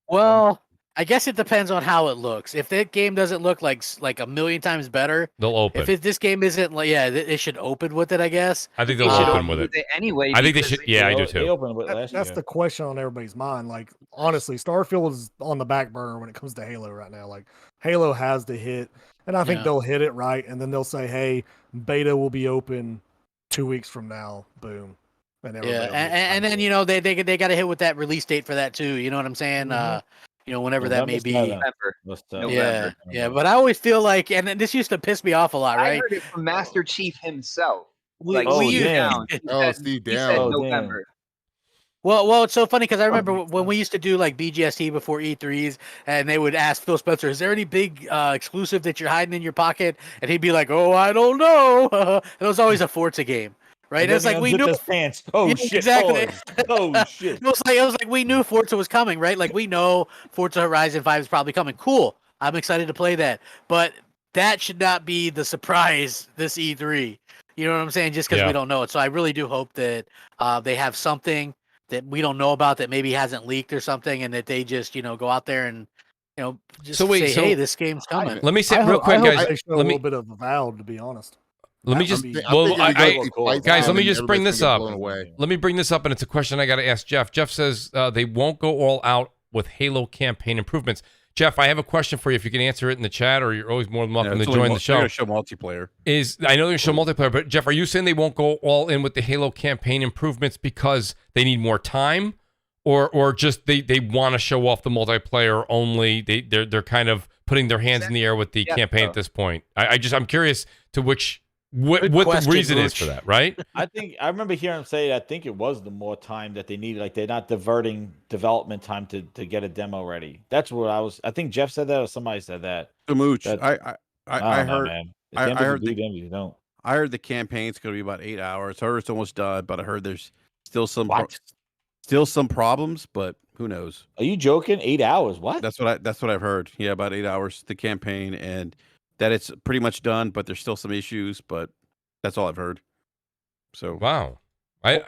B: Well, I guess it depends on how it looks. If that game doesn't look like a million times better,
A: They'll open.
B: this game isn't like it should open with it. I guess.
A: I think
G: They
A: they'll
G: should
A: open with it.
G: anyway.
A: I think they
G: because
A: should. Yeah, I do
D: They
A: too.
D: opened with it last
C: That's
D: year.
C: the question on everybody's mind. Like, honestly, Starfield is on the back burner when it comes to Halo right now. Like, Halo has to hit, and I think
B: Yeah.
C: they'll hit it right, and then they'll say, "Hey, beta will be open 2 weeks from now." Boom. And
B: Yeah,
C: everybody will
B: and then they got to hit with that release date for that too. You know what I'm saying?
C: Mhm.
B: Whenever that may
D: November's
B: be.
D: not
G: November.
D: November.
B: Yeah, yeah. But I always feel like, and this used to piss me off a lot,
G: I
B: right?
G: heard it from Master Chief himself.
B: We-
G: Like,
D: Oh,
B: we used-
D: damn.
E: Oh, Steve
G: he said
E: Down.
D: Oh, damn.
G: November.
B: Well, it's so funny because I remember when we used to do like BGST before E3s, and they would ask Phil Spencer, "Is there any big exclusive that you're hiding in your pocket?" And he'd be like, "Oh, I don't know." And it was always a Forza game, right?
D: And
B: It's
D: then
B: like
D: he
B: we
D: unzipped
B: knew.
D: his pants. Oh
B: Yeah,
D: shit!
B: exactly.
D: Oh shit!
B: It was like we knew Forza was coming, right? Like we know Forza Horizon 5 is probably coming. Cool. I'm excited to play that. But that should not be the surprise this E3. You know what I'm saying? Just because
A: Yeah.
B: we don't know it. So I really do hope that they have something that we don't know about that maybe hasn't leaked or something, and that they just go out there and just say, hey, this game's coming.
A: Let me say
C: I
A: real
C: hope-
A: quick,
C: I hope
A: guys.
C: they show a little bit of Avowed, to be honest.
A: Let me
C: That
A: just
C: would be-
A: guys, let me just bring this up.
E: Away.
A: Let me bring this up, and it's a question I got to ask Jeff. Jeff says they won't go all out with Halo campaign improvements. Jeff, I have a question for you. If you can answer it in the chat, or you're always more than welcome to join the show.
F: They're gonna show multiplayer.
A: I know they're going to show multiplayer, but Jeff, are you saying they won't go all in with the Halo campaign improvements because they need more time, or just they want to show off the multiplayer only? They're kind of putting their hands in the air with the campaign at this point. I'm curious to what the reason is for that, right?
D: I remember hearing him say, I think it was the more time that they needed. Like, they're not diverting development time to get a demo ready. That's what I think Jeff said that, or somebody said that.
F: The Mooch.
D: That-
F: I heard.
D: Man.
F: I heard
D: you don't.
F: I heard the campaign's going to be about 8 hours. I heard it's almost done, but I heard there's still some problems. But who knows?
D: Are you joking? 8 hours? What?
F: That's what I've heard. Yeah, about 8 hours the campaign, and that it's pretty much done, but there's still some issues. But that's all I've heard. So
A: Wow.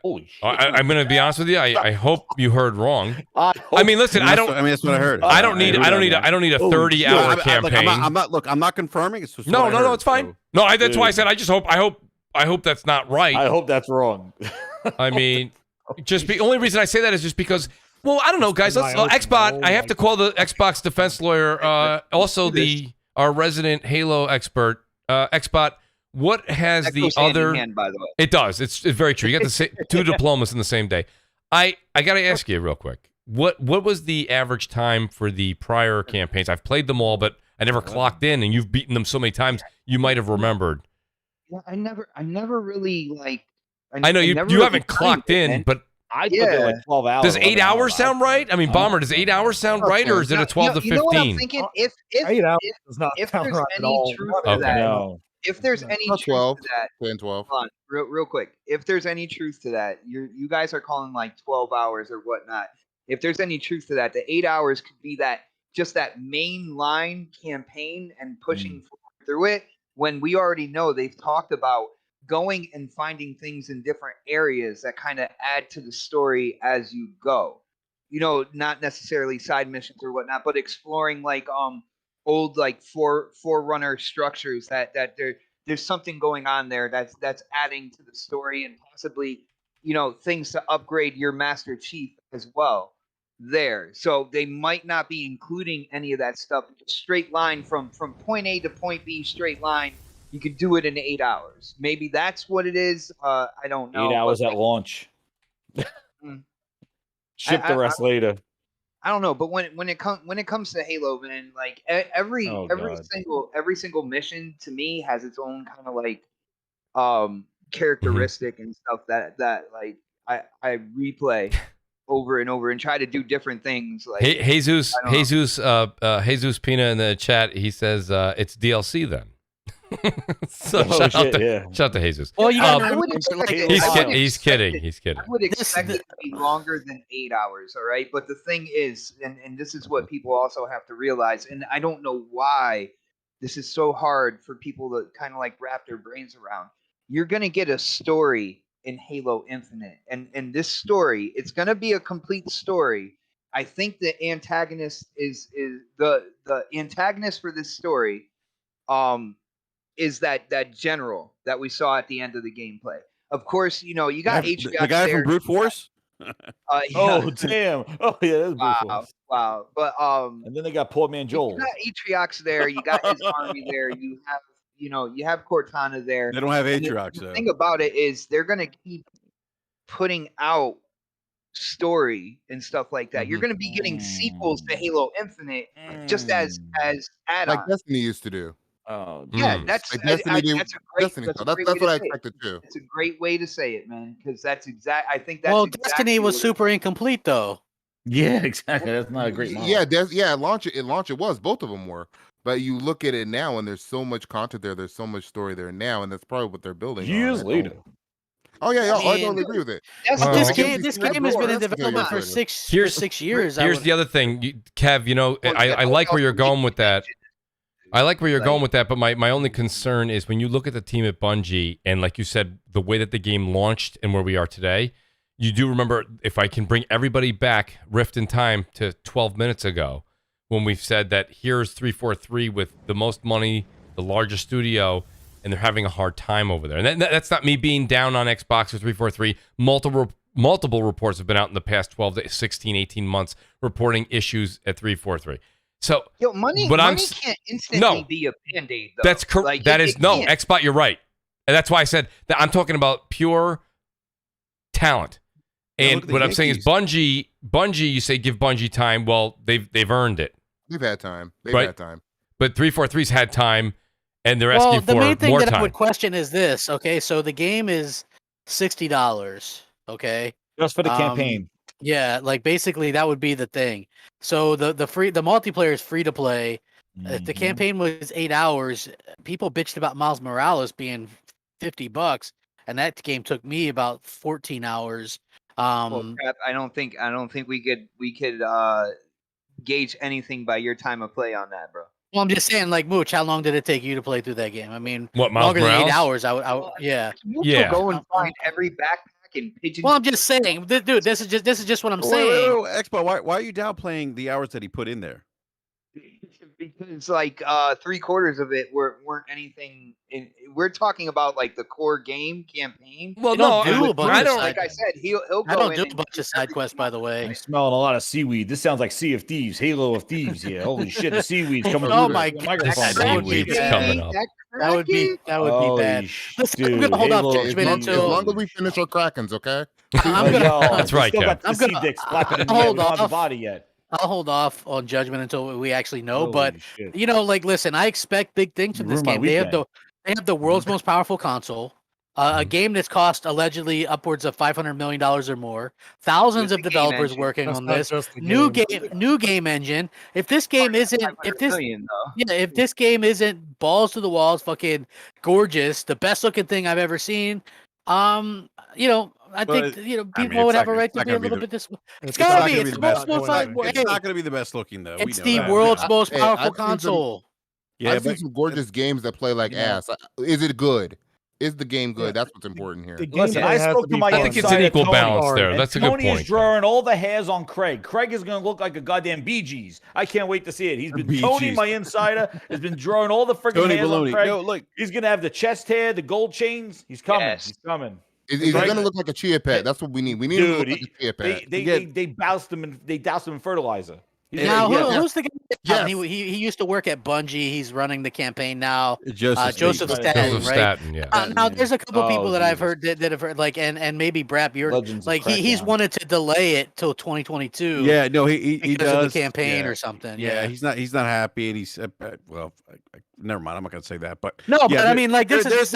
D: Holy shit.
A: I'm going to be honest with you. I hope you heard wrong. I mean, listen,
F: that's what I heard.
A: I don't need a 30-hour campaign.
F: I'm not confirming. It's just
A: No,
F: what I heard,
A: it's fine.
F: so.
A: No, that's why I said I hope that's not right.
D: I hope that's wrong.
A: I mean, the only reason I say that is just because. Well, I don't know, guys. Let's Xbot. I have to call the Xbox defense lawyer. Also, our resident Halo expert, Xbot. What has
G: That
A: the
G: goes hand in
A: other?
G: hand, by the way.
A: It does. It's very true. You got the two diplomas in the same day. I got to ask you real quick. What was the average time for the prior campaigns? I've played them all, but I never clocked in. And you've beaten them so many times, you might have remembered.
G: Yeah, I never really like.
A: I know you haven't clocked in, but
D: I put it like 12 hours.
A: does 8 hours sound right? I mean, Bomber, does 8 hours sound right, or is it a 12 to 15?
G: You know what I'm thinking? If
C: 8 hours does not
G: if
C: sound
G: there's
C: right at
G: any
C: all.
G: truth to that,
D: No.
G: if there's any
E: Not
G: truth
E: 12,
G: to that,
E: 10, 12.
G: hold on, real quick. If there's any truth to that, you guys are calling like 12 hours or whatnot. If there's any truth to that, the 8 hours could be that main line campaign and pushing forward through it. When we already know they've talked about going and finding things in different areas that kind of add to the story as you go. Not necessarily side missions or whatnot, but exploring like old like forerunner structures that there's something going on there that's adding to the story, and possibly things to upgrade your Master Chief as well there. So they might not be including any of that stuff. Straight line from point A to point B, straight line. You could do it in 8 hours. Maybe that's what it is. I don't know.
D: 8 hours at launch. Ship the rest later.
G: I don't know, but when it comes to Halo, man, like every single mission to me has its own kind of like characteristic and stuff that like I replay over and over and try to do different things. Like
A: Jesus Pina in the chat, he says it's DLC then. So shout out to Jesus.
B: Well,
A: he's kidding.
G: I would expect it to be longer than 8 hours, all right? But the thing is, and this is what people also have to realize, and I don't know why this is so hard for people to kind of like wrap their brains around. You're going to get a story in Halo Infinite, and this story, it's going to be a complete story. I think the antagonist is the antagonist for this story is that general that we saw at the end of the gameplay. Of course, you got Atriox
F: the guy
G: there.
F: from Brute Force.
D: Oh damn! Oh yeah, that's Brute Force.
G: Wow. But
D: and then they got poor man Joel.
G: You got Atriox there. You got his army there. You have Cortana there.
F: They don't have
G: And
F: Atriox
G: the
F: though.
G: thing about it is they're gonna keep putting out story and stuff like that. You're gonna be getting sequels to Halo Infinite just as add-ons.
E: Like Destiny used to do.
D: Oh
G: Yeah, that's
E: Like
G: that's a great.
E: Destiny.
G: That's, a
E: That's
G: great
E: what
G: way
E: I
G: to say it.
E: expected too.
G: It's a great way to say it, man, because that's exact. I think that's
B: Well,
G: exactly
B: Destiny was
G: what it
B: super incomplete though.
D: yeah, exactly. That's not a great model.
E: Yeah, launch it was. Both of them were. But you look at it now, and there's so much content there. There's so much story there now, and that's probably what they're building.
D: Years
E: on.
D: later.
E: Oh yeah, I
B: mean,
E: totally agree with it.
G: That's
A: Well,
B: This
G: that's-
B: game has been in
E: That's
B: development for
E: good.
B: six
A: Here's-
B: 6 years.
A: Here's the other thing, Kev. I like where you're going with that. I like where you're going with that, but my only concern is when you look at the team at Bungie, and like you said, the way that the game launched and where we are today, you do remember, if I can bring everybody back, Rift in time to 12 minutes ago, when we've said that here's 343 with the most money, the largest studio, and they're having a hard time over there. And that's not me being down on Xbox or 343. Multiple reports have been out in the past 12 to 16, 18 months reporting issues at 343. So,
G: money can't instantly be a band-aid, though.
A: That's correct.
G: Like,
A: Xbox, you're right. And that's why I said that I'm talking about pure talent. And what I'm saying is Bungie, you say give Bungie time. Well, they've earned it.
E: They've had time. They've had time.
A: But 343's had time, and they're asking for more time.
B: The main thing that I would question is this. Okay, so the game is $60. Okay,
D: just for the campaign.
B: Yeah, like basically that would be the thing. So the multiplayer is free to play. If the campaign was 8 hours, people bitched about Miles Morales being $50, and that game took me about 14 hours.
G: Well, Pat, I don't think we could gauge anything by your time of play on that, bro.
B: Well, I'm just saying, like, Mooch, how long did it take you to play through that game? I mean,
A: what, Miles
B: longer
A: Morales?
B: than 8 hours. Yeah.
G: Yeah. Go and find every backpack and pigeon.
B: Well, I'm just saying, dude. This is just what I'm saying.
F: Wait, Expo, why are you downplaying the hours that he put in there?
G: Because like 3/4 of it weren't anything. We're talking about like the core game campaign.
A: Well, no,
G: like I said, he'll
B: I don't do a bunch of side quests, by the way.
D: I'm smelling a lot of seaweed. This sounds like Sea of Thieves, Halo of Thieves. Yeah, holy shit, the seaweed's coming.
B: Oh
D: through
B: my
D: the
B: god,
D: microphone.
A: That would be coming up.
B: That would be bad. Listen, I'm gonna hold off judgment until.
E: As long as we finish our Krakens, okay?
A: That's right, Kev.
D: I'm gonna hold off the body yet.
B: I'll hold off on judgment until we actually know. But you know, like, listen, I expect big things from this game. They have the world's most powerful console, a game that's cost allegedly upwards of $500 million or more. Thousands of developers working on this. New game engine. If this game isn't, if this game isn't balls to the walls, fucking gorgeous, the best looking thing I've ever seen. You know. I think people would have a right to be a little bit this. It's gotta be. It's not
F: going to be the best looking though.
B: It's the world's most powerful console.
E: I've seen some gorgeous games that play like ass. Is it good? Is the game good? That's what's important here.
D: Listen, I spoke to my.
A: I think it's an equal balance there. That's a good point.
D: Tony is drawing all the hairs on Craig. Craig is going to look like a goddamn Bee Gees. I can't wait to see it. He's been Tony, my insider, has been drawing all the freaking hairs on Craig. No, look, he's going to have the chest hair, the gold chains. He's coming.
G: Yes.
D: He's coming.
E: He's going to look like a chia pet. That's what we need. We need him to look like a chia pet.
D: They doused him in fertilizer.
B: Now, who's the guy? Yes. He used to work at Bungie. He's running the campaign now. Joseph Staten, right?
A: Yeah.
B: Now, there's a couple people that I've heard that have heard, like, and maybe Brap, you're like he's wanted to delay it till 2022.
F: Yeah, no, he does
B: of the campaign or something.
F: Yeah, he's not happy, and he's never mind. I'm not gonna say that, but
B: no, but I mean, like, there's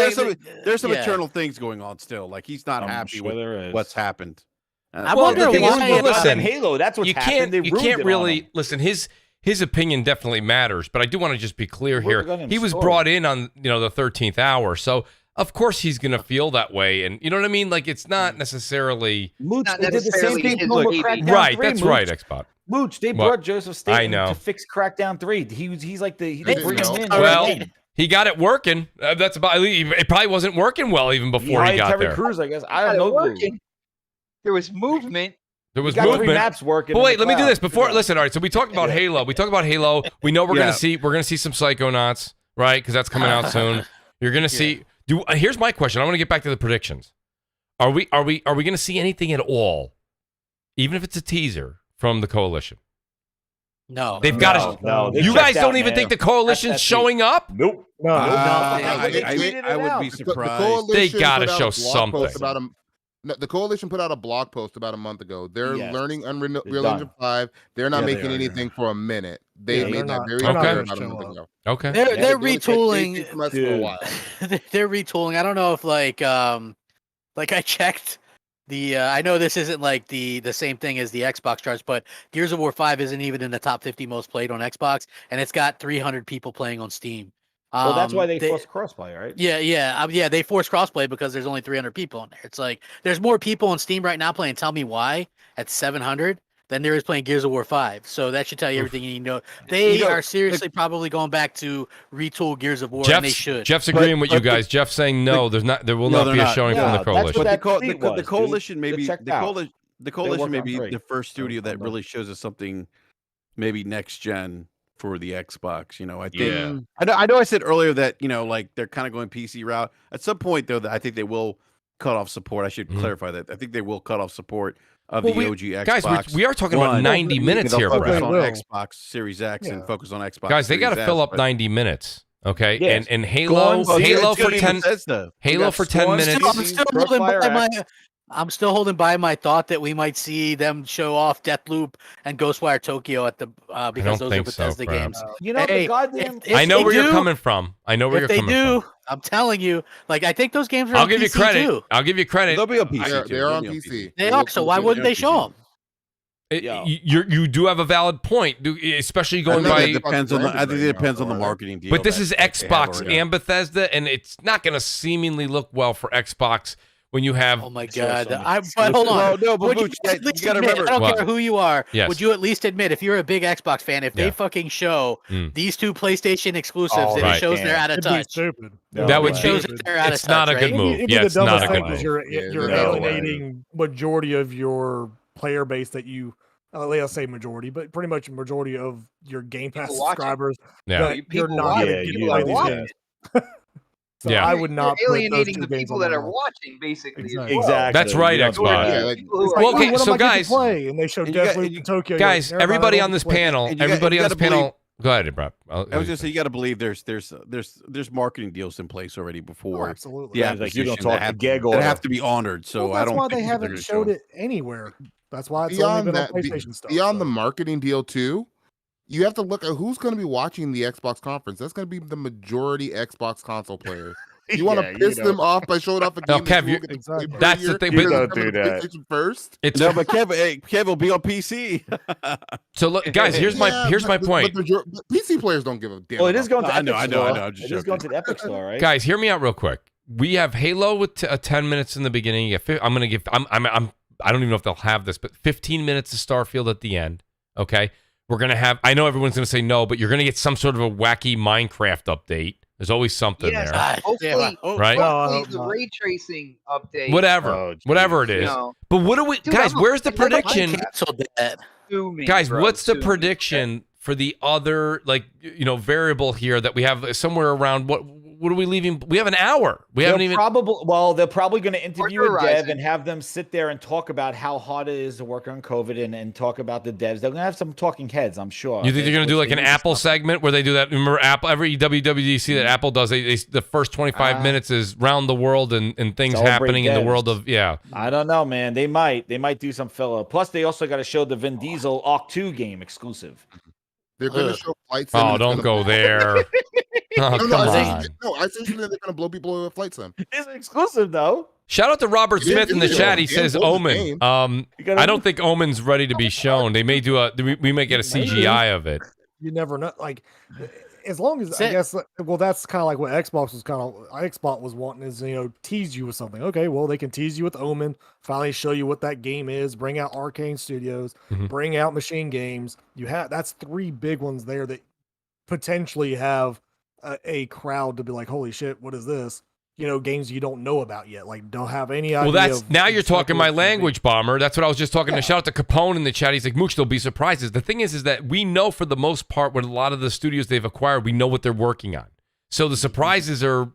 F: some internal things going on still. Like, he's not happy with what's happened.
B: I wonder why.
A: Listen,
D: Halo. That's what's happened.
A: You can't really listen. His opinion definitely matters, but I do want to just be clear here. He was brought in on the 13th hour, so of course he's gonna feel that way, and you know what I mean. Like, it's not necessarily.
D: Mooch, they did the same thing for Crackdown 3.
A: Right, that's right, Xboot.
D: Mooch, they brought Joseph Staten to fix Crackdown 3. He's like he bring him in.
A: Well, he got it working. That's about. It probably wasn't working well even before he got
D: Terry
A: there.
D: Crews, I guess. I don't know.
G: There was movement.
A: There was movement.
D: 3 maps working.
A: But wait, let me do this before. Listen, all right. So we talked about Halo. We We know we're gonna see some Psychonauts, right? Because that's coming out soon. You're gonna see. Here's my question. I want to get back to the predictions. Are we gonna see anything at all, even if it's a teaser from the Coalition?
B: No,
A: they've got to. No, you guys don't even think the Coalition's showing up?
D: Nope.
C: No.
F: I would be surprised.
A: They got to show something.
E: The Coalition put out a blog post about a month ago. They're learning Unreal Engine 5. They're not making anything for a minute. They made that very clear about a month ago.
A: Okay.
B: They're retooling. They're retooling. I don't know if like I checked the. I know this isn't like the same thing as the Xbox charts, but Gears of War 5 isn't even in the top 50 most played on Xbox, and it's got 300 people playing on Steam.
D: Well, that's why they forced crossplay, right?
B: Yeah. They forced crossplay because there's only 300 people on there. It's like there's more people on Steam right now playing Tell Me Why at 700 than there is playing Gears of War 5. So that should tell you everything you need to know. They are seriously probably going back to retool Gears of War, and they should.
A: Jeff's agreeing with you guys. Jeff's saying no. There will not be a showing from the coalition.
F: But the coalition maybe the coalition may be the first studio that really shows us something, maybe next gen for the Xbox. I think. I know. I said earlier that like they're kind of going PC route. At some point, though, I think they will cut off support. I should clarify that. I think they will cut off support of the OG Xbox.
A: Guys, we are talking about 90 minutes here,
F: focus
A: Brad.
F: on Xbox Series X and focus on Xbox.
A: Guys, they got to fill up 90 minutes. Okay, and Halo for 10 minutes.
B: I'm still holding by my thought that we might see them show off Deathloop and Ghostwire Tokyo at the because those are Bethesda games.
D: The goddamn.
A: I know where you're coming from. If they do,
B: I'm telling you. Like, I think those games are.
A: I'll give you credit. Too. I'll give you credit.
F: They'll be on PC.
E: They're on PC.
B: They are. So why wouldn't they show them?
A: You do have a valid point, especially going by.
F: I think it depends on the marketing deal.
A: But this is Xbox and Bethesda, and it's not going to seemingly look well for Xbox when you have.
B: Oh my God! But hold on.
F: No, but
B: you got to remember. I don't care who you are.
A: Yes.
B: Would you at least admit, if you're a big Xbox fan, if they fucking show these two PlayStation exclusives, and it shows they're out of touch.
C: Stupid.
A: That would be. It's not a good move. Yeah, it's not a good move.
C: You're alienating majority of your player base that you. Let's say majority, but pretty much majority of your Game Pass subscribers. You're not going to play these games. So I would not.
G: You're alienating the people that are watching, basically.
D: Exactly.
A: That's right, Xbox. Well, okay, so guys,
C: play and they show Deathloop in Tokyo.
A: Guys, everybody on this panel, Go ahead, Rob.
F: I was going to say you got to believe there's marketing deals in place already before.
C: Absolutely.
F: Yeah,
D: like you don't talk
F: that have to be honored. So
C: that's
F: I don't.
C: Why they haven't showed it anywhere. That's why it's only been on PlayStation stuff.
E: Beyond the marketing deal too, you have to look at who's going to be watching the Xbox conference. That's going to be the majority Xbox console players. You want to piss them off by showing off a game?
A: No, Kev, that's the thing.
D: You don't do that.
E: First,
F: no, but Kev will be on PC.
A: So look, guys, here's my point.
E: But PC players don't give a damn.
D: Well, it is going to.
F: I know. I'm just
D: it is going to the Epic Store, right?
A: Guys, hear me out real quick. We have Halo with 10 minutes in the beginning. I'm gonna give. I don't even know if they'll have this, but 15 minutes of Starfield at the end. Okay, we're gonna have. I know everyone's gonna say no, but you're gonna get some sort of a wacky Minecraft update. There's always something there,
G: hopefully,
A: right?
G: Hopefully the ray tracing update.
A: Whatever it is. But what do we, guys? Where's the prediction? Guys, what's the prediction for the other variable here that we have somewhere around what are we leaving? We have an hour. We haven't even.
D: They're probably going to interview a dev and have them sit there and talk about how hard it is to work on COVID and talk about the devs. They're going to have some talking heads, I'm sure.
A: You think they're going to do like an Apple segment where they do that? Remember Apple, every WWDC that Apple does, the first 25 minutes is round the world and things happening in the world of,
D: I don't know, man. They might do some filler. Plus, they also got to show the Vin Diesel Arc 2 game exclusive.
E: They're going to show Flight
A: Sim. Oh, don't go there. Oh, come on.
E: I think they're going to blow people with Flight Sim.
D: It's exclusive, though.
A: Shout out to Robert Smith in the chat. He says Omen. I don't think Omen's ready to be shown. They may do we may get a CGI of it.
C: You never know. Like, as long as I guess, well, that's kind of like what Xbox was wanting is, tease you with something. Okay, well, they can tease you with Omen, finally show you what that game is, bring out Arcane Studios, bring out Machine Games. That's three big ones there that potentially have a crowd to be like, holy shit, what is this? Games you don't know about yet, like don't have any idea.
A: Well, now you're talking my language, Bomber. That's what I was just talking to. Shout out to Capone in the chat. He's like, Mooch, there'll be surprises. The thing is that we know for the most part with a lot of the studios they've acquired, we know what they're working on. So the surprises are.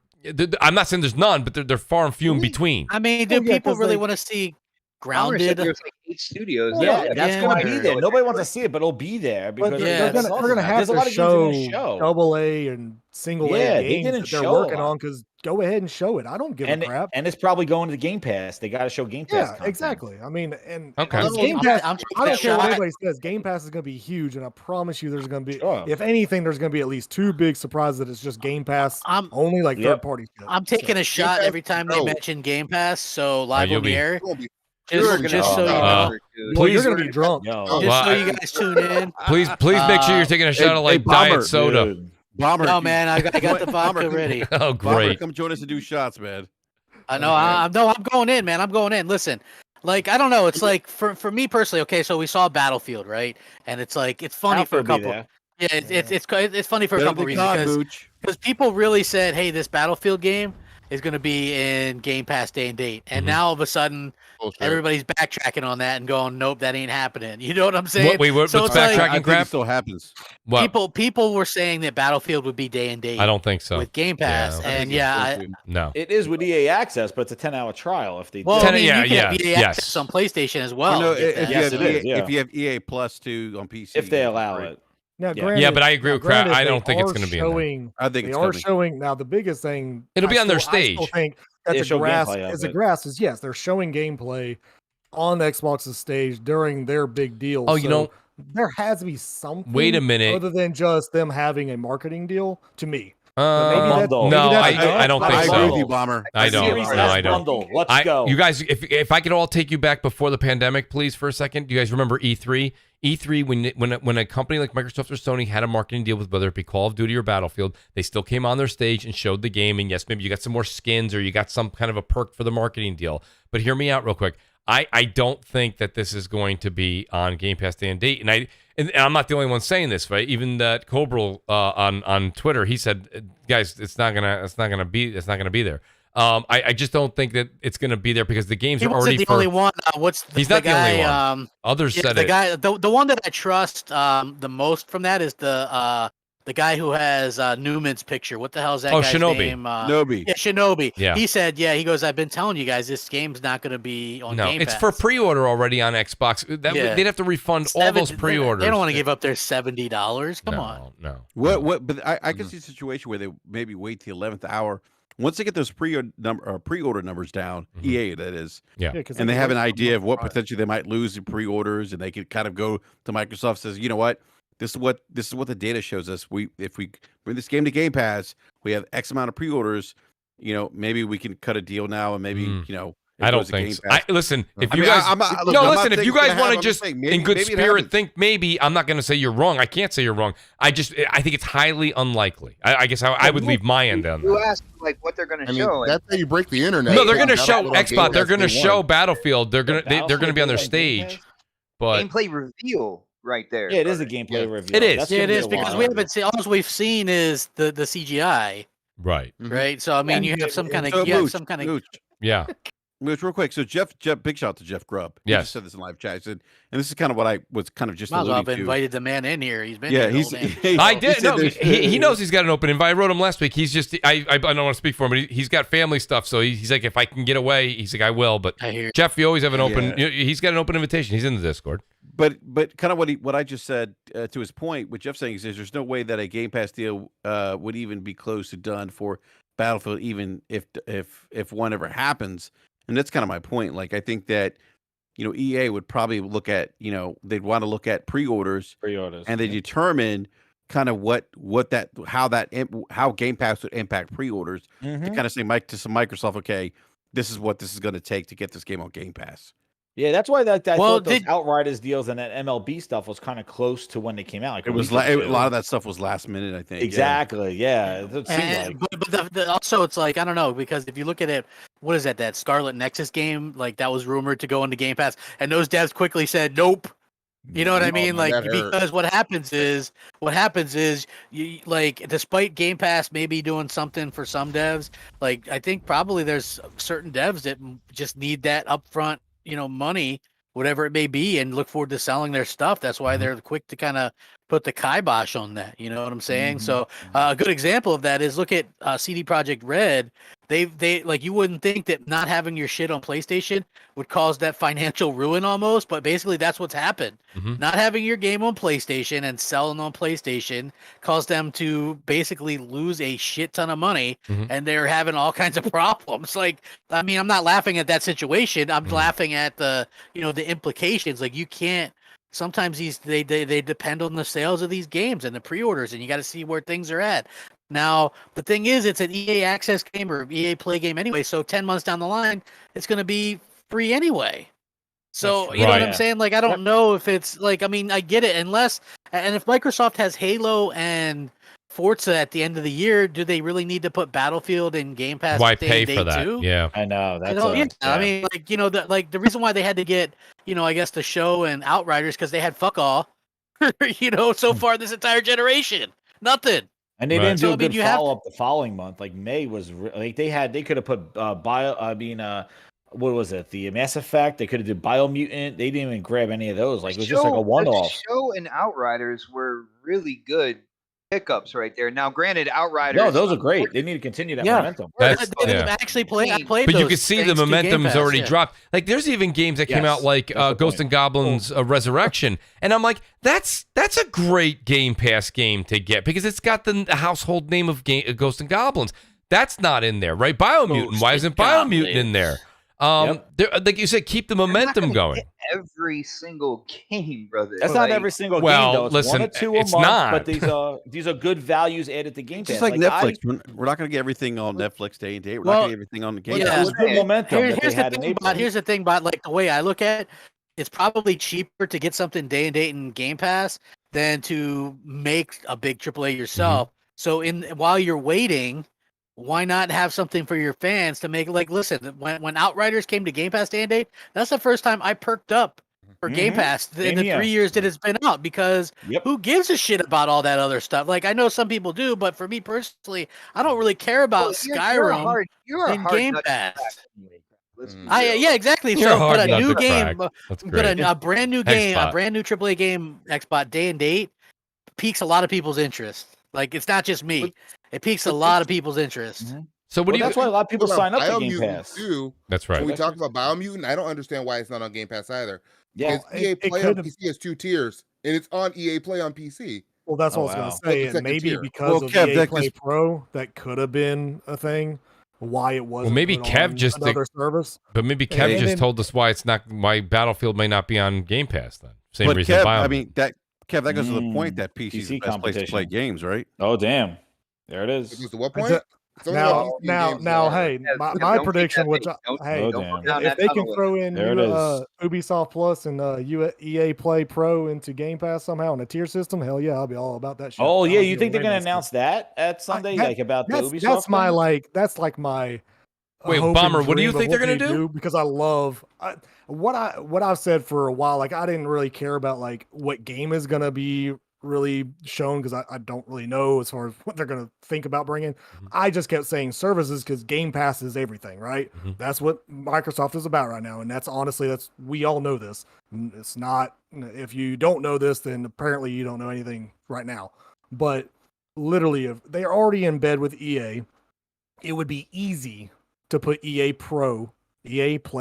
A: I'm not saying there's none, but they're far and few in between.
B: I mean, do people really want to see Grounded?
G: There's like 8 studios.
D: Yeah, that's going to be there. Nobody wants to see it, but it'll be there because
C: they're going to have to show double-A and single-A games that they're working on. Because go ahead and show it. I don't give a crap.
D: And it's probably going to the Game Pass. They got to show Game Pass.
C: Yeah, exactly. I mean, and
A: okay.
C: Game Pass. I don't care what anybody says. Game Pass is going to be huge, and I promise you, there's going to be, if anything, there's going to be at least 2 big surprises that it's just Game Pass only, like third-party stuff.
B: I'm taking a shot every time they mention Game Pass. So live on the air. Just so you know,
C: you're gonna be drunk.
B: Just so you guys tune in.
A: Please make sure you're taking a shot of like diet soda.
F: Bomber.
B: No, man, I got the vodka ready.
A: Oh, great!
F: Bomber, come join us and do shots, man.
B: I know. I'm going in, man. I'm going in. Listen, Like, I don't know. It's like for me personally. Okay, so we saw Battlefield, right? And it's like it's funny for a couple. Yeah, it's funny for a couple reasons because people really said, "Hey, this Battlefield game is going to be in Game Pass day and date," and now all of a sudden everybody's backtracking on that and going, "Nope, that ain't happening." You know what I'm saying?
A: What's backtracking crap?
F: It still happens.
B: People were saying that Battlefield would be day and date.
A: I don't think so.
B: With Game Pass,
A: no,
D: it is with EA Access, but it's a 10-hour trial. If they
B: well, you can have EA Access on PlayStation as well.
F: No, if you have EA Plus too on PC,
D: if they allow it.
C: Now, granted,
A: but I agree with Crowd. I don't think it's going to be in there.
F: I think
C: they are showing now. The biggest thing
A: it'll be on their stage.
C: I still think that the grass is yes, they're showing gameplay on the Xbox's stage during their big deal.
A: Oh, you know,
C: there has to be something.
A: Wait a minute.
C: Other than just them having a marketing deal, to me.
A: I don't think so.
F: I agree with you, Bomber.
A: I don't.
D: Let's go.
A: You guys, if I could all take you back before the pandemic, please, for a second. Do you guys remember E3? E3, when a company like Microsoft or Sony had a marketing deal with whether it be Call of Duty or Battlefield, they still came on their stage and showed the game. And yes, maybe you got some more skins or you got some kind of a perk for the marketing deal. But hear me out real quick. I don't think that this is going to be on Game Pass day and date. And I'm not the only one saying this, right? Even that Cobra on Twitter, he said, guys, it's not gonna be there. I just don't think that it's gonna be there because the games are already.
B: He's the only one.
A: He's not the only one. Others said
B: the
A: it.
B: Guy, the one that I trust the most from that is the guy who has Newman's picture. What the hell is that guy's name?
F: Shinobi.
B: Yeah, Shinobi.
A: Yeah.
B: He said, he goes, I've been telling you guys this game's not going to be on Game Pass.
A: It's for pre-order already on Xbox. They'd have to refund all those pre-orders.
B: They don't want to give up their $70. Come on.
A: No.
F: What? But I can see a situation where they maybe wait till the 11th hour. Once they get those pre-order numbers down, EA that is, and they have an idea of what potentially they might lose in pre-orders, and they could kind of go to Microsoft says, you know what? This is what the data shows us. If we bring this game to Game Pass, we have X amount of pre-orders. You know, maybe we can cut a deal now, and maybe
A: I don't think so. Listen, if you guys if you guys want to just in good spirit think maybe, I'm not going to say you're wrong. I can't say you're wrong. I think it's highly unlikely. I guess I would leave my end on that.
G: You asked like what they're going to show.
E: That's how you break the internet.
A: No, they're going to show Xbox. They're going to show Battlefield. They're going to be on their stage. But
G: gameplay reveal. Right there.
D: Yeah, it is a gameplay review.
A: It is.
B: It is because we haven't seen. All we've seen is the CGI.
A: Right.
B: Right. So I mean, you have some kind of
F: Mooch.
A: Yeah.
F: Mooch, real quick. So Jeff, big shout out to Jeff Grubb. He just said this in live chat. He said, and this is kind of what I was kind of just alluding to.
B: I've invited the man in here. He's been
A: I did. No, he knows he's got an open invite. I wrote him last week. He's just I don't want to speak for him, but he's got family stuff. So he's like, if I can get away, he's like, I will. But Jeff, you always have an open. He's got an open invitation. He's in the Discord.
F: But kind of what I just said to his point, what Jeff's saying is there's no way that a Game Pass deal would even be close to done for Battlefield, even if one ever happens. And that's kind of my point. Like, I think that, EA would probably look at, they'd want to look at pre-orders, and they determine kind of how Game Pass would impact pre-orders to kind of say, to some Microsoft, okay, this is what this is going to take to get this game on Game Pass.
D: Yeah, that's why I thought those Outriders deals and that MLB stuff was kind of close to when they came out. Like
F: it was a lot of that stuff was last minute, I think.
D: Exactly. Yeah.
B: But also it's like, I don't know, because if you look at it, what is that Scarlet Nexus game? Like that was rumored to go into Game Pass, and those devs quickly said nope. You know what I mean? Like, because what happens is you, like, despite Game Pass maybe doing something for some devs, like I think probably there's certain devs that just need that upfront, money, whatever it may be, and look forward to selling their stuff. That's why they're quick to kind of put the kibosh on that. You know what I'm saying? So a good example of that is look at CD Projekt Red. They like, you wouldn't think that not having your shit on PlayStation would cause that financial ruin almost, but basically that's what's happened. Not having your game on PlayStation and selling on PlayStation caused them to basically lose a shit ton of money, and they're having all kinds of problems. Like, I mean, I'm not laughing at that situation. I'm laughing at the implications. Like, you can't. Sometimes they depend on the sales of these games and the pre-orders, and you got to see where things are at. Now, the thing is, it's an EA Access game or EA Play game anyway, so 10 months down the line, it's going to be free anyway. So, you know what I'm saying? Like, I don't know if it's, like, I mean, I get it, and if Microsoft has Halo and Forza at the end of the year, do they really need to put Battlefield in Game Pass?
A: Why
B: day
A: pay
B: and
A: for
B: date
A: that?
B: too?
A: Yeah.
D: I know. That's
B: I mean, like, the reason why they had to get, I guess the show and Outriders, because they had fuck all, so far this entire generation. Nothing.
D: And they
A: Right.
D: didn't do
B: So,
D: a
B: I mean,
D: good
B: you have
D: follow up the following month. Like May was like they could have put what was it? The Mass Effect. They could have did Biomutant. They didn't even grab any of those. Like it was just like a one
G: The
D: off.
G: show and Outriders were really good pickups right there. Now, granted, Outriders.
D: No, those are great. They need to continue that momentum.
A: That's-
B: They didn't
A: yeah.
B: actually play. I played
A: But you
B: those
A: can see the
B: thanks to Game
A: momentum's
B: Pass,
A: already
B: yeah.
A: dropped. Like there's even games that came
D: Yes,
A: out like
D: that's the
A: Ghost
D: point.
A: and Goblins Resurrection, and I'm like, that's a great Game Pass game to get because it's got the household name of Ghost and Goblins. That's not in there, right? Biomutant.
B: Ghost
A: Why
B: and
A: isn't Biomutant in there? Like you said, keep the momentum going.
G: Every single game, brother.
D: That's not every single
A: Well,
D: game though. It's
A: listen,
D: one or two a
A: it's
D: month,
A: not.
D: but these are good values added to Game
F: It's
D: Pass.
F: just like
D: I-
F: Netflix. We're not going to get everything on Netflix day and date. We're not
B: Well,
F: going to get everything on the Game
D: But
B: yeah.
D: it
F: Pass.
D: was good momentum that they
B: Here's
D: had
B: the
D: in
B: thing
D: April.
B: here's the thing about like the way I look at it. It's probably cheaper to get something day and date in Game Pass than to make a big AAA yourself. So while you're waiting, why not have something for your fans to make? Like, listen, when Outriders came to Game Pass day and date, that's the first time I perked up for Game Pass in the 3 years that it's been out, because who gives a shit about all that other stuff? Like, I know some people do, but for me personally, I don't really care about Skyrim in Game Pass. Yeah, exactly.
A: You're a
B: So,
A: hard
B: but a
A: nut
B: new
A: to
B: game,
A: crack. That's
B: but
A: great.
B: a brand new game,
A: Xbox.
B: a brand new AAA game, Xbox day and date, piques a lot of people's interest. Like, it's not just me; it piques a lot of people's interest.
A: So what do you?
D: That's why a lot of people sign up for Game
E: Biomutant
D: Pass.
E: too.
A: That's right.
E: When we talk about Biomutant, I don't understand why it's not on Game Pass either.
D: Yeah,
E: Because EA Play on PC has 2 tiers, and it's on EA Play on PC.
C: Well, that's what
D: Oh,
C: I was
D: wow.
C: going to say.
E: The
C: And
E: second
C: maybe
E: tier.
C: because
F: Well,
C: of
F: Kev,
C: EA
F: that
C: Play
F: just-
C: Pro, that could have been a thing. Why it wasn't.
A: maybe
C: put
A: Kev
C: on
A: just
C: another service.
A: But maybe Kev
C: And
A: just
C: then-
A: told us why it's not. Why Battlefield may not be on Game Pass then. Same
F: But
A: reason.
F: Kev,
A: Biomutant.
F: I mean, that goes to the point that PC is the
D: PC
F: best place to play
D: competition.
F: games, right?
D: Oh damn, there it is.
E: Because to what
C: Is
E: point?
C: it-
E: It's only on PC games that are-
C: Hey,
G: Yeah,
C: my
G: don't
C: prediction,
G: forget
C: which
G: that
C: I,
G: they
C: hey,
D: don't go
G: down
C: if
G: that
C: they can
G: tunnel.
C: throw in
D: There it is.
C: Ubisoft Plus and EA Play Pro into Game Pass somehow in a tier system, hell yeah, I'll be all about that shit.
D: Oh yeah,
C: I'll
D: you
C: be
D: think they're
C: away
D: gonna
C: with that
D: announce that at Sunday,
C: that-
D: like about the Ubisoft?
C: That's my
D: thing?
C: that's like my
A: Wait,
C: hope and
A: Bomber, what do you
C: dream of
A: think they're
C: what
A: gonna
C: they
A: do?
C: Because I love what I've said for a while. Like, I didn't really care about like what game is gonna be really shown, because I don't really know as far as what they're gonna think about bringing. I just kept saying services because Game Pass is everything, right? That's what Microsoft is about right now, and that's honestly, we all know this. It's not, if you don't know this, then apparently you don't know anything right now. But literally, if they're already in bed with EA, it would be easy to put EA Play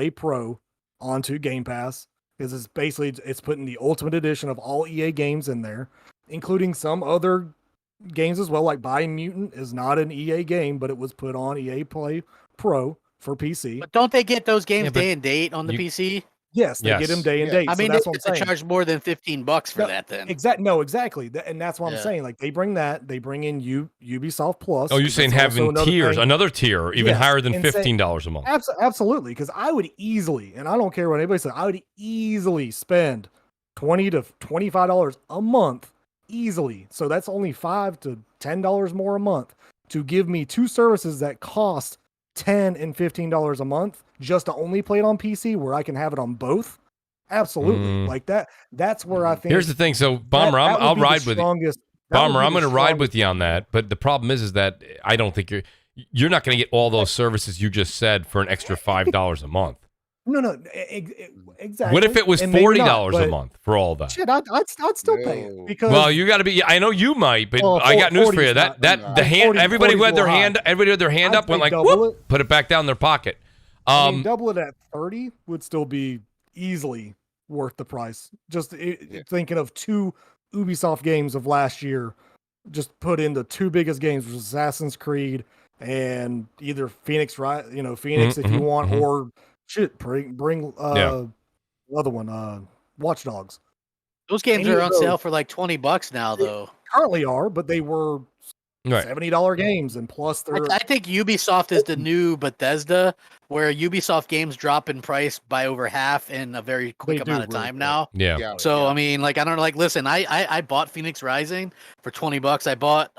C: Pro onto Game Pass, because it's putting the Ultimate Edition of all EA games in there, including some other games as well. Like Biomutant is not an EA game, but it was put on EA Play Pro for PC.
B: But don't they get those games
A: Yeah, but
B: day and date on the PC?
C: Yes, they get them day and
E: Yeah.
C: date.
B: I
C: So
B: mean,
C: that's
B: they
C: what
B: get
C: I'm
B: to
C: saying.
B: charge more than $15 for
C: No,
B: that. Then
C: Exactly. And that's what
B: Yeah.
C: I'm saying. Like, they bring in Ubisoft Plus.
A: Oh, you're
C: 'cause
A: saying
C: that's also
A: having
C: another
A: tiers,
C: thing.
A: another tier, even
C: Yes,
A: higher than
C: and say-
A: $15 a month.
C: Absolutely, because I would easily, and I don't care what anybody says, I would easily spend $20 to $25 a month, easily. So that's only $5 to $10 more a month to give me 2 services that cost $10 and $15 a month just to only play it on PC, where I can have it on both. Absolutely, like that. That's where I think.
A: Here's the thing. So, Bomber,
C: that would
A: I'll
C: be the
A: ride with you.
C: strongest- that would
A: Bomber,
C: be
A: I'm
C: the
A: going to ride
C: strongest
A: with you on that. But the problem is that I don't think you're not going to get all those services you just said for an extra $5 a month.
C: No, exactly.
A: What if it was
C: And maybe not,
A: $40 a
C: but
A: month for all that?
C: Shit, I'd still pay it,
E: No.
C: because
A: Well, you got to be. I know you might, but
C: Well,
A: I got news for
C: 40
A: you.
C: is
A: That
C: not-
A: the hand.
C: 40
A: Everybody who had their
C: 40 is
A: hand. Everybody who had their hand
C: I'd
A: up went
C: say
A: like,
C: double
A: whoop, put it back down in their pocket.
C: I mean, double it at 30 would still be easily worth the price. Just thinking of 2 Ubisoft games of last year, just put in the 2 biggest games, which was Assassin's Creed and either Phoenix, right? Phoenix if you want, or shit, bring another one, Watch Dogs.
B: those games
C: Any
B: are
C: of
B: on
C: those-
B: sale for like $20 now, though.
C: Currently are, but they were
A: Right.
C: $70 games, and plus they're
B: I think Ubisoft is the new Bethesda, where Ubisoft games drop in price by over half in a very quick amount of time now.
A: Yeah.
B: So I mean, like, I don't know, like, listen, I bought Phoenix Rising for $20. I bought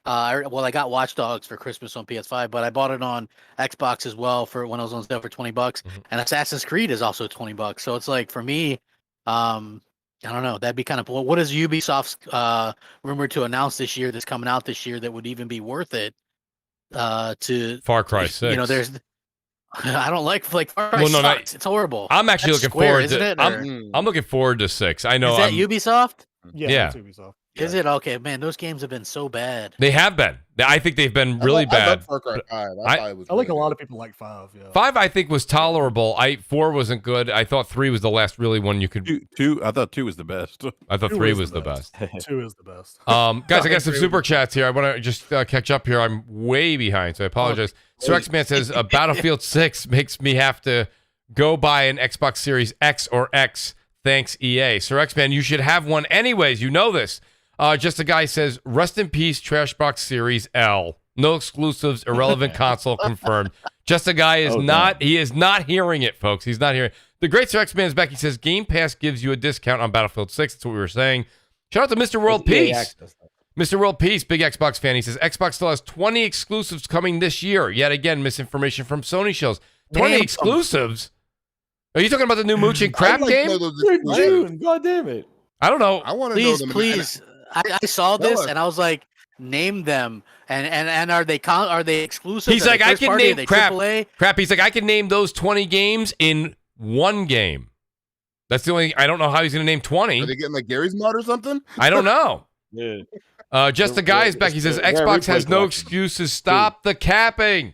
B: I got Watch Dogs for Christmas on PS5, but I bought it on Xbox as well for when I was on sale for $20. And Assassin's Creed is also $20. So it's like, for me, I don't know, that'd be kind of, what is Ubisoft's rumored to announce this year that's coming out this year that would even be worth it to
A: Far Cry 6.
B: You know, there's I don't like Far Cry
A: Well, no,
B: sucks. It's horrible.
A: I'm actually
B: That's
A: looking
B: Square,
A: forward
B: isn't
A: to
B: it? Or-
A: I'm looking forward to 6. I know
B: Is that Ubisoft?
A: Yeah.
C: it's Ubisoft.
B: Is it? Okay, man, those games have been so bad.
A: They have been. I think they've been really
E: I
A: bad.
E: love Far Cry 5. I thought it was
C: I like a
E: really
C: lot
E: good.
C: of people like 5. Yeah.
A: 5 I think was tolerable. 4 wasn't good. I thought 3 was the last really one you could.
F: Two. I thought 2 was the best.
A: I thought
C: 2
A: 3 was the best.
C: 2 is the best.
A: Guys, I got some
C: agree
A: super
C: with
A: chats here. I want to just catch up here. I'm way behind, so I apologize. Sir X-Man says Battlefield 6 makes me have to go buy an Xbox Series X or X. Thanks, EA. Sir X-Man, you should have one anyways. You know this. Just a guy says, rest in peace, Trashbox Series L. No exclusives, irrelevant console confirmed. Just a guy is he is not hearing it, folks. He's not hearing it. The great Sir X-Man is back. He says, Game Pass gives you a discount on Battlefield 6. That's what we were saying. Shout out to Mr. World Peace. Mr. World Peace, big Xbox fan. He says, Xbox still has 20 exclusives coming this year. Yet again, misinformation from Sony shows. 20 exclusives? Are you talking about the new Mooch and Crap game?
D: June, God damn it.
A: I don't know.
E: I want to know them.
B: Please. I saw this and I was like, name them. And are they exclusive?
A: He's like, I can name crap. He's like, I can name those 20 games in one game. That's the only. I don't know how he's going to name 20.
E: Are they getting like Gary's mod or something?
A: I don't know.
D: Yeah.
A: Just the guy is back. He says Xbox has no excuses. Stop the capping.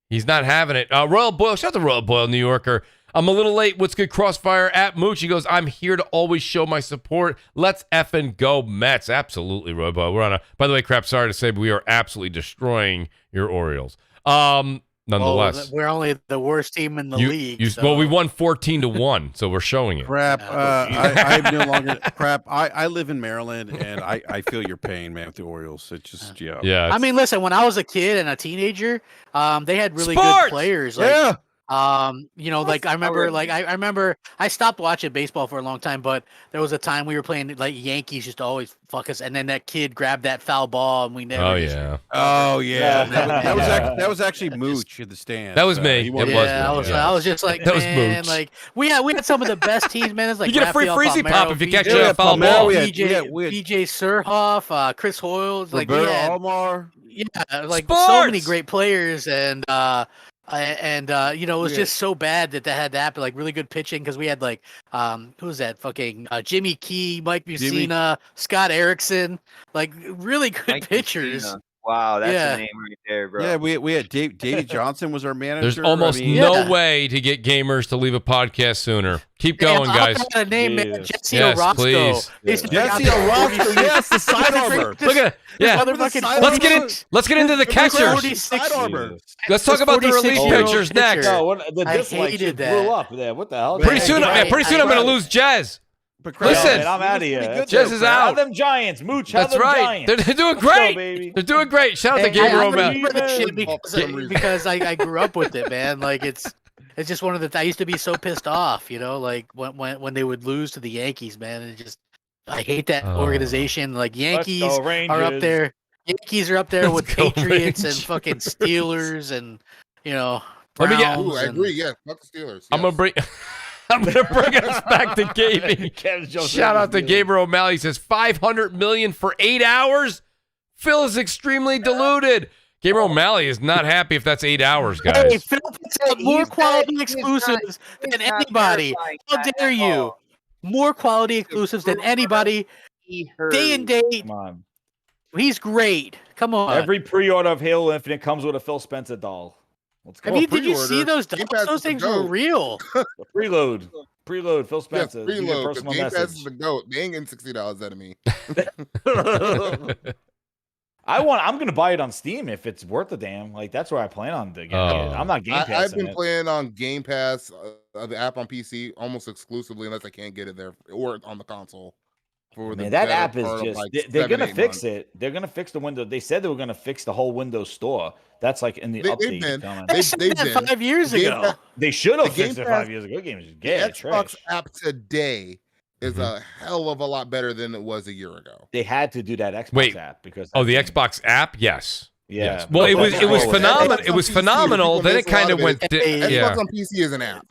A: He's not having it. Royal Boyle, shout out to Royal Boyle, New Yorker. I'm a little late. What's good, Crossfire at Mooch? He goes, I'm here to always show my support. Let's effing go Mets. Absolutely, Royal Boyle. We're on a. By the way, crap. Sorry to say, but we are absolutely destroying your Orioles. Nonetheless,
B: we're only the worst team in the league. So.
A: Well, we won 14-1, so we're showing it.
F: Crap. I'm no longer crap. I live in Maryland, and I feel your pain, man, with the Orioles. It's just
A: yeah.
B: I mean, listen. When I was a kid and a teenager, they had really good players. Like,
F: yeah.
B: You know, like I remember I stopped watching baseball for a long time, but there was a time we were playing, like, Yankees used to always fuck us, and then that kid grabbed that foul ball and we never.
A: Oh yeah.
F: That was actually Mooch in the stand.
A: That was me.
B: I was just like,
A: that was
B: man,
A: Mooch.
B: like we had some of the best teams, man. It's like
A: you get a free
B: Rafael
A: freezy
B: Palmeiro,
A: pop if you catch
B: BJ
A: a foul ball.
B: BJ Surhoff, Chris Hoyle, like
F: Almar.
B: Yeah, like
A: Sports!
B: So many great players, and you know, it was just so bad that had to happen. Like, really good pitching, because we had, like, who was that? Fucking Jimmy Key, Mike Mussina, Scott Erickson, like, really good
H: Mike
B: pitchers.
H: Mussina. Wow, that's a name right there, bro.
F: Yeah, we had Davey Johnson was our manager.
A: There's almost no way to get gamers to leave a podcast sooner. Keep going, guys.
B: I got a name, man. Jesse
A: yes,
B: Orozco.
A: please.
F: Jesse Orozco, yes, the side armor.
A: Look at it. Yeah. Let's get into the catchers. Let's talk about the relief pitchers next.
D: No, the dislike shit blew up there. What the hell?
A: Pretty soon I'm going to lose Jez. Listen,
D: I'm out of here.
A: Jez is out.
D: How them Giants, Mooch?
A: That's right. They're doing great. They're doing great. Shout out to Gabriel O'Malley.
B: Because I grew up with it, man. Like, it's just one of the. I used to be so pissed off, you know, like when they would lose to the Yankees, man. And I hate that organization. Like, Yankees are up there. Yankees are up there with Patriots and fucking Steelers and, you know. Browns.
E: I agree. Yeah, fuck the Steelers. Yes.
A: I'm gonna bring us back to gaming. Shout out to Gabriel O'Malley. He says 500 million for 8 hours. Phil is extremely deluded. Gabriel O'Malley is not happy if that's 8 hours, guys.
B: Hey, Phil puts out more quality exclusives than anybody. How dare you? More quality exclusives than anybody. Day and date.
D: Come on.
B: He's great. Come on.
D: Every pre-order of Halo Infinite comes with a Phil Spencer doll. Let's go.
B: Did you see those dolls? Those things were real.
D: Preload, Phil Spencer.
E: Yes, preload. Game Pass is the GOAT. They ain't getting $60 out of me.
D: I'm gonna buy it on Steam if it's worth a damn. Like, that's where I plan on getting it. I'm not Game Pass.
E: I've been playing on Game Pass, the app on PC, almost exclusively, unless I can't get it there or on the console. for the
D: Man, that
E: better
D: app is
E: part of,
D: just
E: like,
D: they're
E: 7,
D: gonna
E: 8
D: fix
E: months.
D: it. They're gonna fix the window. They said they were gonna fix the whole Windows Store. That's like in the
E: They've
D: update
E: been.
D: coming.
B: They said
E: They've
B: that
E: been.
B: 5 years
E: The Game
B: ago.
E: Pass-
D: They should have
E: the Game
D: fixed it
E: Pass-
D: 5 years ago. That game is
E: The
D: gay,
E: Xbox
D: trash.
E: app today is
A: Mhm.
E: a hell of a lot better than it was a year ago.
D: They had to do that Xbox
A: Wait.
D: app because
A: Oh, the
D: that thing-
A: Xbox app? Yes.
D: Yeah.
A: Yes. Well, it was
E: Xbox
A: phenomenal.
E: on
A: It was
E: PC,
A: phenomenal.
E: people
A: Then
E: miss
A: it
E: a lot
A: kind of
E: of it.
A: went.
B: Hey,
E: Xbox
A: Yeah.
E: on PC is an app.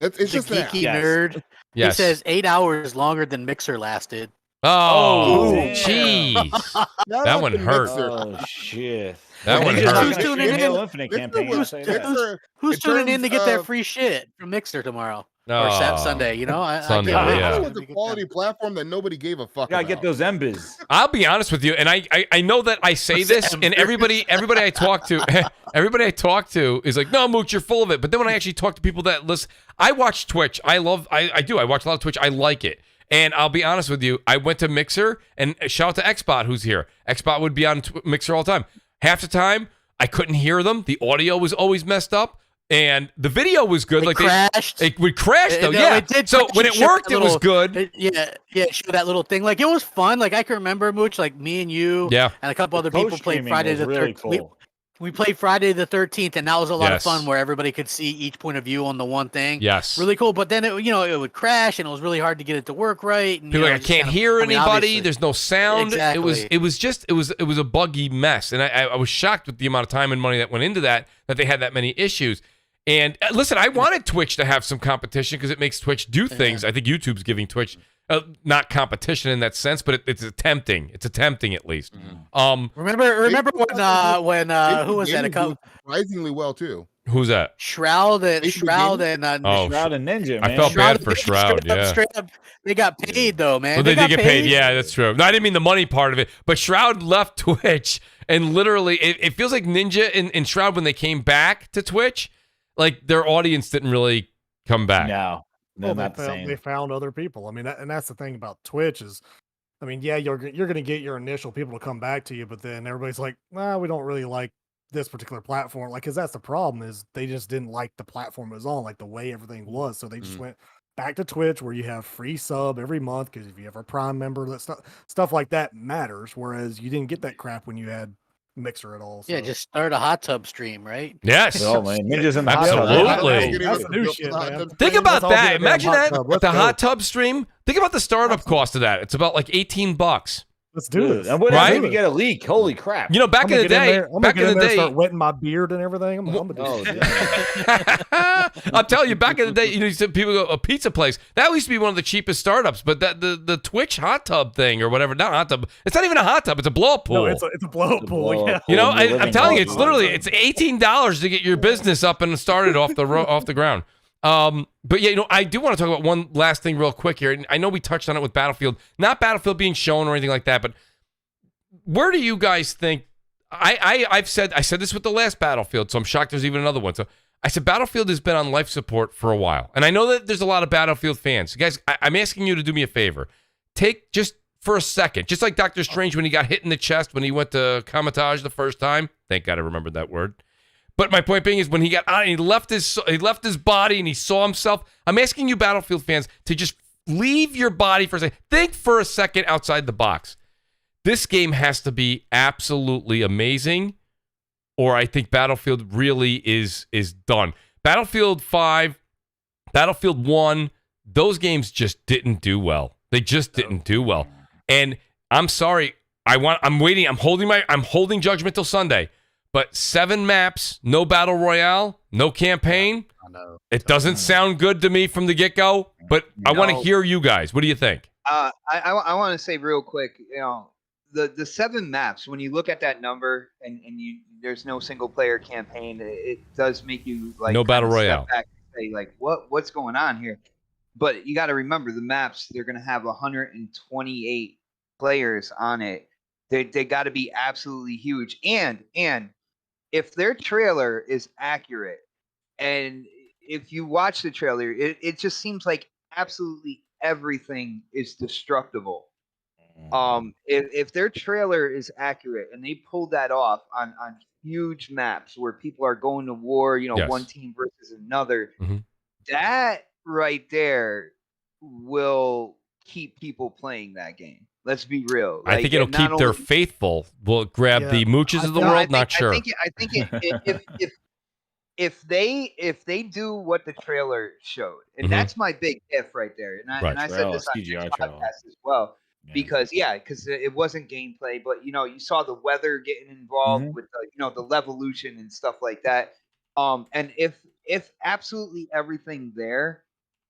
E: It's
B: The
E: just an app.
B: geeky
D: Yes.
B: nerd.
A: Yes.
B: He says 8 hours longer than Mixer lasted.
A: Oh,
D: damn.
A: jeez.
E: Shout
A: That
E: out
A: one
E: to
A: hurt.
E: Mixer.
D: Oh shit.
A: That one
B: Who's
A: hurt.
B: tuning in?
D: Halo Infinite
E: Mixer
D: campaign.
E: was-
D: I'll say that.
E: Mixer-
B: Who's
E: in
B: tuning in
E: terms
B: to get that
E: of-
B: free shit from Mixer tomorrow? Or
A: Oh.
B: Sunday, you know? I
A: Sunday,
B: can't wait.
A: yeah.
E: It
B: It's
E: was
B: gonna
E: a
B: be a good
E: quality
B: time.
E: platform that nobody gave a fuck
D: Gotta
E: about.
D: get those embers.
A: I'll be honest with you, and I know that I say this, and everybody I talk to, everybody I talk to is like, no, Mooch, you're full of it. But then when I actually talk to people that listen, I watch Twitch. I do. I watch a lot of Twitch. I like it. And I'll be honest with you, I went to Mixer, and shout out to Xbot who's here. Xbot would be on Mixer all the time. Half the time, I couldn't hear them. The audio was always messed up, and the video was good.
B: It
A: like
B: crashed.
A: it would crash though.
B: No,
A: Yeah.
B: it did
A: So
B: crash.
A: when
B: It
A: it
B: showed
A: worked,
B: that
A: it was
B: little-
A: good.
B: Yeah, show that little thing. Like, it was fun. Like, I can remember, Mooch, like me and you
A: Yeah.
B: and a couple other people played
D: Co-streaming
B: Friday
D: was
B: the
D: really
B: 13th.
D: cool.
B: We played Friday the 13th, and that was a lot
A: Yes.
B: of fun where everybody could see each point of view on the one thing.
A: Yes.
B: Really cool. But then, it would crash, and it was really hard to get it to work right. And,
A: People
B: you
A: like,
B: know,
A: I
B: just
A: can't
B: kind of-
A: hear
B: I mean,
A: anybody.
B: obviously-
A: There's no sound.
B: Exactly.
A: It was a buggy mess, and I was shocked with the amount of time and money that went into that they had that many issues. And listen, I wanted Twitch to have some competition because it makes Twitch do things. I think YouTube's giving Twitch not competition in that sense, but it's attempting. It's attempting at least.
B: Remember when who was that? A couple
E: Surprisingly well too.
A: Who's that?
B: Shroud and
E: Basic
B: Shroud
E: Gaming?
B: and
A: Oh,
D: Shroud and Ninja,
A: I
D: man.
A: felt bad for Shroud.
B: Straight up, they got paid though, man.
A: Well, they did
B: got
A: get paid. Yeah, that's true. No, I didn't mean the money part of it, but Shroud left Twitch, and literally, it feels like Ninja and Shroud when they came back to Twitch, like their audience didn't really come back.
D: No, they're
C: Well,
D: not the same.
C: they found other people. I mean, and that's the thing about Twitch is, I mean, yeah, you're going to get your initial people to come back to you, but then everybody's like, nah, we don't really like this particular platform. Like, because that's the problem is they just didn't like the platform it was on, like the way everything was. So they just went back to Twitch where you have free sub every month because if you have a Prime member, that stuff like that matters. Whereas you didn't get that crap when you had Mixer at all. So.
B: Yeah, just start a hot tub stream, right?
A: Yes.
D: Oh man, Ninjas in the hot tub.
A: Absolutely.
C: That's the new shit, man.
A: Think about
C: Let's all
A: that.
C: get a damn
A: Imagine
C: hot
A: that
C: tub.
A: with
C: Let's
A: the
C: go.
A: hot tub stream. Think about the startup cost of that. It's about like $18.
C: Let's do this.
D: And what
A: Right?
D: if we get a leak? Holy crap!
A: You know, back
C: I'm
A: in
C: gonna
A: the
C: get in
A: day,
C: there- I'm
A: back
C: gonna
A: in
C: get
A: the
C: there,
A: day,
C: start wetting my beard and everything. I'm gonna do
D: Oh,
C: this.
D: yeah.
A: I'll tell you, back in the day, you said people go a pizza place. That used to be one of the cheapest startups, but that the Twitch hot tub thing or whatever, not hot tub. It's not even a hot tub. It's a blow up pool.
C: No, it's a blow up pool.
D: blow-up
C: Yeah.
D: pool.
A: You know,
D: You're
A: I'm
D: living
A: telling you,
D: off
A: it's
D: the
A: literally
D: line.
A: it's $18 to get your business up and started off the ground. But yeah, I do want to talk about one last thing real quick here. And I know we touched on it with Battlefield, not Battlefield being shown or anything like that, but where do you guys think? I said this with the last Battlefield, so I'm shocked there's even another one. So I said Battlefield has been on life support for a while, and I know that there's a lot of Battlefield fans. Guys, I'm asking you to do me a favor. Take just for a second, just like Doctor Strange when he got hit in the chest when he went to Kamatage the first time. Thank God I remembered that word. But my point being is when he got out and he left his body and he saw himself. I'm asking you Battlefield fans to just leave your body for a second. Think for a second outside the box. This game has to be absolutely amazing, or I think Battlefield really is done. Battlefield 5, Battlefield 1, those games just didn't do well. They just didn't do well. And I'm sorry, I'm waiting, I'm holding judgment till Sunday. But 7 maps, no battle royale, no campaign. It doesn't sound good to me from the get-go, but I want to hear you guys. What do you think?
G: I want to say real quick, the 7 maps, when you look at that number and there's no single player campaign, it does make you like
A: No battle
G: step
A: royale.
G: back and say like what's going on here. But you got to remember the maps, they're going to have 128 players on it. They got to be absolutely huge. And if their trailer is accurate, and if you watch the trailer, it just seems like absolutely everything is destructible. If their trailer is accurate and they pulled that off on huge maps where people are going to war,
A: Yes.
G: one team versus another,
A: Mhm.
G: that right there will keep people playing that game. Let's be real.
A: I think it'll keep their faithful. Will grab the Mooches of the world. Not sure.
G: I think if they do what the trailer showed, and that's my big if right there, and I said this on this podcast as well, because it wasn't gameplay, but you saw the weather getting involved with the levolution and stuff like that. And if absolutely everything there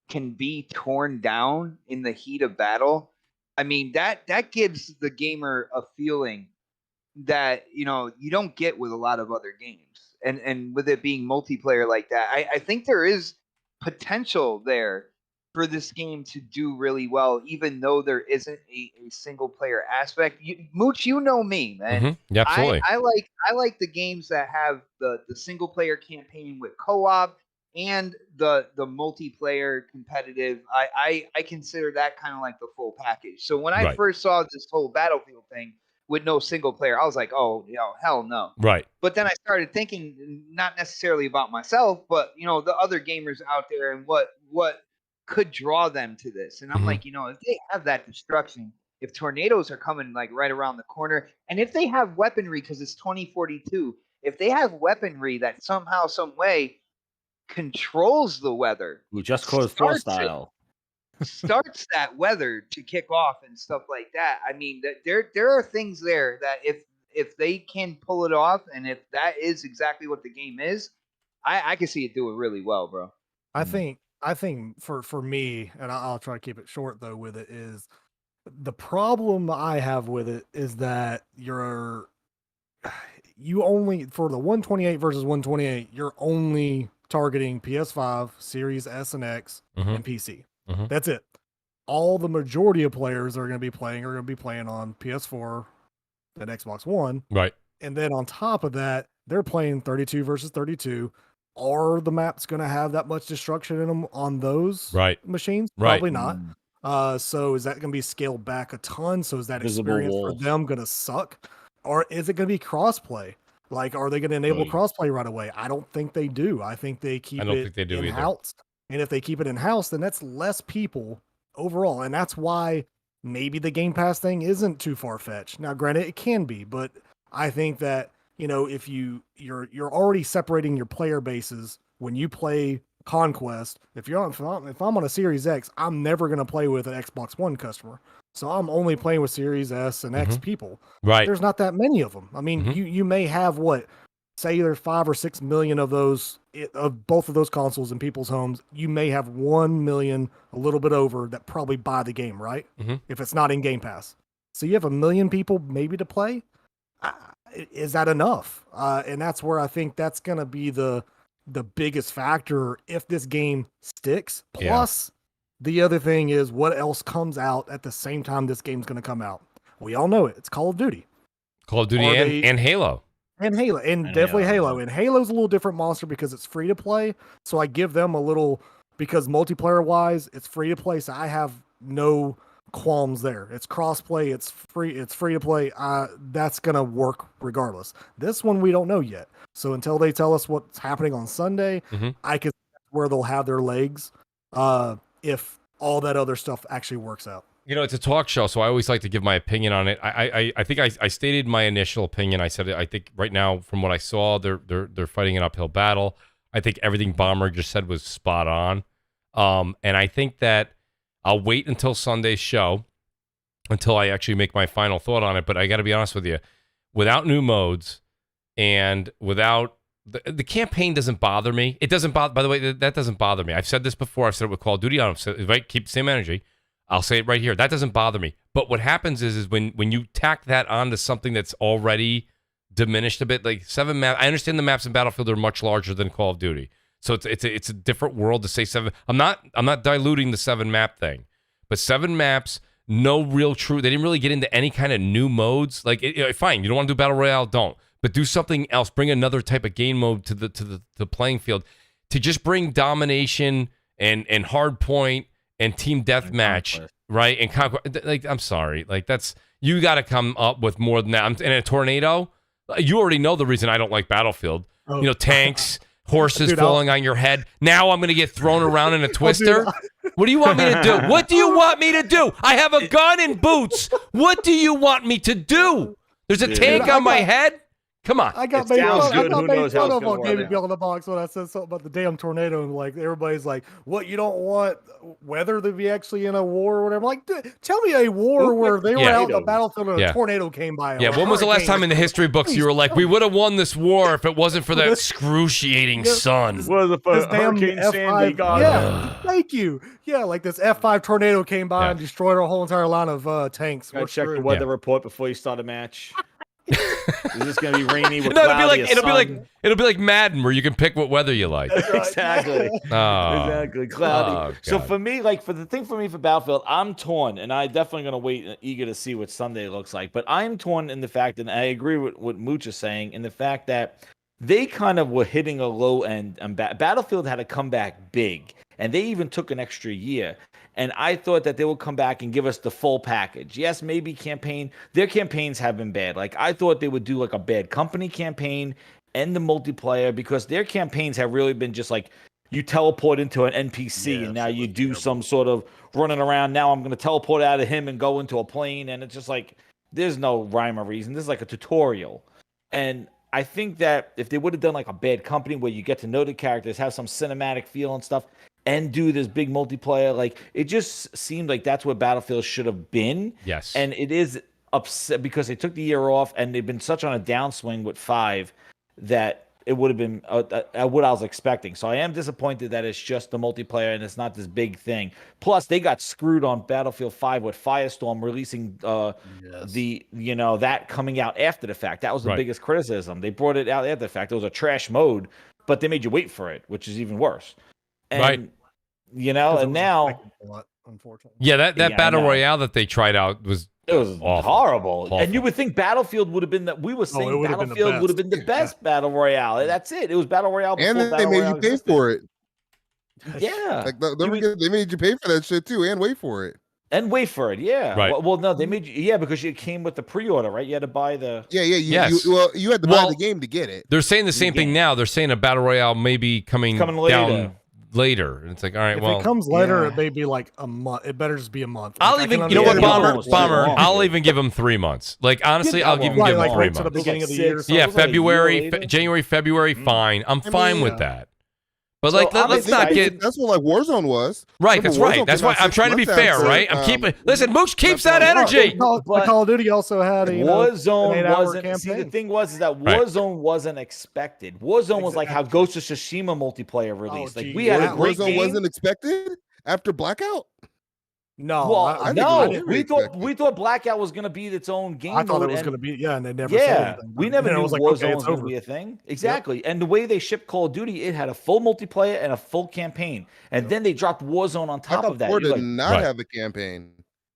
G: can be torn down in the heat of battle, I mean that gives the gamer a feeling that you don't get with a lot of other games. And with it being multiplayer like that, I think there is potential there for this game to do really well, even though there isn't a single player aspect. Mooch, you know me, man.
A: Yeah, absolutely.
G: I like the games that have the single player campaign with co-op and the multiplayer competitive. I consider that kind of like the full package. So when I first saw this whole Battlefield thing with no single player, I was like, oh, hell no.
A: Right.
G: But then I started thinking not necessarily about myself, but the other gamers out there and what could draw them to this. And I'm like, if they have that destruction, if tornadoes are coming like right around the corner, and if they have weaponry, because it's 2042, if they have weaponry that somehow, some way controls the weather,
D: we just cause Frost style.
G: Starts that weather to kick off and stuff like that. I mean, there are things there that if they can pull it off, and if that is exactly what the game is, I can see it doing really well, bro.
C: I think for me, and I'll try to keep it short though with it, is the problem I have with it is that you only, for the 128 versus 128, you're only targeting PS5, Series S and X, and PC. That's it. All the majority of players are going to be playing on PS4 and Xbox One.
A: Right.
C: And then on top of that, they're playing 32 versus 32. Are the maps going to have that much destruction in them on those machines? Probably not. So is that going to be scaled back a ton? So is that experience for them going to suck? Or is it going to be crossplay? Like, are they going to enable crossplay right away? I don't think they do. I think they keep it in-house. And if they keep it in-house, then that's less people overall. And that's why maybe the Game Pass thing isn't too far-fetched. Now, granted, it can be, but I think that, if you're already separating your player bases when you play Conquest. If I'm on a Series X, I'm never going to play with an Xbox One customer. So I'm only playing with Series S and X people.
A: Right.
C: There's not that many of them. I mean, you may have say there's 5 or 6 million of those, of both of those consoles in people's homes. You may have 1 million, a little bit over, that probably buy the game, right? If it's not in Game Pass. So you have 1 million people maybe to play. Is that enough? And that's where I think that's going to be the biggest factor if this game sticks. Plus, the other thing is what else comes out at the same time this game's going to come out. We all know it. It's Call of Duty.
A: Call of Duty and Halo.
C: And Halo, and definitely Halo. And Halo's a little different monster because it's free to play. So I give them a little, because multiplayer wise, it's free to play. So I have no qualms there. It's cross-play, it's free to play. That's going to work regardless. This one, we don't know yet. So until they tell us what's happening on Sunday, I can see where they'll have their legs if all that other stuff actually works out.
A: It's a talk show, so I always like to give my opinion on it. I think I stated my initial opinion. I said I think right now, from what I saw, they're fighting an uphill battle. I think everything Bomber just said was spot on. And I think that I'll wait until Sunday's show until I actually make my final thought on it. But I got to be honest with you, without new modes and without the campaign doesn't bother me. It doesn't bother. By the way, that doesn't bother me. I've said this before. I've said it with Call of Duty. Right, keep the same energy. I'll say it right here. That doesn't bother me. But what happens is when you tack that onto something that's already diminished a bit, like 7 maps. I understand the maps in Battlefield are much larger than Call of Duty, so it's a different world to say 7. I'm not diluting the 7 map thing, but 7 maps, no real true. They didn't really get into any kind of new modes. Like, fine, you don't want to do Battle Royale, don't. But do something else. Bring another type of game mode to the playing field. To just bring domination and hard point and team deathmatch, right? And like, I'm sorry, like you got to come up with more than that. And a tornado, you already know the reason I don't like Battlefield. Tanks, horses falling on your head. Now I'm going to get thrown around in a twister. What do you want me to do? What do you want me to do? I have a gun and boots. What do you want me to do? There's a tank on my head. Come on.
C: I got
D: It
C: made
D: sounds
C: fun,
D: good.
C: I got
D: Who
C: made
D: knows how
C: fun
D: it's
C: of
D: gonna
C: on
D: work
C: Gaming
D: out.
C: Beyond the Box when I said something about the damn tornado, and like everybody's like, "What, you don't want weather to be actually in a war or whatever?" I'm like, tell me a war where they were
A: Yeah.
C: out in the battlefield and
A: Yeah.
C: a tornado came by.
A: Yeah, when was the last time in the history books you were like, we would have won this war if it wasn't for that excruciating sun?
D: Was it
C: This
D: for
C: damn
D: Hurricane Sandy?
C: F5?
D: God.
C: Yeah, thank you. Yeah, like this F5 tornado came by and destroyed our whole entire line of tanks.
D: Gotta
C: We're
D: check the
C: screwed.
D: weather report before you start a match. Is this gonna be rainy with
A: No,
D: cloudy?
A: it'll be like Madden where you can pick what weather you like.
D: Exactly.
A: Oh.
D: Exactly. Cloudy.
A: Oh,
D: So
A: God.
D: for me, like for me for Battlefield, I'm torn, and I definitely gonna wait, eager to see what Sunday looks like. But I'm torn in the fact, and I agree with what Mooch is saying, in the fact that they kind of were hitting a low end. And Battlefield had to come back big, and they even took an extra year. And I thought that they would come back and give us the full package. Yes, maybe their campaigns have been bad. Like I thought they would do like a Bad Company campaign and the multiplayer, because their campaigns have really been just like you teleport into an NPC and now you do some sort of running around. Now I'm going to teleport out of him and go into a plane. And it's just like, there's no rhyme or reason. This is like a tutorial. And I think that if they would have done like a Bad Company where you get to know the characters, have some cinematic feel and stuff, and do this big multiplayer, like it just seemed like that's what Battlefield should have been.
A: Yes.
D: And it is upset because they took the year off and they've been such on a downswing with 5 that it would have been what I was expecting. So I am disappointed that it's just the multiplayer and it's not this big thing. Plus, they got screwed on Battlefield 5 with Firestorm releasing that coming out after the fact. That was the biggest criticism. They brought it out after the fact. It was a trash mode, but they made you wait for it, which is even worse. And, and now,
C: unfortunately,
A: that battle royale that they tried out was awful.
D: Horrible.
A: Awful.
D: And you would think Battlefield would have been that. We were saying Battlefield would have been the best battle royale. That's it. It was battle royale.
E: And then they made you pay for it.
D: Yeah,
E: like they made you pay for that shit too, and wait for it.
D: And wait for it, yeah.
A: Right.
D: Well, no, they made you, because it came with the pre-order, right? You had to buy the.
E: Yeah. You had to buy
A: Well,
E: the game to get it.
A: They're saying the same thing now. They're saying a battle royale may be coming down later. And it's like, all right,
C: if
A: well,
C: it comes later, it may be like a month. It better just be a month.
A: I'll even, you know what, Bomber. I'll even give them 3 months. Like honestly, I'll even give them 3 months.
C: To the beginning of the year.
A: Yeah, February, January, February, fine. I'm fine with that. But like, let's not get.
E: That's what like Warzone was.
A: Right, that's right. That's why I'm trying to be fair, right? I'm keeping. Listen, Mooch keeps that energy.
C: Call of Duty also had
D: Warzone wasn't. See, the thing was that Warzone wasn't expected. Warzone was like how Ghost of Tsushima multiplayer released. Like we had a great
E: Warzone
D: game.
E: wasn't expected after Blackout.
C: No,
D: well, we thought Blackout was going to be its own game.
C: I thought it was going to be, and they never said anything.
D: We never knew
C: Warzone
D: was going to be a thing. Exactly. And the way they shipped Call of Duty, it had a full multiplayer and a full campaign. And then they dropped Warzone on top of that.
E: War did not have a campaign.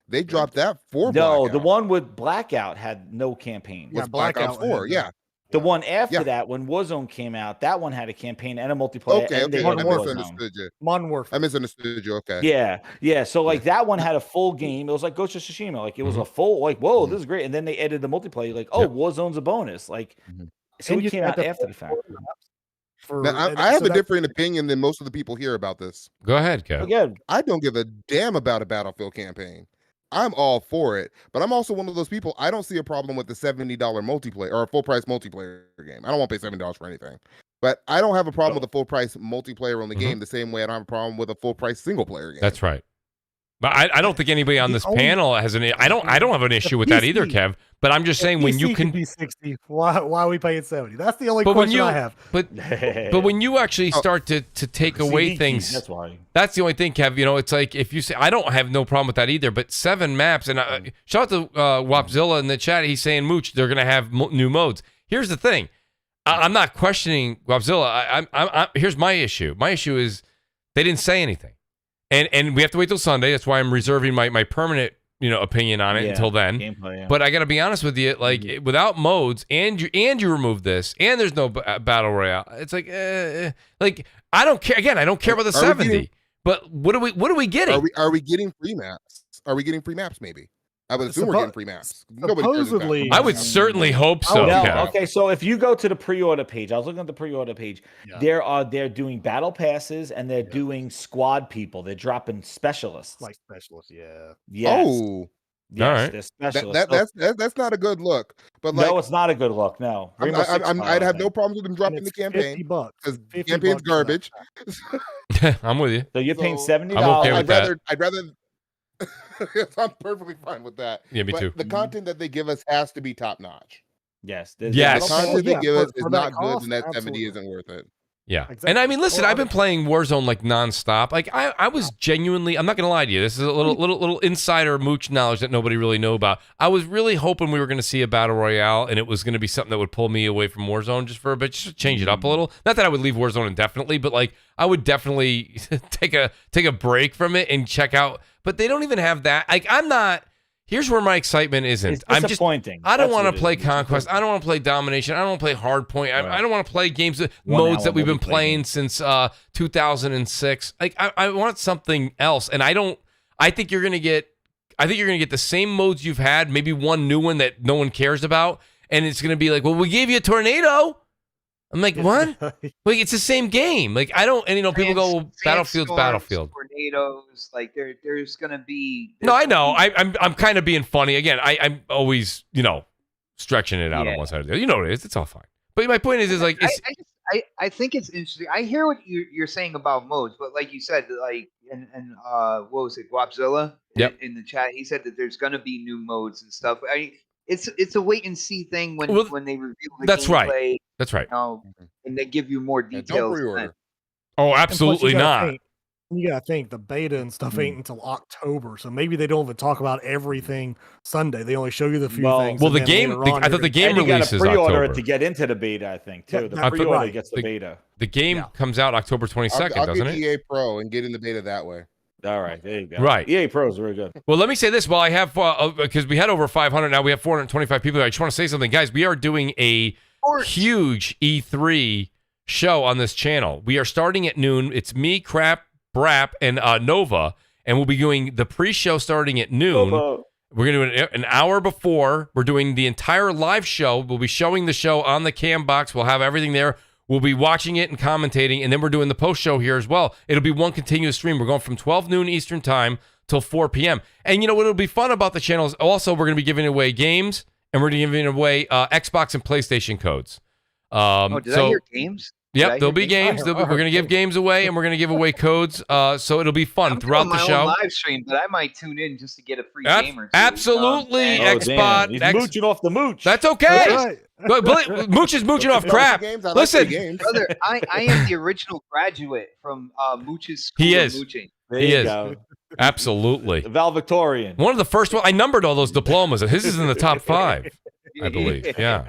E: They dropped that for Blackout.
D: No, the one with Blackout had no campaign.
E: Yeah, Blackout 4, yeah.
D: The one after that, when Warzone came out, that one had a campaign and a multiplayer.
E: Okay,
D: and
E: I misunderstood you.
C: Modern Warfare.
E: I misunderstood you. Okay.
D: Yeah. So like that one had a full game. It was like Ghost of Tsushima. Like it was a full. Like whoa, this is great. And then they added the multiplayer. Like Warzone's a bonus. Like so it came out after the fact.
E: Now, I have a different opinion than most of the people here about this.
A: Go ahead, Kev.
D: Again,
E: I don't give a damn about a Battlefield campaign. I'm all for it, but I'm also one of those people. I don't see a problem with the $70 multiplayer or a full price multiplayer game. I don't want to pay $70 for anything, but I don't have a problem with a full price multiplayer on the game the same way I don't have a problem with a full price single player game.
A: That's right. But I don't think anybody on this panel has any. I don't have an issue with that either, Kev. But I'm just saying when you can
C: be 60, why are we paying 70? That's the only question I have.
A: But when you actually start to take away things,
D: that's why.
A: That's the only thing, Kev. You know, it's like if you say I don't have no problem with that either. But 7 maps, and shout out to Wapzilla in the chat. He's saying Mooch, they're gonna have new modes. Here's the thing. I'm not questioning Wapzilla. Here's my issue. My issue is they didn't say anything. And we have to wait till Sunday. That's why I'm reserving my permanent, opinion on it until then.
D: Gameplay,
A: But I got to be honest with you, like without modes, and you remove this, and there's no battle royale. It's like, I don't care. Again, I don't care about the 70. But what are we getting?
E: Are we getting free maps? Are we getting free maps? Maybe I would assume we're getting free maps. Nobody cares about
C: Supposedly,
E: it.
A: I would certainly hope so.
D: No,
A: Kev.
D: okay, so if you go to the pre-order page, I was looking at the pre-order page. They're doing battle passes and they're doing squad people. They're dropping specialists.
C: like specialists. Yeah.
D: Yes.
E: Oh,
D: Yes,
A: All right.
D: they're specialists.
E: that's not a good look. But like,
D: no, it's not a good look. No,
E: I'd have no problems with them
C: And
E: dropping
C: it's
E: the campaign
C: $50
E: because
C: $50
E: campaign's
C: for that
E: garbage.
C: pack.
A: I'm with you.
D: So you're paying
E: So,
D: $70.
A: I'm okay with that.
E: I'd rather. I'm perfectly fine with that.
A: Yeah, me
E: But
A: too.
E: the content that they give us has to be top notch.
D: Yes.
A: Yes.
E: The content they give us is
C: for that
E: not good,
C: cost,
E: and that 70
C: absolutely.
E: isn't worth it.
A: Yeah.
C: Exactly.
A: And I mean, listen,
C: Well,
A: I've been playing Warzone like nonstop. Like I was genuinely, I'm not gonna lie to you. This is a little insider Mooch knowledge that nobody really knew about. I was really hoping we were gonna see a battle royale and it was gonna be something that would pull me away from Warzone just for a bit, just to change it up a little. Not that I would leave Warzone indefinitely, but like I would definitely take a break from it and check out. But they don't even have that. Like I'm not. Here's where my excitement isn't.
D: It's
A: I'm just.
D: disappointing.
A: I don't
D: That's
A: want
D: what
A: to
D: it
A: play
D: is.
A: Conquest. I don't want to play Domination. I don't want to play Hardpoint.
D: Right.
A: I don't want to play games,
D: 1
A: modes
D: hour
A: that we've been
D: multiplayer
A: playing since 2006. Like I want something else, and I don't. I think you're gonna get. I think you're gonna get the same modes you've had, maybe one new one that no one cares about, and it's gonna be like, well, we gave you a tornado. I'm like, what? Like it's the same game. Like I don't. And you know, people go, well, Battlefield's
G: Sandstorms,
A: Battlefield.
G: Tornadoes, like there's gonna be.
A: No, I know. I'm kind of being funny. Again, I'm always, stretching it out on one side or the other. You know what it is. It's all fine. But my point is like, it's,
G: I think it's interesting. I hear what you're saying about modes, but like you said, like and what was it, Guapzilla?
A: Yep.
G: In the chat, he said that there's gonna be new modes and stuff. It's a wait and see thing when they reveal the
A: that's
G: gameplay.
A: Right. That's right.
G: And they give you more
E: Yeah,
G: details.
E: don't pre-order.
A: Oh, absolutely not.
C: You gotta think the beta and stuff ain't until October, so maybe they don't even talk about everything Sunday. They only show you the few things.
A: Well,
C: and
A: the
C: then
A: game.
C: later on
A: I thought the game
D: And you
A: release
D: got to
A: is
D: pre-order
A: October.
D: it to get into the beta, I think, too.
C: Yeah,
D: The
C: that's
D: pre-order
C: right.
D: gets the beta.
A: The game comes out October 22nd,
E: I'll
A: doesn't
E: get
A: it?
E: EA Pro and get in the beta that way.
D: All right, there you go.
A: Right.
D: EA Pro is very good.
A: Well, let me say this. While I have, because we had over 500, now we have 425 people. I just want to say something, guys. We are doing a huge E3 show on this channel. We are starting at noon. It's me, Crap, Brap, and Nova, and we'll be doing the pre-show starting at noon. We're going to do an hour before. We're doing the entire live show. We'll be showing the show on the cam box. We'll have everything there. We'll be watching it and commentating, and then we're doing the post-show here as well. It'll be one continuous stream. We're going from 12 noon Eastern time till 4 p.m. And you know what'll be fun about the channel is also we're going to be giving away games, and we're giving away Xbox and PlayStation codes.
G: Did I hear games?
A: Yep, there'll be games. We're going to give games away, and we're going to give away codes. So it'll be fun throughout the show.
G: Own live stream, but I might tune in just to get a free game or two.
A: Absolutely, Xbot.
D: He's mooching off the mooch.
A: That's okay. Mooch is mooching off crap. Listen,
G: brother, I am the original graduate from Mooch's school.
A: He is.
G: Of mooching.
A: He is. Absolutely.
D: Valedictorian.
A: One of the first one. I numbered all those diplomas. His is in the top 5, I believe. Yeah.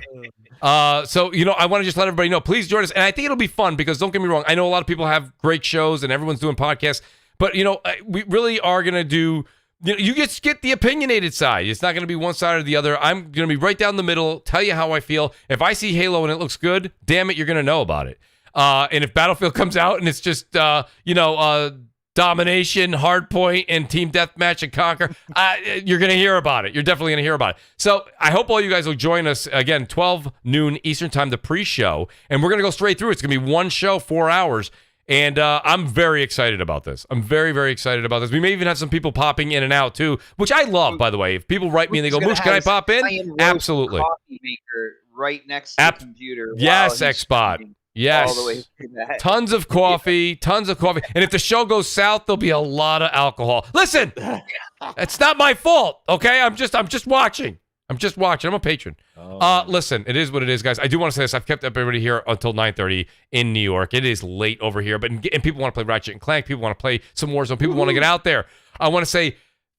A: So, I want to just let everybody know, please join us. And I think it'll be fun because don't get me wrong. I know a lot of people have great shows and everyone's doing podcasts, but we really are going to do, you just get the opinionated side. It's not going to be one side or the other. I'm going to be right down the middle, tell you how I feel. If I see Halo and it looks good, damn it, you're going to know about it. And if Battlefield comes out and it's just, domination, hardpoint, and team deathmatch and conquer, you're going to hear about it. You're definitely going to hear about it. So I hope all you guys will join us, again, 12 noon Eastern time, the pre-show. And we're going to go straight through. It's going to be one show, 4 hours. And I'm very excited about this. I'm very, very excited about this. We may even have some people popping in and out, too, which I love, by the way. If people write me and they go, Mooch, can I pop in? Absolutely.
G: Coffee maker right next to the computer.
A: Yes, Xbot. Yes.
G: All the way through that.
A: Tons of coffee. And if the show goes south, there'll be a lot of alcohol. Listen, it's not my fault, okay? I'm just watching. I'm a patron. Listen, it is what it is, guys. I do want to say this. I've kept up everybody here until 9:30 in New York. It is late over here, and people want to play Ratchet and Clank. People want to play some Warzone. People want to get out there. I want to say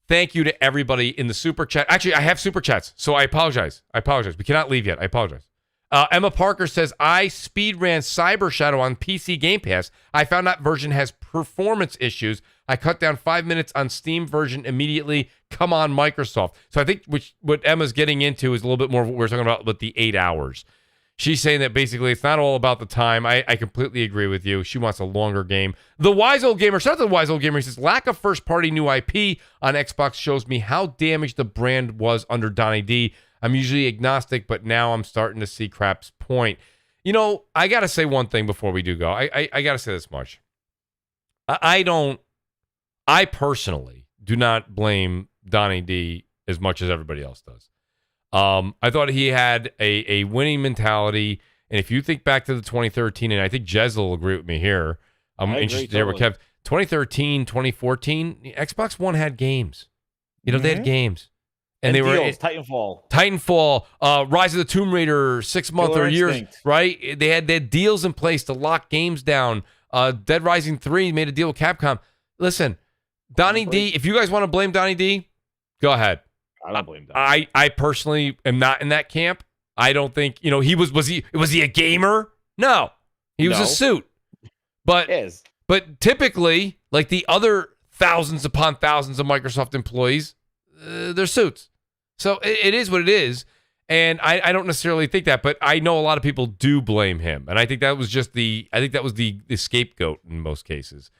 A: thank you to everybody in the super chat. Actually, I have super chats, so I apologize. We cannot leave yet. I apologize. Emma Parker says, I speed ran Cyber Shadow on PC Game Pass. I found that version has performance issues. I cut down 5 minutes on Steam version immediately. Come on, Microsoft. So I think what Emma's getting into is a little bit more of what we're talking about with the 8 hours. She's saying that basically it's not all about the time. I completely agree with you. She wants a longer game. The Wise Old Gamer, shout out to the Wise Old Gamer, he says, lack of first-party new IP on Xbox shows me how damaged the brand was under Donnie D. I'm usually agnostic, but now I'm starting to see Crap's point. You know, I got to say one thing before we do go. I got to say this much. I personally do not blame Donnie D as much as everybody else does. I thought he had a winning mentality, and if you think back to the 2013, and I think Jez will agree with me here. I'm interested there with Kev. 2013, 2014, Xbox One had games. You know, they had games. And they
D: deals,
A: were Titanfall, Rise of the Tomb Raider, 6 month or years, right? They had deals in place to lock games down. Dead Rising 3 made a deal with Capcom. Listen, Donnie D, if you guys want to blame Donnie D, go ahead.
D: I don't blame that.
A: I personally am not in that camp. I don't think, you know, was he a gamer? No. He was a suit. But typically, like the other thousands upon thousands of Microsoft employees, they're suits. So it is what it is. And I don't necessarily think that, but I know a lot of people do blame him. And I think that was just the scapegoat in most cases.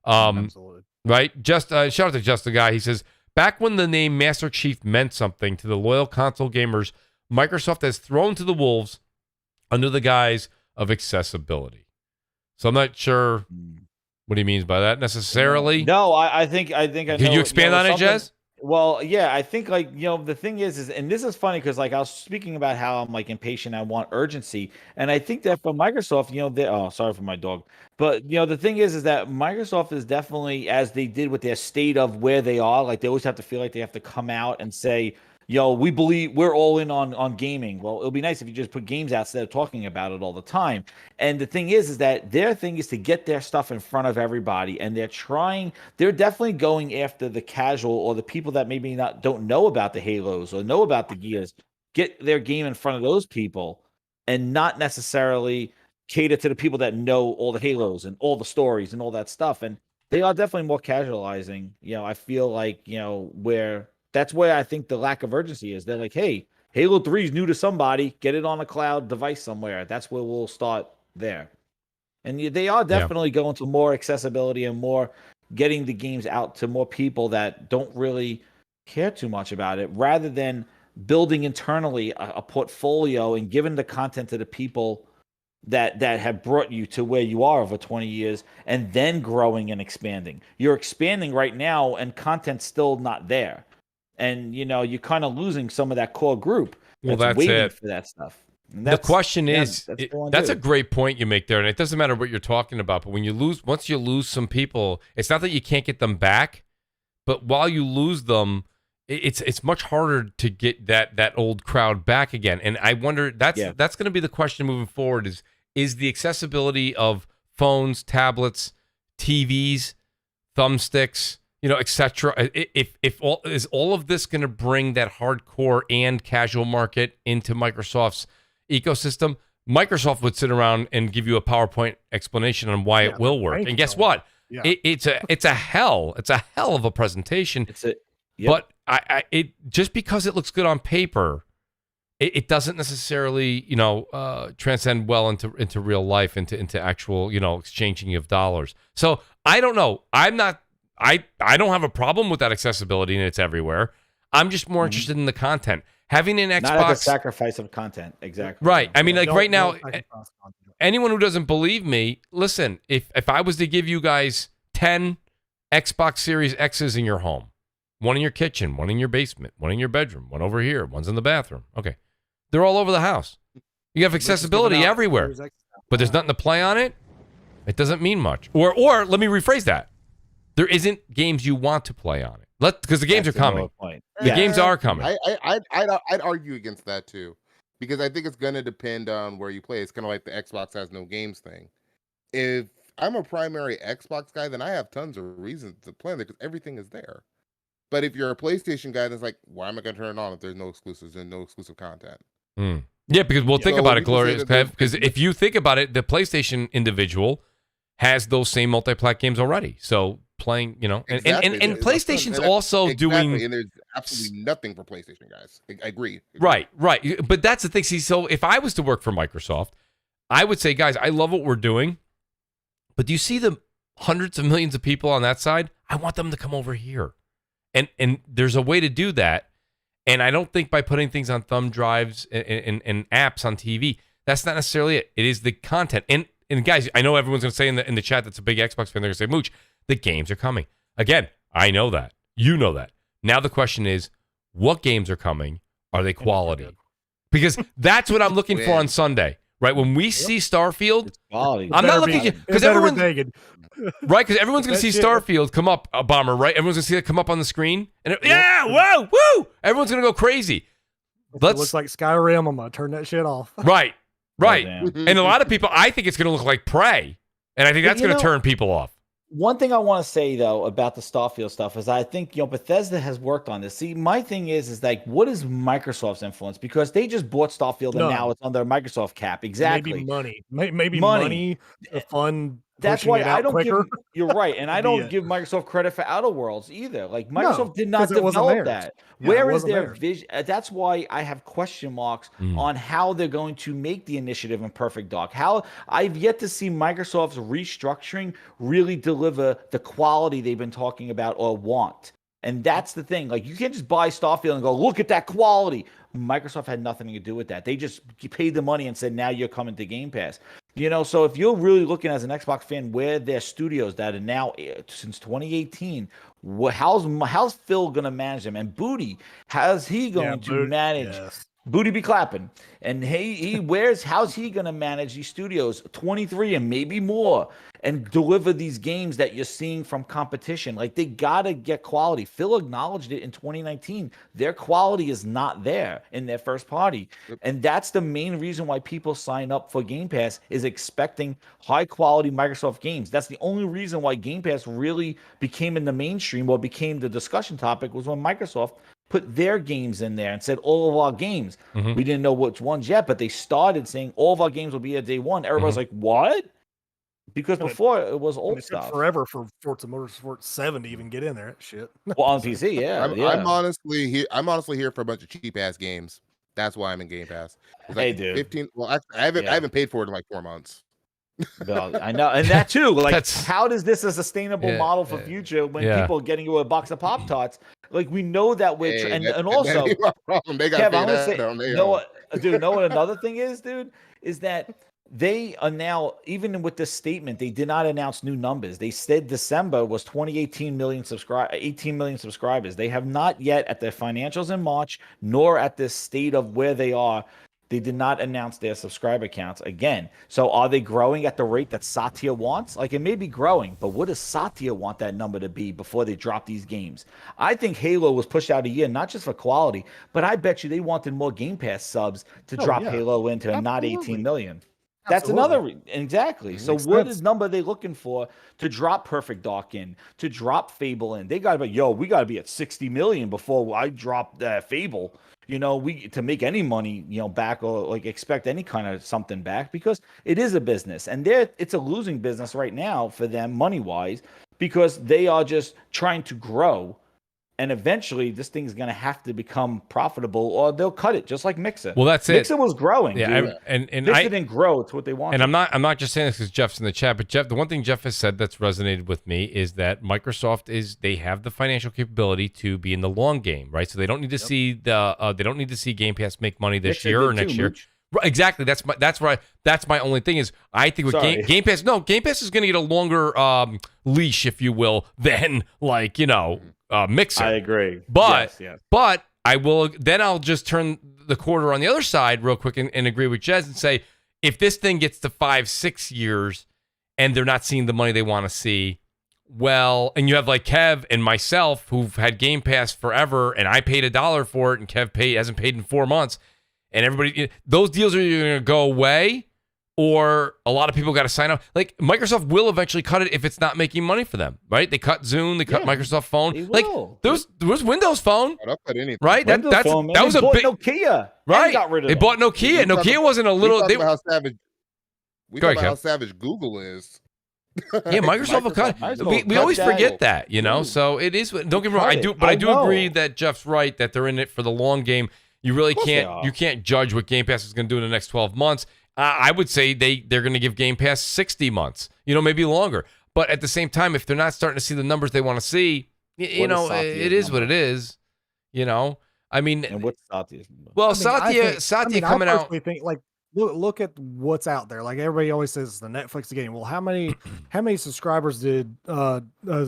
B: Absolutely.
A: Right? Just shout out to Just the Guy. He says, back when the name Master Chief meant something to the loyal console gamers, Microsoft has thrown to the wolves under the guise of accessibility. So I'm not sure what he means by that necessarily.
D: No, I think I know.
A: Can you expand on it, Jez?
D: Well, yeah, I think like, you know, the thing is, and this is funny because like I was speaking about how I'm like impatient, I want urgency, and I think that for Microsoft, you know, sorry for my dog, but you know, the thing is that Microsoft is definitely, as they did with their state of where they are, like they always have to feel like they have to come out and say, yo, we believe we're all in on gaming. Well, it'll be nice if you just put games out instead of talking about it all the time. And the thing is that their thing is to get their stuff in front of everybody, and they're definitely going after the casual or the people that maybe don't know about the Halos or know about the Gears, get their game in front of those people and not necessarily cater to the people that know all the Halos and all the stories and all that stuff. And they are definitely more casualizing. You know, I feel like, you know, that's where I think the lack of urgency is. They're like, hey, Halo 3 is new to somebody. Get it on a cloud device somewhere. That's where we'll start there. And they are definitely going to more accessibility and more getting the games out to more people that don't really care too much about it, rather than building internally a portfolio and giving the content to the people that have brought you to where you are over 20 years and then growing and expanding. You're expanding right now and content's still not there. And, you know, you're kind of losing some of that core group that's waiting it for that stuff.
A: The question is, that's a great point you make there. And it doesn't matter what you're talking about, but once you lose some people, it's not that you can't get them back, but while you lose them, it's much harder to get that old crowd back again. And I wonder, that's going to be the question moving forward is the accessibility of phones, tablets, TVs, thumbsticks, you know, etc. Is all of this going to bring that hardcore and casual market into Microsoft's ecosystem? Microsoft would sit around and give you a PowerPoint explanation on why it will work. And guess what? Yeah. It's a hell of a presentation. But it just because it looks good on paper, it doesn't necessarily, you know, transcend well into real life, into actual, you know, exchanging of dollars. So I don't know. I don't have a problem with that accessibility, and it's everywhere. I'm just more interested in the content. Having an Xbox,
D: not at the sacrifice of content, exactly.
A: Right. I mean, like right now, anyone who doesn't believe me, listen. If I was to give you guys 10 Xbox Series X's in your home, one in your kitchen, one in your basement, one in your bedroom, one over here, one's in the bathroom. Okay, they're all over the house. You have accessibility everywhere, but there's nothing to play on it. It doesn't mean much. Or let me rephrase that. There isn't games you want to play on it. Because the games are coming. The games are coming.
E: I'd argue against that too, because I think it's going to depend on where you play. It's kind of like the Xbox has no games thing. If I'm a primary Xbox guy, then I have tons of reasons to play because everything is there. But if you're a PlayStation guy, then it's like, why am I going to turn it on if there's no exclusives and no exclusive content?
A: Yeah, because think about it, Glorious, because if you think about it, the PlayStation individual has those same multi-plat games already. So playing, you know,
E: Exactly.
A: and PlayStation's also doing.
E: And there's absolutely nothing for PlayStation, guys. I agree.
A: Right. But that's the thing. See, so if I was to work for Microsoft, I would say, guys, I love what we're doing, but do you see the hundreds of millions of people on that side? I want them to come over here. And there's a way to do that. And I don't think by putting things on thumb drives and apps on TV, that's not necessarily it. It is the content. And guys, I know everyone's going to say in the chat that's a big Xbox fan, they're going to say, Mooch, the games are coming. Again, I know that. You know that. Now the question is, what games are coming? Are they quality? Because that's what I'm looking for on Sunday. Right? When we see Starfield, I'm not looking at because everyone's right, because everyone's going to see Starfield come up, a bomber, right? Everyone's going to see it come up on the screen. And whoa, woo! Everyone's going to go crazy.
C: It looks like Skyrim. I'm going to turn that shit off.
A: Right.
D: Oh,
A: and a lot of people, I think it's going to look like Prey. And I think that's going to turn people off.
D: One thing I want to say though about the Starfield stuff is I think Bethesda has worked on this. See, my thing is like, what is Microsoft's influence? Because they just bought Starfield and now it's under Microsoft cap. Exactly.
C: Maybe money. Maybe money to fund.
D: That's why I don't
C: quicker.
D: give. You're right, and I don't give Microsoft credit for Outer Worlds either. Like Microsoft did not develop that. Where is their vision? That's why I have question marks on how they're going to make the initiative in Perfect Dark. How I've yet to see Microsoft's restructuring really deliver the quality they've been talking about or want. And that's the thing. Like you can't just buy Starfield and go, look at that quality. Microsoft had nothing to do with that. They just paid the money and said, now you're coming to Game Pass. So if you're really looking as an Xbox fan where their studios that are now since 2018, how's Phil going to manage them? And Booty, how's he going to manage? Yes. Booty be clapping. And how's he going to manage these studios, 23 and maybe more, and deliver these games that you're seeing from competition? Like they got to get quality. Phil acknowledged it in 2019. Their quality is not there in their first party. And that's the main reason why people sign up for Game Pass is expecting high quality Microsoft games. That's the only reason why Game Pass really became in the mainstream or became the discussion topic was when Microsoft put their games in there and said all of our games. We didn't know which ones yet, but they started saying all of our games will be at day one. Everybody's like, what? Because before it was old stuff.
C: Forever for Forza Motorsport 7 to even get in there. Shit.
D: Well, on PC,
E: I'm honestly here for a bunch of cheap ass games. That's why I'm in Game Pass.
D: Hey, dude.
E: 15. Well, I haven't paid for it in like 4 months.
D: Well, I know, and that too. Like, how does this a sustainable model for future when people are getting you a box of Pop Tarts? Like, we know that we're and also,
E: they got
D: know what another thing is, dude, is that they are now, even with this statement, they did not announce new numbers. They said December was 18 million subscribers. They have not yet at their financials in March, nor at the state of where they are. They did not announce their subscriber counts again. So are they growing at the rate that Satya wants? Like, it may be growing, but what does Satya want that number to be before they drop these games? I think Halo was pushed out a year, not just for quality, but I bet you they wanted more Game Pass subs to drop Halo into not 18 million. That's another exactly. So what is number they looking for to drop Perfect Dark in, to drop Fable in? They got to be, we got to be at 60 million before I drop Fable. To make any money, back or like expect any kind of something back, because it is a business and it's a losing business right now for them money wise, because they are just trying to grow. And eventually this thing's going to have to become profitable or they'll cut it just like Mixer.
A: Well, that's
D: Mixer was growing.
A: Yeah.
D: Dude.
A: And
D: Mixer didn't grow to what they wanted.
A: And I'm not just saying this because Jeff's in the chat, but Jeff, the one thing Jeff has said that's resonated with me is that Microsoft they have the financial capability to be in the long game, right? So they don't need to see they don't need to see Game Pass make money this year or next year. Right, exactly. That's my only thing is I think with Game Pass, Game Pass is going to get a longer leash, if you will, than like, Mixer.
D: I agree.
A: But I'll just turn the quarter on the other side real quick and agree with Jez and say, if this thing gets to 5-6 years and they're not seeing the money they want to see, well, and you have like Kev and myself who've had Game Pass forever and I paid $1 for it and Kev hasn't paid in 4 months, and everybody, those deals are either going to go away or a lot of people got to sign up. Like, Microsoft will eventually cut it if it's not making money for them, right? They cut Zoom, they cut Microsoft Phone. Like, there was Windows Phone, right? That was a big
D: Nokia,
A: right?
D: Got rid of
A: they bought Nokia. Nokia wasn't a little.
E: We talk about how savage Google is.
A: Yeah, Microsoft will cut. We always forget that, you know. So it is. Don't get me wrong. I do agree that Jeff's right that they're in it for the long game. You really can't judge what Game Pass is going to do in the next 12 months. I would say they're going to give Game Pass 60 months, maybe longer. But at the same time, if they're not starting to see the numbers they want to see, it is what it is. I mean,
D: and what's Satya's?
A: Well, Satya coming out.
C: I think look at what's out there. Like everybody always says, it's the Netflix game. Well, how many subscribers does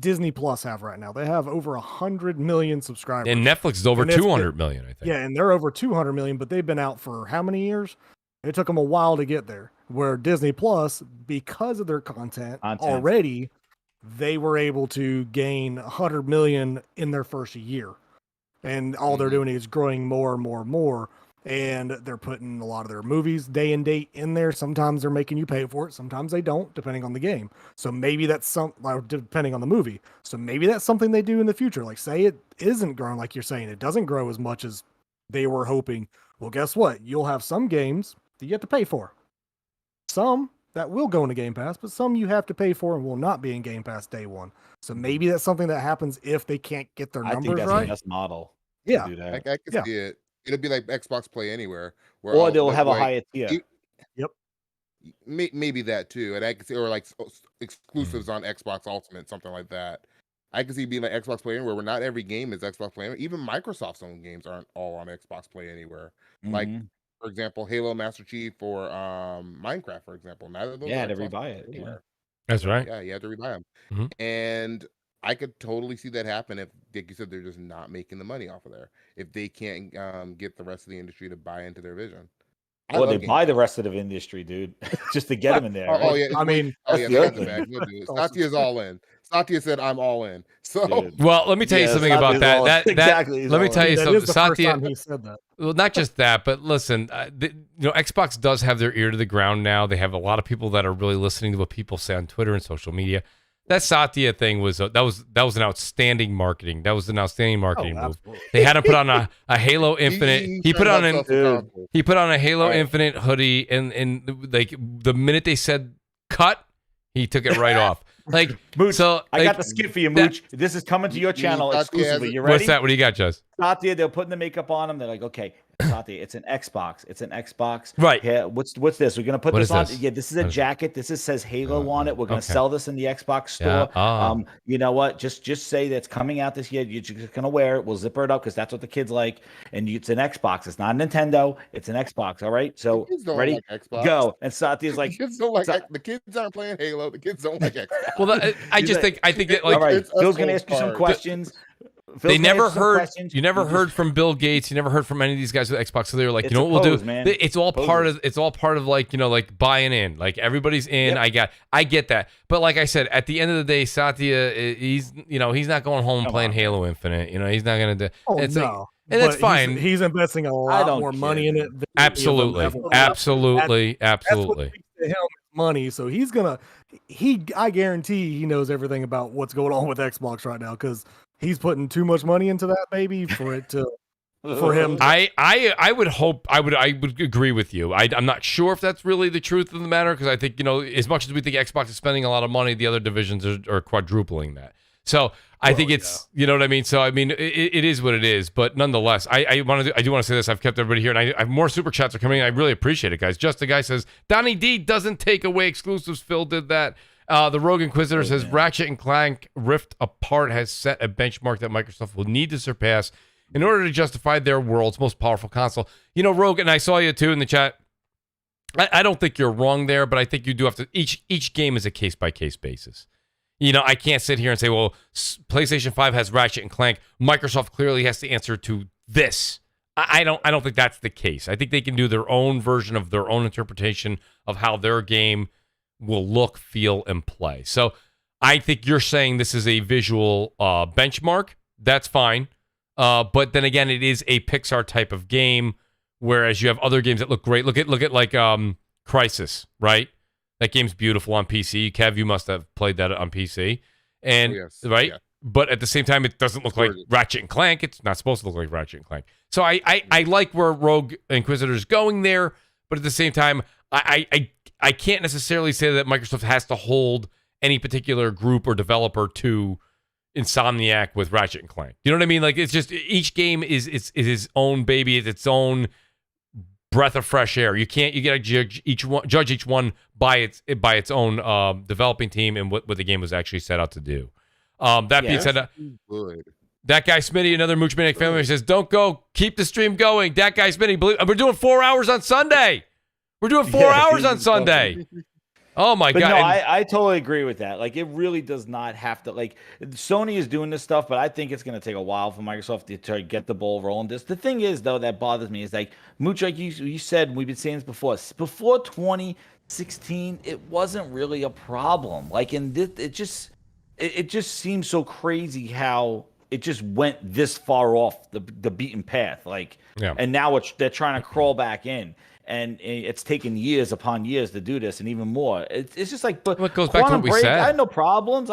C: Disney Plus have right now? They have over 100 million subscribers,
A: and Netflix is over 200 million, I think.
C: Yeah, and they're over 200 million, but they've been out for how many years? It took them a while to get there. Where Disney Plus, because of their content already, they were able to gain 100 million in their first year, and all they're doing is growing more and more and more. And they're putting a lot of their movies day and date in there. Sometimes they're making you pay for it. Sometimes they don't, depending on the game. So maybe that's depending on the movie. So maybe that's something they do in the future. Like say it isn't growing like you're saying. It doesn't grow as much as they were hoping. Well, guess what? You'll have some games that you have to pay for. Some that will go into Game Pass, but some you have to pay for and will not be in Game Pass day one. So maybe that's something that happens if they can't get their numbers right. I think that's
D: the best model.
C: Yeah.
E: I can see it. It'll be like Xbox Play Anywhere,
D: or they'll have a higher tier.
C: Yep,
E: maybe that too, and I can see, or like exclusives on Xbox Ultimate, something like that. I can see being like Xbox Play Anywhere, where not every game is Xbox Play Anywhere. Even Microsoft's own games aren't all on Xbox Play Anywhere. Like for example, Halo Master Chief or Minecraft, for example. Neither of those.
D: Yeah, to rebuy it. Yeah.
A: That's right.
E: Yeah, you have to rebuy them, and I could totally see that happen if, like you said, they're just not making the money off of there. If they can't get the rest of the industry to buy into their vision.
D: Well, they buy the rest of the industry, dude, just to get them in there.
E: Oh yeah,
C: I mean,
E: Satya's all in. Satya said, "I'm all in." So,
A: well, let me tell you something about that.
D: Exactly.
A: Let me tell you something.
C: Satya, he said that.
A: Well, not just that, but listen, Xbox does have their ear to the ground now. They have a lot of people that are really listening to what people say on Twitter and social media. That Satya thing was that was an outstanding marketing. That was an outstanding marketing move. They had him put on a Halo Infinite. He put on a Halo Infinite hoodie, and like the minute they said cut, he took it right off. Like
D: Mooch,
A: so,
D: I got the skit for you, Mooch. This is coming to your channel exclusively. You ready?
A: What's that? What do you got, Juz?
D: Satya, they're putting the makeup on him. They're like, okay, Satya, it's an Xbox. It's an Xbox.
A: Right.
D: Yeah. What's this? We're gonna put this on. Yeah, this is a jacket. This says Halo on it. We're gonna sell this in the Xbox store.
A: Yeah.
D: You know what? Just say that's coming out this year. You're just gonna wear it. We'll zipper it up because that's what the kids like. And it's an Xbox. It's not a Nintendo. It's an Xbox. All right. So ready?
E: Like
D: go. And Satya's like,
E: the kids don't like the kids aren't playing Halo. The kids don't like Xbox.
A: Well, I think that like
D: all right. Phil's gonna ask you some questions.
A: They never heard. You never heard from Bill Gates. You never heard from any of these guys with Xbox. So they were like, you know what we'll do? Man. It's all part of. It's all part of like like buying in. Like everybody's in. Yep. I get that. But like I said, at the end of the day, Satya, he's he's not going home playing Halo Infinite. He's not gonna do.
C: Oh
A: it's
C: no.
A: Like, and that's fine.
C: He's investing a lot more money in it.
A: Absolutely. Absolutely.
C: That's what makes to him money. So he's gonna. I guarantee he knows everything about what's going on with Xbox right now because he's putting too much money into that baby for it to for him.
A: I would hope I would agree with you. I'm not sure if that's really the truth of the matter because I think as much as we think Xbox is spending a lot of money, the other divisions are quadrupling that. So I think it's you know what I mean. So I mean it is what it is. But nonetheless, I do want to say this. I've kept everybody here, and I have more super chats are coming in. I really appreciate it, guys. Just the guy says Donnie D doesn't take away exclusives. Phil did that. The Rogue Inquisitor says Ratchet and Clank Rift Apart has set a benchmark that Microsoft will need to surpass in order to justify their world's most powerful console. Rogue, and I saw you too in the chat. I don't think you're wrong there, but I think you do have to. Each game is a case by case basis. I can't sit here and say, well, PlayStation 5 has Ratchet and Clank. Microsoft clearly has to answer to this. I don't think that's the case. I think they can do their own version of their own interpretation of how their game will look, feel, and play. So I think you're saying this is a visual benchmark. That's fine. But then again, it is a Pixar type of game, whereas you have other games that look great. Look at like Crysis, right? That game's beautiful on PC. Kev, you must have played that on PC. And right? Yeah. But at the same time, it doesn't look like Ratchet and Clank. It's not supposed to look like Ratchet and Clank. So I like where Rogue Inquisitor is going there, but at the same time, I I can't necessarily say that Microsoft has to hold any particular group or developer to Insomniac with Ratchet and Clank. You know what I mean? Like, it's just each game is its own baby, it's its own breath of fresh air. You gotta judge each one by its own developing team and what the game was actually set out to do. That being said, that guy Smitty, another Mooch Maniac family, says, "Don't go, keep the stream going." That guy Smitty, we're doing 4 hours on Sunday. We're doing 4 hours on Sunday. Oh my God!
D: No, I totally agree with that. Like, it really does not have to. Like, Sony is doing this stuff, but I think it's going to take a while for Microsoft to get the ball rolling. The thing is, though, that bothers me is, like, Mooch, like you said, we've been saying this before. Before 2016, it wasn't really a problem. Like, in this, it just seems so crazy how it just went this far off the beaten path. Like, and now they're trying to crawl back in. And it's taken years upon years to do this, and even more. It's just like, but
A: what goes back to what we said.
D: I had no problems.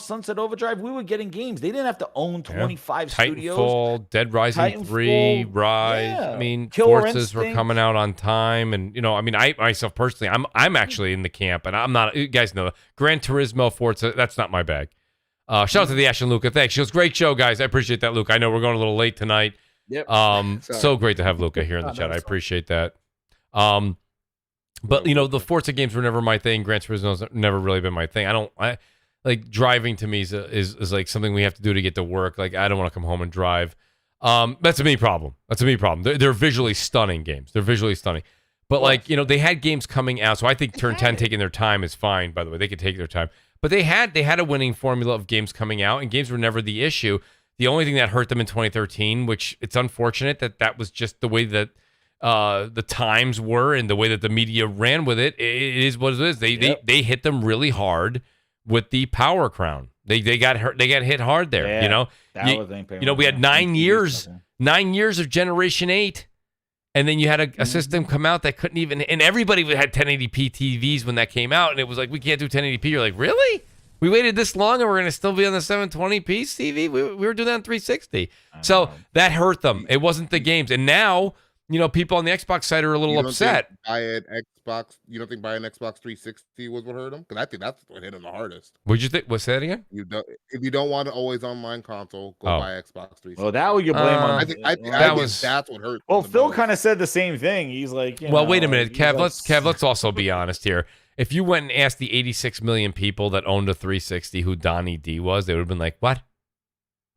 D: Sunset Overdrive. We were getting games. They didn't have to own 25 studios.
A: Titanfall, Dead Rising 3, Rise.
D: Yeah.
A: I mean,
D: Killer
A: Forzas
D: Instinct
A: were coming out on time, and I mean, I myself personally, I'm actually in the camp, and I'm not. You guys know, Gran Turismo, Forza. That's not my bag. Shout out to the Ash and Luca. Thanks. She goes, great show, guys. I appreciate that, Luca. I know we're going a little late tonight.
B: Yep.
A: So great to have Luca here in the chat. I appreciate that. But the Forza games were never my thing. Gran Turismo's never really been my thing. I like driving to me is like something we have to do to get to work. Like, I don't want to come home and drive. That's a me problem. They're visually stunning games. They're visually stunning. But like, they had games coming out. So I think Turn 10 taking their time is fine, by the way. They could take their time. But they had a winning formula of games coming out, and games were never the issue. The only thing that hurt them in 2013, which it's unfortunate that was just the way that the times were and the way that the media ran with it. It is what it is. They hit them really hard with the Power Crown. They got hurt. They got hit hard there. We had 9 years of Generation 8, and then you had a system come out that couldn't even. And everybody had 1080p TVs when that came out, and it was like, we can't do 1080p. You're like, really? We waited this long, and we're going to still be on the 720p TV? We were doing that on 360. So that hurt them. It wasn't the games, and now. People on the Xbox side are a little upset.
E: You don't think buying an Xbox 360 was what hurt them? Because I think that's what hit them the hardest.
A: What'd you think? What's that again?
E: If you don't want an always online console, go buy Xbox 360.
D: Well, that would you blame on.
E: I think that's what hurt.
D: Well, Phil kind of said the same thing. He's like,
A: wait a minute, Kev. Let's also be honest here. If you went and asked the 86 million people that owned a 360 who Donnie D was, they would have been like, what?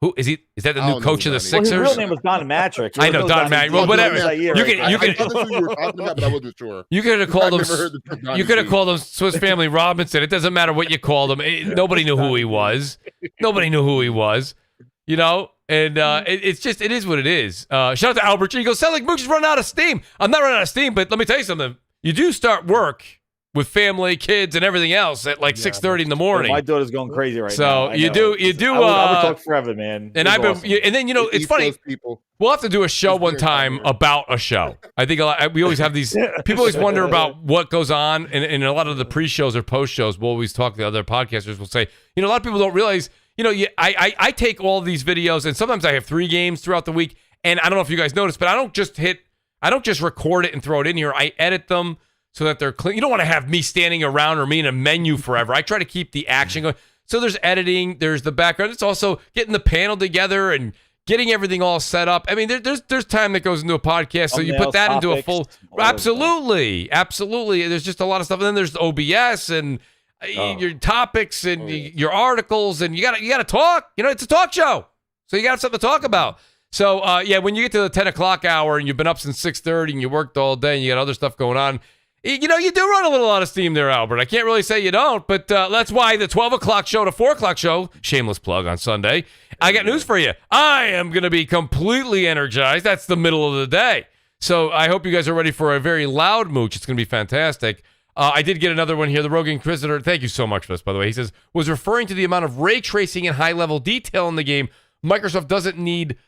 A: Who is he? Is that the new coach of the Sixers?
D: Well, his real name was Don Matrick.
A: I know Don Matrick. Well, whatever. You could.
E: I thought that's who you were talking about, but I wasn't sure.
A: You could have called him. You could have called him Swiss Family Robinson. It doesn't matter what you called him. Nobody knew who he was. Nobody knew who he was. And it's just, it is what it is. Shout out to Albert. He goes, sound like Mooch is running out of steam. I'm not running out of steam, but let me tell you something. You do start work with family, kids, and everything else at like 6:30 in the morning.
D: My daughter's going crazy right now.
A: So you do.
D: I would talk forever, man.
A: And and then it's funny. We'll have to do a show one time about a show. I think we always have these. People always wonder about what goes on, and a lot of the pre-shows or post-shows. We'll always talk to the other podcasters. Will say, a lot of people don't realize. I take all these videos, and sometimes I have 3 games throughout the week. And I don't know if you guys noticed, but I don't just record it and throw it in here. I edit them so that they're clean. You don't want to have me standing around or me in a menu forever. I try to keep the action going. So there's editing, there's the background. It's also getting the panel together and getting everything all set up. I mean, there's time that goes into a podcast. So you put that into a full. Absolutely. There's just a lot of stuff. And then there's OBS and your topics and your articles, and you gotta talk. It's a talk show, so you got something to talk about. So when you get to the 10 o'clock hour and you've been up since 6:30 and you worked all day and you got other stuff going on. You do run a little out of steam there, Albert. I can't really say you don't, but that's why the 12 o'clock show to 4 o'clock show, shameless plug on Sunday, I got news for you. I am going to be completely energized. That's the middle of the day. So I hope you guys are ready for a very loud Mooch. It's going to be fantastic. I did get another one here. The Rogue Inquisitor, thank you so much for this, by the way. He says, was referring to the amount of ray tracing and high-level detail in the game. Microsoft doesn't need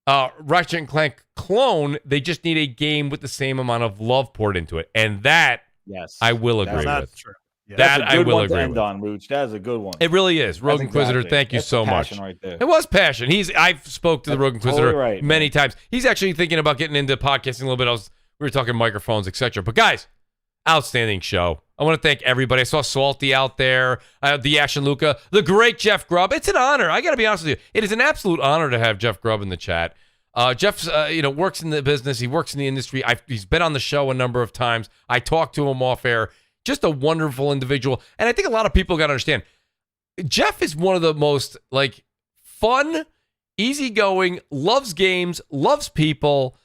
A: Ratchet and Clank clone. They just need a game with the same amount of love poured into it, and that I will agree with. True. Yeah. That I will agree with. On, Mooch.
D: That is a good one.
A: It really is. Rogue Inquisitor, thank you so much. Right there. It was passion. I've spoke to the Rogue Inquisitor many times. He's actually thinking about getting into podcasting a little bit. We were talking microphones, etc. But guys, outstanding show. I want to thank everybody. I saw Salty out there, the Action Luca, the great Jeff Grubb. It's an honor. I got to be honest with you. It is an absolute honor to have Jeff Grubb in the chat. Jeff's, works in the business. He works in the industry. He's been on the show a number of times. I talked to him off air. Just a wonderful individual. And I think a lot of people got to understand, Jeff is one of the most, fun, easygoing, loves games, loves people,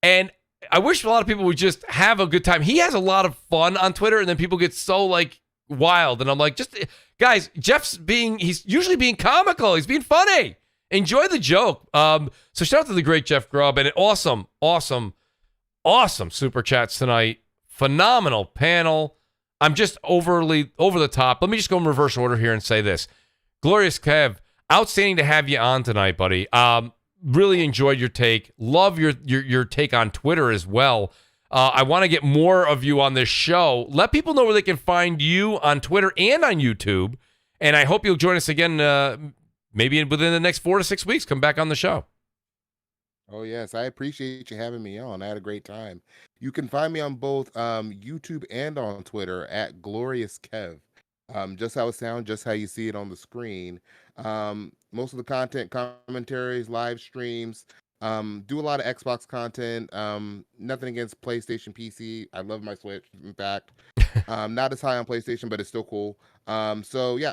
A: and I wish a lot of people would just have a good time. He has a lot of fun on Twitter, and then people get so, wild. And I'm like, guys, he's usually being comical. He's being funny. Enjoy the joke. So shout out to the great Jeff Grubb, and awesome super chats tonight. Phenomenal panel. I'm just over the top. Let me just go in reverse order here and say this. Glorious Kev, outstanding to have you on tonight, buddy. Really enjoyed your take. Love your take on Twitter as well. I want to get more of you on this show. Let people know where they can find you on Twitter and on YouTube. And I hope you'll join us again maybe within the next 4 to 6 weeks. Come back on the show.
E: Oh, yes. I appreciate you having me on. I had a great time. You can find me on both YouTube and on Twitter at Glorious Kev. Just how it sounds, just how you see it on the screen. Most of the content, commentaries, live streams, do a lot of Xbox content. Nothing against PlayStation, PC. I love my Switch, in fact. Not as high on PlayStation, but it's still cool. So yeah,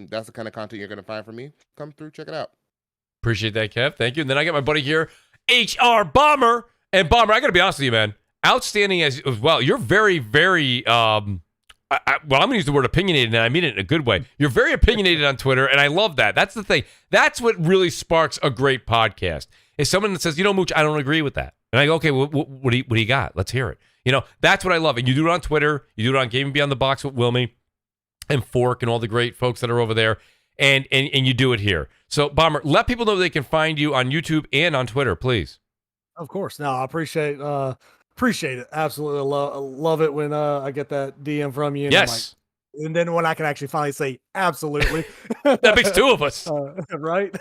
E: that's the kind of content you're going to find from me. Come through, check it out.
A: Appreciate that, Kev. Thank you. And then I got my buddy here, HR Bomber. And Bomber, I got to be honest with you, man. Outstanding as well. You're very, very, I'm going to use the word opinionated, and I mean it in a good way. You're very opinionated on Twitter, and I love that. That's the thing. That's what really sparks a great podcast. Is someone that says, Mooch, I don't agree with that. And I go, okay, what do you got? Let's hear it. That's what I love. And you do it on Twitter. You do it on Gaming Beyond the Box with Wilmy and Fork and all the great folks that are over there. And you do it here. So, Bomber, let people know they can find you on YouTube and on Twitter, please.
C: Of course. No, I appreciate it. Absolutely love it when I get that DM from you. And
A: yes.
C: And then when I can actually finally say absolutely.
A: That makes two of us.
C: Right?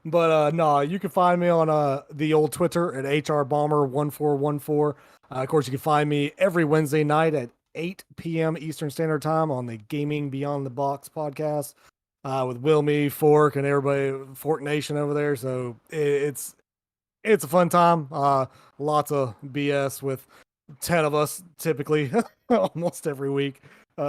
C: But no, you can find me on the old Twitter at HRBomber1414. Of course, you can find me every Wednesday night at 8 p.m. Eastern Standard Time on the Gaming Beyond the Box podcast with Wilmy, Fork, and everybody, Fork Nation over there. So it's a fun time. Lots of BS with 10 of us typically almost every week.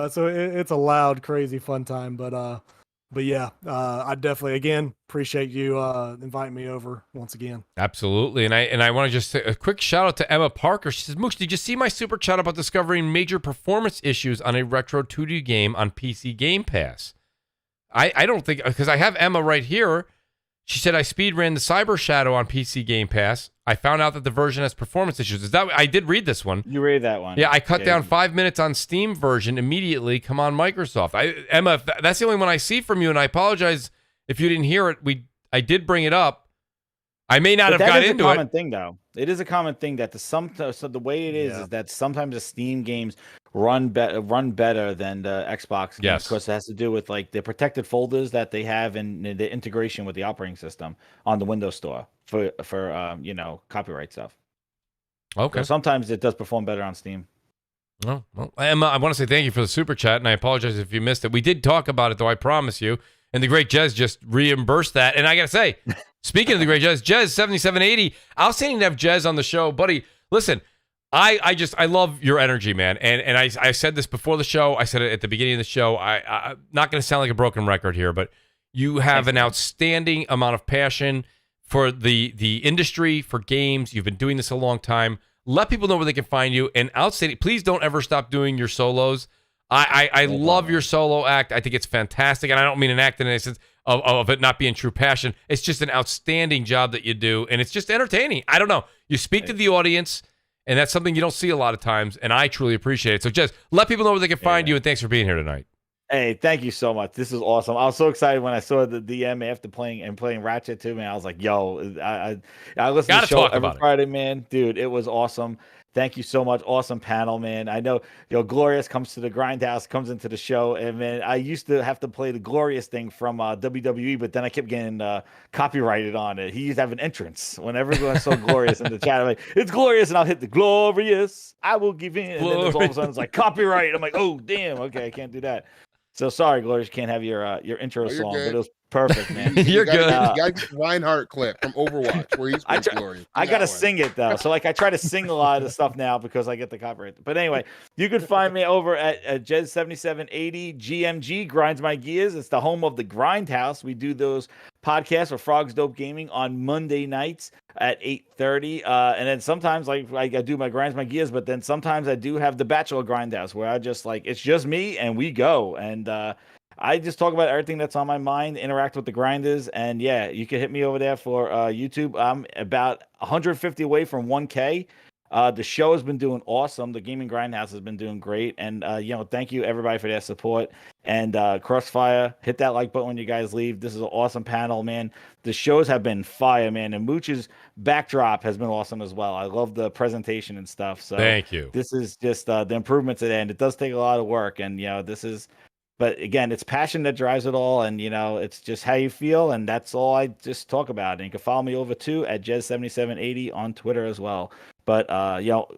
C: So it's a loud, crazy fun time. But yeah, I definitely, again, appreciate you inviting me over once again.
A: Absolutely. And I want to just say a quick shout out to Emma Parker. She says, Mooch, did you see my super chat about discovering major performance issues on a retro 2D game on PC Game Pass? I don't think, because I have Emma right here. She said, I speed ran the Cyber Shadow on PC Game Pass. I found out that the version has performance issues. I did read this one.
D: You read that one.
A: Yeah, I cut down 5 minutes on Steam version immediately. Come on, Microsoft. Emma, that's the only one I see from you, and I apologize if you didn't hear it. I did bring it up. I may not have got into it.
D: That is a common thing, though. It is a common thing that the way it is that sometimes the Steam games run better than the Xbox games.
A: Yes.
D: Because it has to do with the protected folders that they have and the integration with the operating system on the Windows Store for copyright stuff.
A: Okay.
D: So sometimes it does perform better on Steam.
A: Oh, well, Emma, I want to say thank you for the super chat, and I apologize if you missed it. We did talk about it, though, I promise you. And the great Jez just reimbursed that. And I got to say, speaking of the great Jez 7780, outstanding to have Jez on the show. Buddy, listen, I love your energy, man. And I said this before the show. I said it at the beginning of the show. I'm not going to sound like a broken record here, but you have an outstanding amount of passion for the industry, for games. You've been doing this a long time. Let people know where they can find you. And outstanding, please don't ever stop doing your solos. I love your solo act. I think it's fantastic. And I don't mean an act in a sense of it not being true passion. It's just an outstanding job that you do. And it's just entertaining. I don't know. You speak to the audience, and that's something you don't see a lot of times. And I truly appreciate it. So just let people know where they can find you. And thanks for being here tonight.
D: Hey, thank you so much. This is awesome. I was so excited when I saw the DM after playing Ratchet too, man. I was like, yo, I listen to the show every Friday, man. Dude, it was awesome. Thank you so much. Awesome panel, man. I know, Glorious comes to the Grindhouse, comes into the show, and man, I used to have to play the Glorious thing from WWE, but then I kept getting copyrighted on it. He used to have an entrance when everyone saw Glorious in the chat. I'm like, it's Glorious, and I'll hit the Glorious. I will give in, and then all of a sudden it's like copyright. I'm like, oh damn, okay, I can't do that. So sorry, Glorious, can't have your intro song, but it was perfect, man.
A: You're good.
E: You got the Reinhardt clip from Overwatch where he's Glorious.
D: I gotta sing it though, so like I try to sing a lot of the stuff now because I get the copyright. But anyway, you can find me over at Jez7780 GMG Grinds My Gears. It's the home of the Grindhouse. We do those podcasts with Frogs Dope Gaming on Monday nights at 8:30, and then sometimes like I do my Grinds My Gears, but then sometimes I do have the Bachelor Grindhouse where I just like it's just me and we go and. I just talk about everything that's on my mind, interact with the grinders, and yeah, you can hit me over there for YouTube. I'm about 150 away from 1K. The show has been doing awesome. The Gaming Grindhouse has been doing great, and thank you everybody for their support. And Crossfire, hit that like button when you guys leave. This is an awesome panel, man. The shows have been fire, man, and Mooch's backdrop has been awesome as well. I love the presentation and stuff. So
A: thank you.
D: This is just the improvements today, and it does take a lot of work, and this is. But again, it's passion that drives it all, and it's just how you feel, and that's all I just talk about. And you can follow me over too at Jez7780 on Twitter as well. But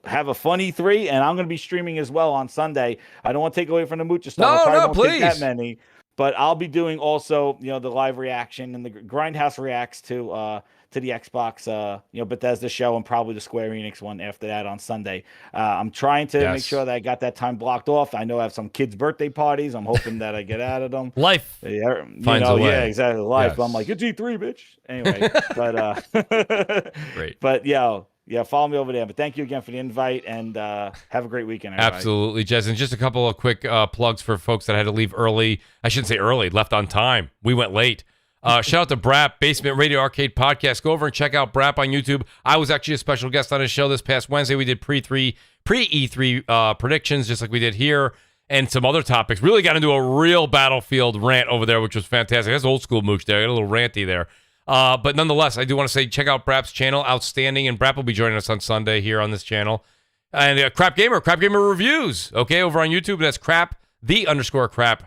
D: have a fun E3, and I'm going to be streaming as well on Sunday. I don't want to take away from the Mooch stuff.
A: No, please.
D: That many, but I'll be doing also the live reaction, and the Grindhouse reacts to the Xbox, Bethesda show, and probably the Square Enix one after that on Sunday. I'm trying to make sure that I got that time blocked off. I know I have some kids' birthday parties. I'm hoping that I get out of them.
A: Life finds a way.
D: Yeah, exactly. Life.
A: Yes.
D: But I'm like, it's E3, bitch. Anyway, but
A: great.
D: But yeah, follow me over there. But thank you again for the invite, and have a great weekend, everybody.
A: Absolutely, Jez. And just a couple of quick plugs for folks that had to leave early. I shouldn't say early, left on time. We went late. Shout out to Brap, Basement Radio Arcade Podcast. Go over and check out Brap on YouTube. I was actually a special guest on his show this past Wednesday. We did pre-E3 predictions, just like we did here, and some other topics. Really got into a real Battlefield rant over there, which was fantastic. That's old school Mooch there. I got a little ranty there. But nonetheless, I do want to say check out Brap's channel. Outstanding. And Brap will be joining us on Sunday here on this channel. And Crap Gamer Reviews. Okay, over on YouTube. That's _Crap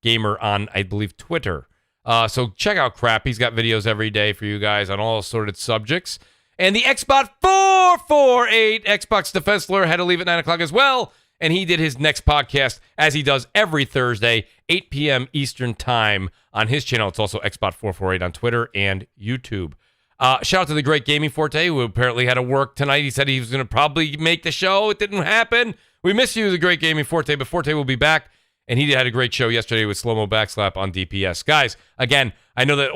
A: Gamer on, I believe, Twitter. So check out Crap. He's got videos every day for you guys on all assorted subjects. And the Xbot 448 Xbox Defense Lawyer had to leave at 9 o'clock as well. And he did his next podcast, as he does every Thursday, 8 p.m. Eastern Time on his channel. It's also Xbot 448 on Twitter and YouTube. Shout out to the great Gaming Forte, who apparently had to work tonight. He said he was going to probably make the show. It didn't happen. We miss you, the great Gaming Forte, but Forte will be back. And he had a great show yesterday with Slow-Mo Backslap on DPS. Guys, again, I know that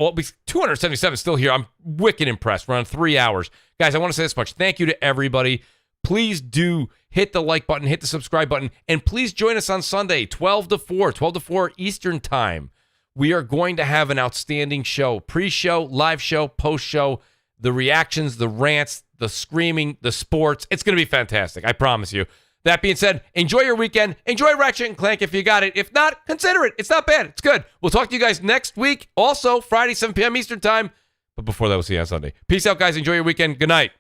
A: 277 is still here. I'm wicked impressed. We're on 3 hours. Guys, I want to say this much. Thank you to everybody. Please do hit the like button, hit the subscribe button, and please join us on Sunday, 12 to 4 Eastern Time. We are going to have an outstanding show. Pre-show, live show, post-show, the reactions, the rants, the screaming, the sports. It's going to be fantastic. I promise you. That being said, enjoy your weekend. Enjoy Ratchet and Clank if you got it. If not, consider it. It's not bad. It's good. We'll talk to you guys next week. Also, Friday, 7 p.m. Eastern Time. But before that, we'll see you on Sunday. Peace out, guys. Enjoy your weekend. Good night.